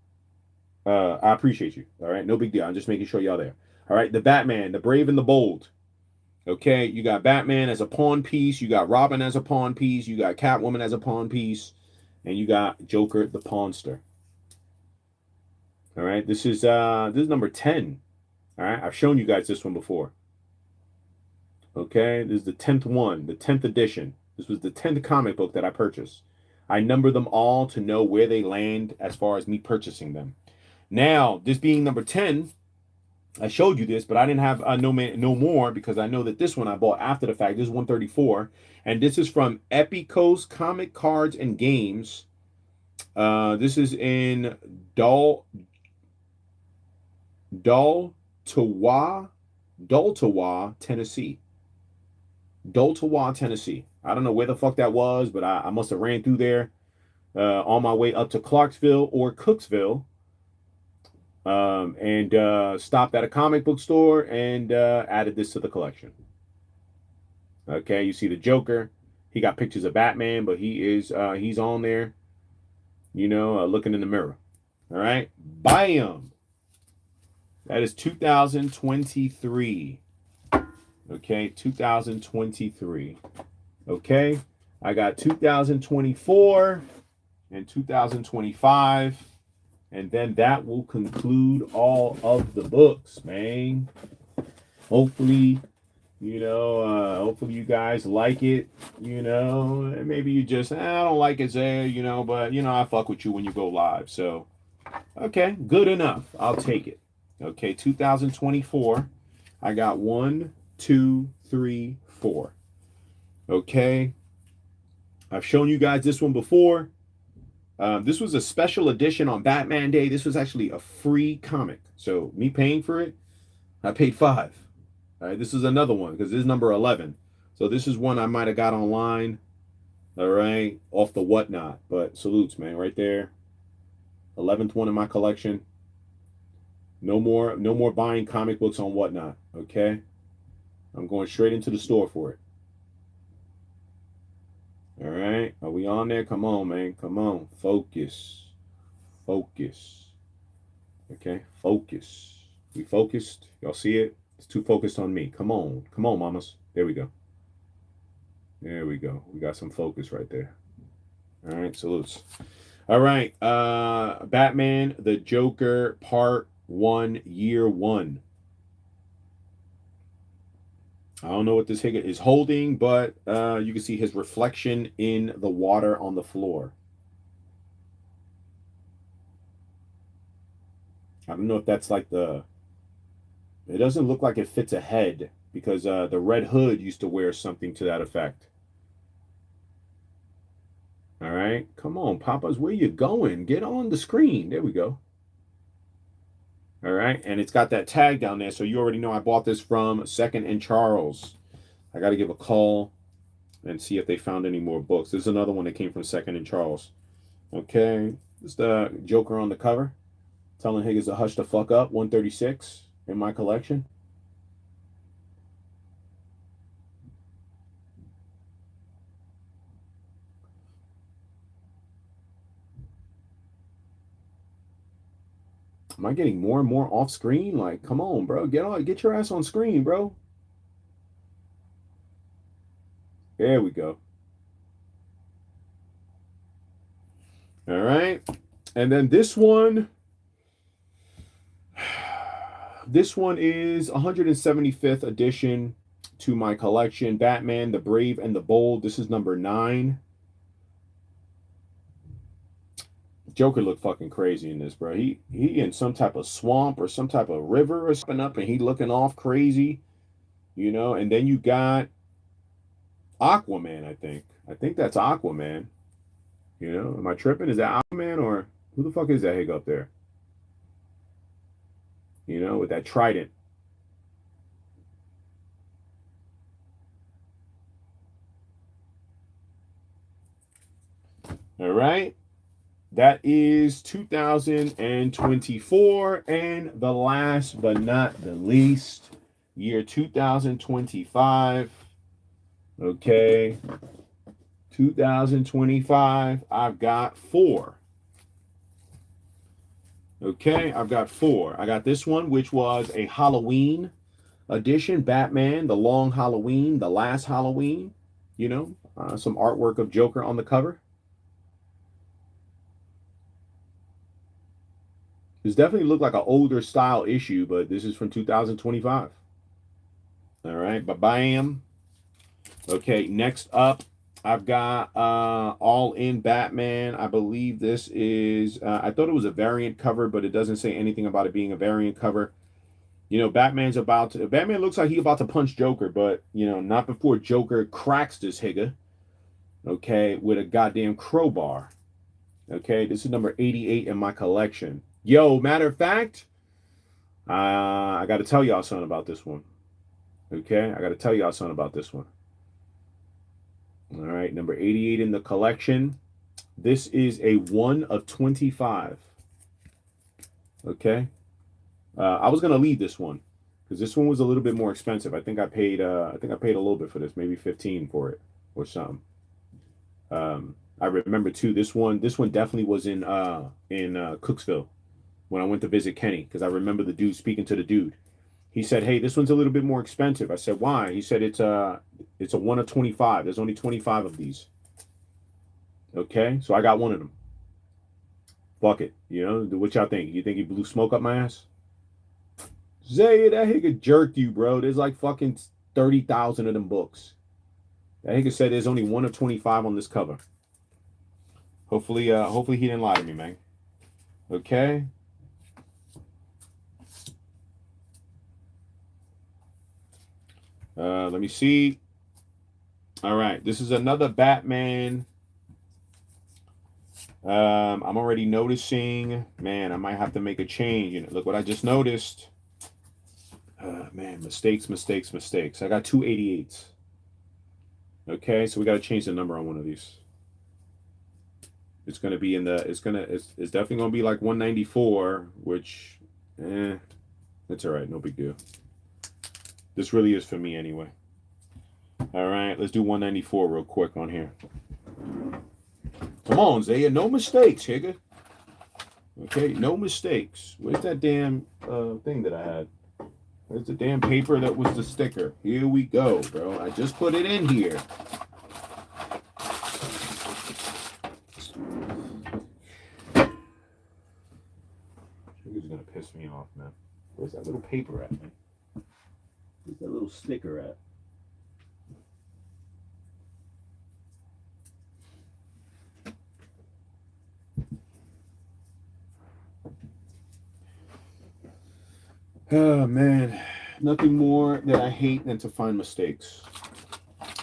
I appreciate you. All right. No big deal. I'm just making sure y'all there. All right. The Batman, the Brave and the Bold. Okay. You got Batman as a pawn piece. You got Robin as a pawn piece. You got Catwoman as a pawn piece. And you got Joker, the pawnster. All right. This is number 10. All right. I've shown you guys this one before. Okay. This is the 10th one, the 10th edition. This was the 10th comic book that I purchased. I number them all to know where they land as far as me purchasing them. Now, this being number 10, I showed you this, but I didn't have no more because I know that this one I bought after the fact. This is 134, and this is from Epicos Comic Cards and Games. This is in Daltowa, Tennessee. Daltowa, Tennessee. I don't know where the fuck that was, but I must have ran through there on my way up to Clarksville or Cooksville. And stopped at a comic book store and added this to the collection. Okay, you see the Joker. He got pictures of Batman, but he's on there, you know, looking in the mirror. All right, bam. That is 2023. Okay, 2023. Okay, I got 2024 and 2025. And then that will conclude all of the books, man. Hopefully, you know, hopefully you guys like it, you know. Maybe you just, I don't like it, Zaya, you know, but, you know, I fuck with you when you go live. So, okay, good enough. I'll take it. Okay, 2024. I got 1, 2, 3, 4. Okay. I've shown you guys this one before. This was a special edition on Batman Day. This was actually a free comic. So me paying for it, I paid $5. All right, this is another one because this is number 11. So this is one I might have got online. All right, off the whatnot. But salutes, man, right there. 11th one in my collection. No more buying comic books on whatnot. Okay, I'm going straight into the store for it. All right, are we on there? Come on, man. Come on. Focus. Focus. Okay, focus. We focused. Y'all see it? It's too focused on me. Come on. Come on, mamas. There we go. There we go. We got some focus right there. All right, salutes. All right, Batman, the Joker, Part 1, Year 1. I don't know what this higa is holding, but you can see his reflection in the water on the floor. I don't know if that's like the... It doesn't look like it fits a head because the Red Hood used to wear something to that effect. All right. Come on, Papas. Where you going? Get on the screen. There we go. All right. And it's got that tag down there. So you already know I bought this from Second and Charles. I got to give a call and see if they found any more books. This is another one that came from Second and Charles. Okay. This is the Joker on the cover. Telling Higgins to hush the fuck up. 136 in my collection. Am I getting more and more off screen? Like, come on, bro. Get your ass on screen, bro. There we go. All right. And then this one is 175th edition to my collection. Batman, the Brave and the Bold. This is number 9. Joker looked fucking crazy in this, bro. He in some type of swamp or some type of river or something up, and he looking off crazy, you know. And then you got Aquaman, I think. I think that's Aquaman. You know, am I tripping? Is that Aquaman or who the fuck is that hig up there? You know, with that trident. All right. That is 2024. And the last but not the least, year 2025. Okay. 2025. I've got 4. Okay, I've got 4. I got this one, which was a Halloween edition. Batman, The Long Halloween, The Last Halloween. You know, some artwork of Joker on the cover. This definitely looked like an older style issue, but this is from 2025. All right, bam. Okay, next up, I've got All In Batman. I believe this is, I thought it was a variant cover, but it doesn't say anything about it being a variant cover. You know, Batman looks like he's about to punch Joker, but, you know, not before Joker cracks this higger, okay, with a goddamn crowbar. Okay, this is number 88 in my collection. Yo, matter of fact, I got to tell y'all something about this one. Okay, I got to tell y'all something about this one. All right, number 88 in the collection. This is a 1 of 25. Okay, I was gonna leave this one because this one was a little bit more expensive. I think I paid a little bit for this, maybe 15 for it or something. I remember too. This one definitely was in Cooksville when I went to visit Kenny, because I remember the dude speaking to the dude. He said, "Hey, this one's a little bit more expensive." I said, "Why?" He said, "It's a 1 of 25. There's only 25 of these." Okay, so I got one of them. Fuck it, you know. What y'all think? You think he blew smoke up my ass? Zaya, that nigga jerked you, bro. There's like fucking 30,000 of them books. That nigga said there's only 1 of 25 on this cover. Hopefully he didn't lie to me, man. Okay. Let me see. All right, this is another Batman. I'm already noticing, man, I might have to make a change. You know, look what I just noticed. Man, mistakes. I got 2 88s. Okay, so we got to change the number on one of these. It's gonna be in the. It's definitely gonna be like 194, which, it's all right. No big deal. This really is for me anyway. All right, let's do 194 real quick on here. Come on, Zaya, no mistakes, Higga. Okay, no mistakes. Where's that damn thing that I had? Where's the damn paper that was the sticker? Here we go, bro. I just put it in here. Trigger's gonna piss me off, man. Where's that little paper at, man? Where's that little sticker at? Oh, man. Nothing more that I hate than to find mistakes.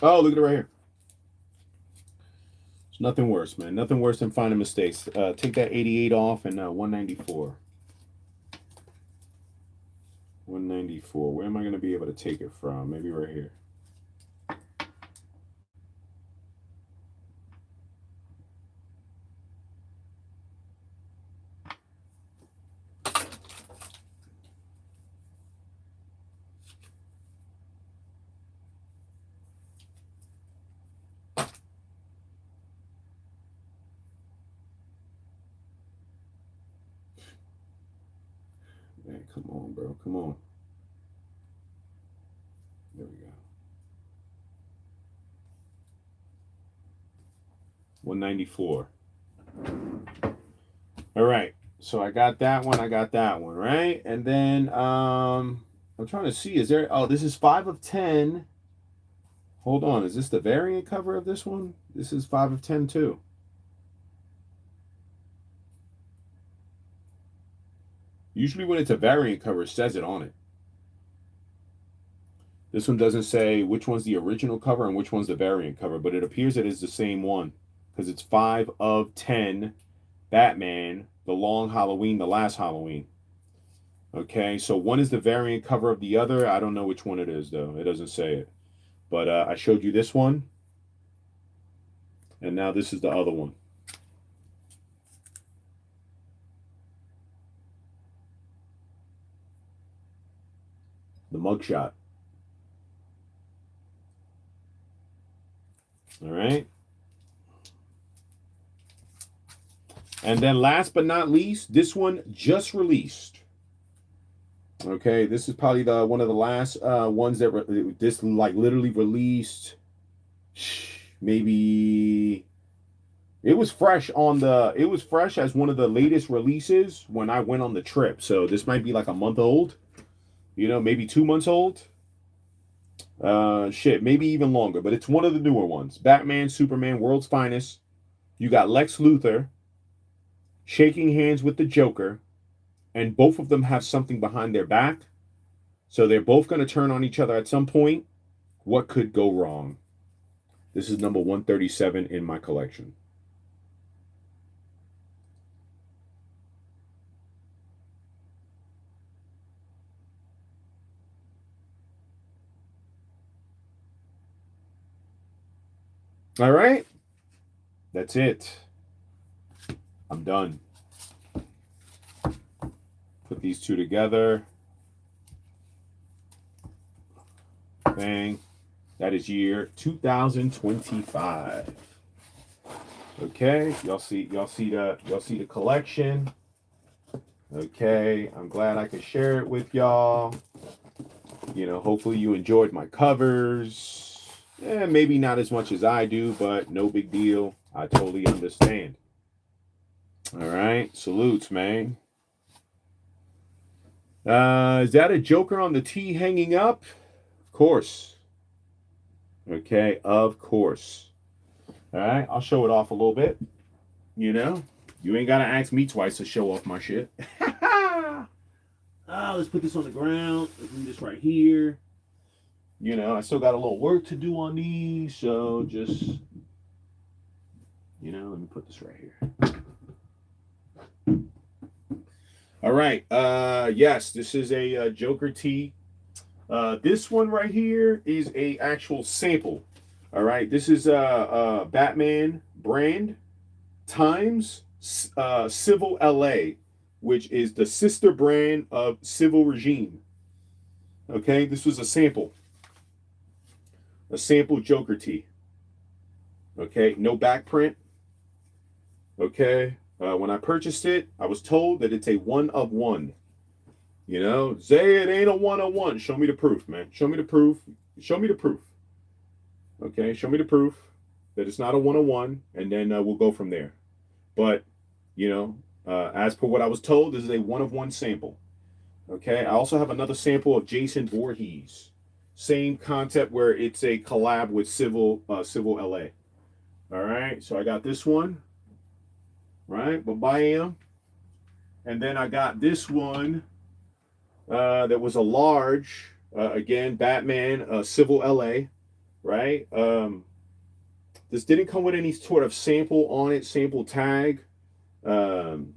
Oh, look at it right here. There's nothing worse, man. Nothing worse than finding mistakes. Take that 88 off and 194. 194. Where am I going to be able to take it from? Maybe right here. Man, come on, bro. Come on. There we go. 194. All right. So I got that one. I got that one, right? And then I'm trying to see, is there, oh, this is 5 of 10. Hold on. Is this the variant cover of this one? This is 5 of 10 too. Usually when it's a variant cover, it says it on it. This one doesn't say which one's the original cover and which one's the variant cover, but it appears it is the same one because it's 5 of 10 Batman, the long Halloween, the last Halloween. Okay, so one is the variant cover of the other. I don't know which one it is, though. It doesn't say it. But I showed you this one. And now this is the other one. The mugshot. All right. And then last but not least, this one just released. Okay, this is probably the one of the last ones that this like literally released. Maybe it was fresh on the. It was fresh as one of the latest releases when I went on the trip. So this might be like a month old. You know, maybe 2 months old. Shit, maybe even longer. But it's one of the newer ones. Batman, Superman, World's Finest. You got Lex Luthor shaking hands with the Joker. And both of them have something behind their back. So they're both going to turn on each other at some point. What could go wrong? This is number 137 in my collection. All right. That's it. I'm done. Put these two together. Bang. That is year 2025. Okay, y'all see the collection. Okay, I'm glad I could share it with y'all. You know, hopefully you enjoyed my covers. Maybe not as much as I do, but no big deal. I totally understand. All right, salutes, man. Is that a Joker on the T hanging up? Of course. Okay, of course. All right, I'll show it off a little bit. You know, you ain't got to ask me twice to show off my shit. Let's put this on the ground. Let's do this right here. You know, I still got a little work to do on these, so just, you know, let me put this right here. All right. Yes, this is a Joker tee. This one right here is a actual sample. All right. This is Batman brand times Civil LA, which is the sister brand of Civil Regime. Okay. This was a sample Joker tee. Okay. No back print. Okay. When I purchased it, I was told that it's a 1 of 1. You know, Zaya, it ain't a 1 of 1. Show me the proof, man. Show me the proof. Show me the proof. Okay, show me the proof that it's not a 1 of 1, and then we'll go from there. But, you know, as per what I was told, this is a 1 of 1 sample. Okay, I also have another sample of Jason Voorhees. Same concept where it's a collab with Civil LA. All right, so I got this one. Right, but bam. And then I got this one There was a large, again, Batman, Civil LA, right? This didn't come with any sort of sample on it, sample tag. Um,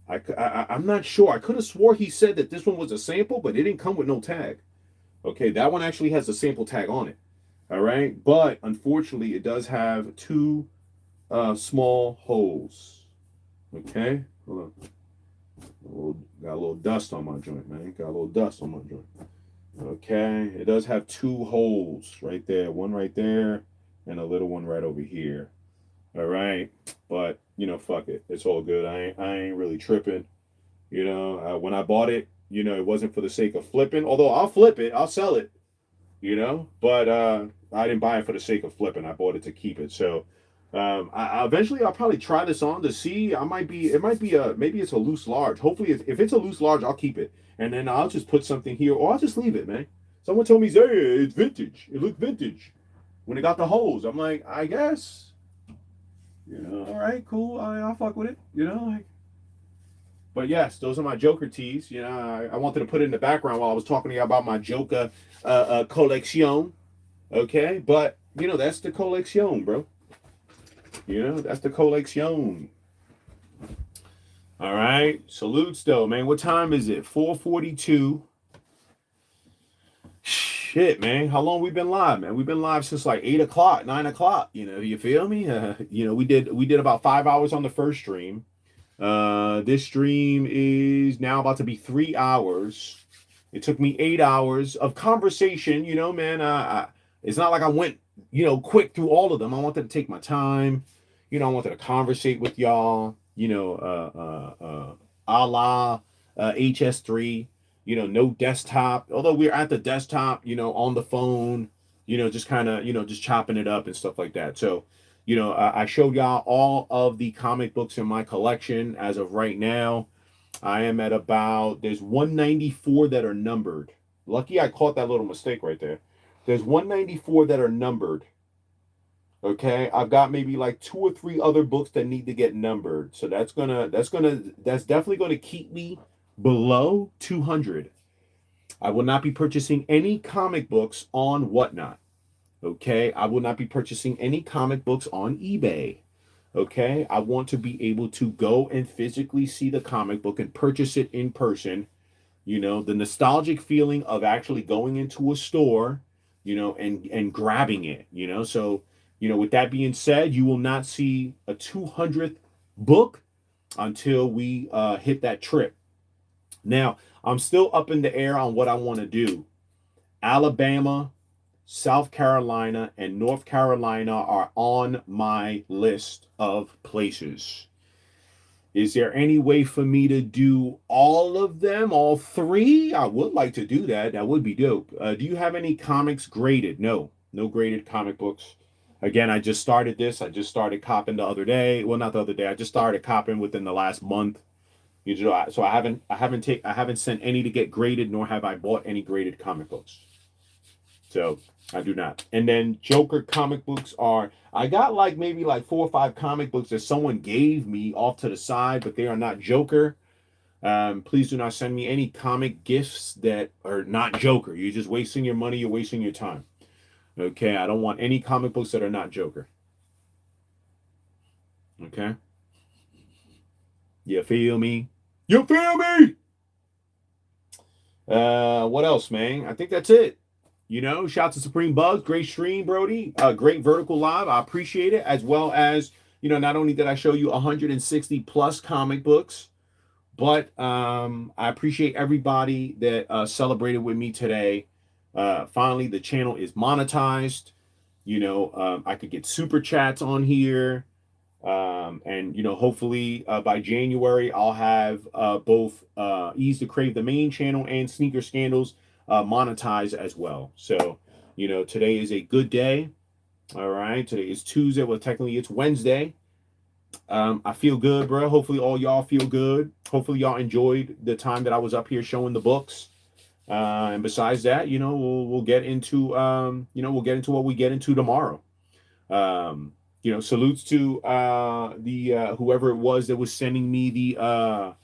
I'm not sure. I could have swore he said that this one was a sample, but it didn't come with no tag. Okay, that one actually has a sample tag on it. All right, but unfortunately, it does have two small holes. Okay, hold on. Got a little dust on my joint, man. Got a little dust on my joint. Okay, it does have two holes right there. One right there, and a little one right over here. All right, but you know, fuck it. It's all good. I ain't really tripping. You know, when I bought it, you know, it wasn't for the sake of flipping. Although I'll flip it, I'll sell it. You know, but I didn't buy it for the sake of flipping. I bought it to keep it. So I eventually I'll probably try this on to see. I might be. It might be a maybe it's a loose large. Hopefully, if it's a loose large, I'll keep it, and then I'll just put something here, or I'll just leave it, man. Someone told me, "Zaya, it's vintage. It looked vintage when it got the holes." I'm like, I guess. You know, all right, cool. I'll fuck with it. You know, like. But yes, those are my Joker tees. You know, I wanted to put it in the background while I was talking to you about my Joker collection. Okay, but you know that's the collection, bro. You know that's the collection. All right, salutes though, man. What time is it? 4:42. Shit, man. How long we been live, man? We've been live since like 8 o'clock, 9 o'clock. You know, you feel me? You know, we did about 5 hours on the first stream. This stream is now about to be 3 hours. It took me 8 hours of conversation. You know, man. It's not like I went, you know, quick through all of them. I wanted to take my time. You know, I wanted to conversate with y'all. You know, a la HS3. You know, no desktop. Although we're at the desktop, you know, on the phone. You know, just kind of, you know, just chopping it up and stuff like that. So, you know, I showed y'all all of the comic books in my collection as of right now. I am at about, there's 194 that are numbered. Lucky I caught that little mistake right there. There's 194 that are numbered. Okay, I've got maybe like 2 or 3 other books that need to get numbered. So that's definitely gonna keep me below 200. I will not be purchasing any comic books on Whatnot. Okay, I will not be purchasing any comic books on eBay. Okay, I want to be able to go and physically see the comic book and purchase it in person. You know, the nostalgic feeling of actually going into a store, you know, and grabbing it, you know. So, you know, with that being said, you will not see a 200th book until we hit that trip. Now, I'm still up in the air on what I want to do. Alabama, South Carolina, and North Carolina are on my list of places. Is there any way for me to do all of them, all three? I would like to do that. That would be dope. Do you have any comics graded? No, no graded comic books. Again, I just started this. I just started copping the other day. Well, not the other day. I just started copping within the last month. You know, so I haven't sent any to get graded, nor have I bought any graded comic books. So I do not. And then Joker comic books are, I got like maybe like 4 or 5 comic books that someone gave me off to the side, but they are not Joker. Please do not send me any comic gifts that are not Joker. You're just wasting your money. You're wasting your time. Okay, I don't want any comic books that are not Joker. Okay? You feel me? You feel me? What else, man? I think that's it. You know, shout to Supreme Bugs, great stream, Brody. Great vertical live. I appreciate it. As well as, you know, not only did I show you 160 plus comic books, but I appreciate everybody that celebrated with me today. Finally, the channel is monetized. You know, I could get super chats on here. And, you know, hopefully by January, I'll have both Ease to Crave, the main channel, and Sneaker Scandals monetize as well. So, you know, today is a good day. All right. Today is Tuesday. Well, technically it's Wednesday. I feel good, bro. Hopefully all y'all feel good. Hopefully y'all enjoyed the time that I was up here showing the books. And besides that, you know, we'll get into, you know, we'll get into what we get into tomorrow. You know, salutes to the whoever it was that was sending me the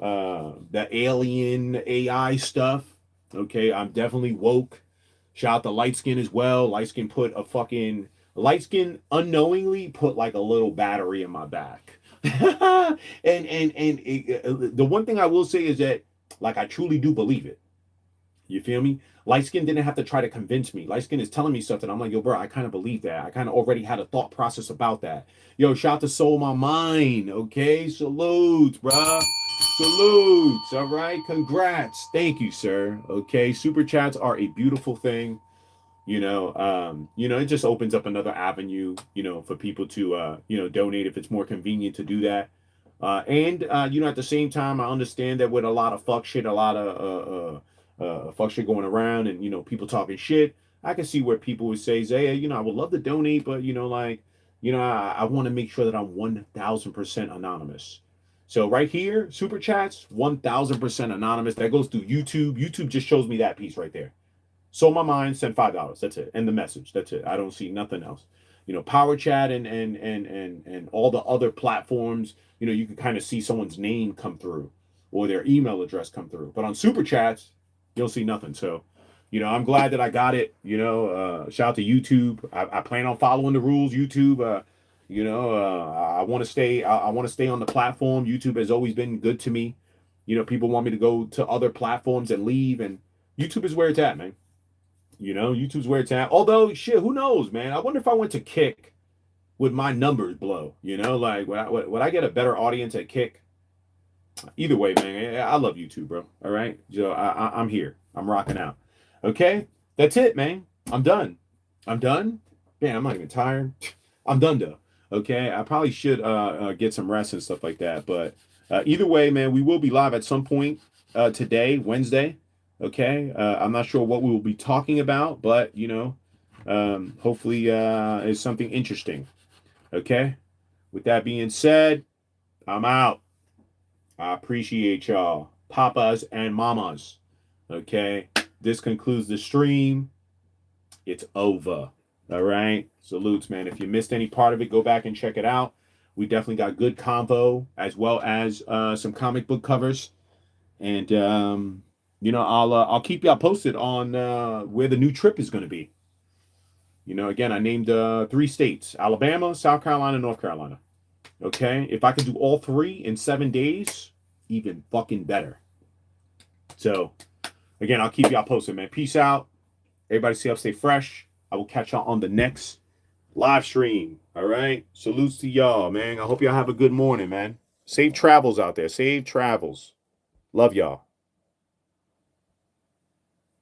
the alien AI stuff. Okay, I'm definitely woke. Shout out to Light Skin as well. Light Skin unknowingly put like a little battery in my back. and the one thing I will say is that, like, I truly do believe it. You feel me? Light Skin didn't have to try to convince me. Light Skin is telling me something. I'm like, yo, bro, I kind of believe that. I kind of already had a thought process about that. Yo, shout out to Soul My Mind. Okay, salutes, bruh. Salutes. All right, congrats. Thank you, sir. Okay, super chats are a beautiful thing. It just opens up another avenue, for people to, donate if it's more convenient to do that. And at the same time, I understand that with a lot of fuck shit, a lot of fuck shit going around, and people talking shit, I can see where people would say, Zaya, I would love to donate, but I want to make sure that I'm 1,000% anonymous. So right here, super chats, 1,000% anonymous. That goes through YouTube. YouTube just shows me that piece right there. So my mind, send $5. That's it, and the message. That's it. I don't see nothing else. Power chat and all the other platforms. You can kind of see someone's name come through or their email address come through. But on super chats, you'll see nothing. So, I'm glad that I got it. Shout out to YouTube. I plan on following the rules. YouTube. I want to stay. I want to stay on the platform. YouTube has always been good to me. People want me to go to other platforms and leave, and YouTube is where it's at, man. YouTube's where it's at. Although, shit, who knows, man? I wonder if I went to Kick, would my numbers blow? Like, would I get a better audience at Kick? Either way, man, I love YouTube, bro. All right? I'm here. I'm rocking out. Okay? That's it, man. I'm done. Man, I'm not even tired. I'm done, though. Okay? I probably should get some rest and stuff like that. But either way, man, we will be live at some point today, Wednesday. Okay, I'm not sure what we will be talking about, but hopefully it's something interesting. Okay, with that being said, I'm out. I appreciate y'all, papas and mamas. Okay, this concludes the stream. It's over. All right, salutes, man. If you missed any part of it, go back and check it out. We definitely got good convo as well as some comic book covers, and I'll keep y'all posted on where the new trip is going to be. Again, I named 3 states: Alabama, South Carolina, North Carolina. Okay, if I could do all 3 in 7 days, even fucking better. So, again, I'll keep y'all posted, man. Peace out. Everybody stay up, stay fresh. I will catch y'all on the next live stream. All right, salutes to y'all, man. I hope y'all have a good morning, man. Safe travels out there. Safe travels. Love y'all.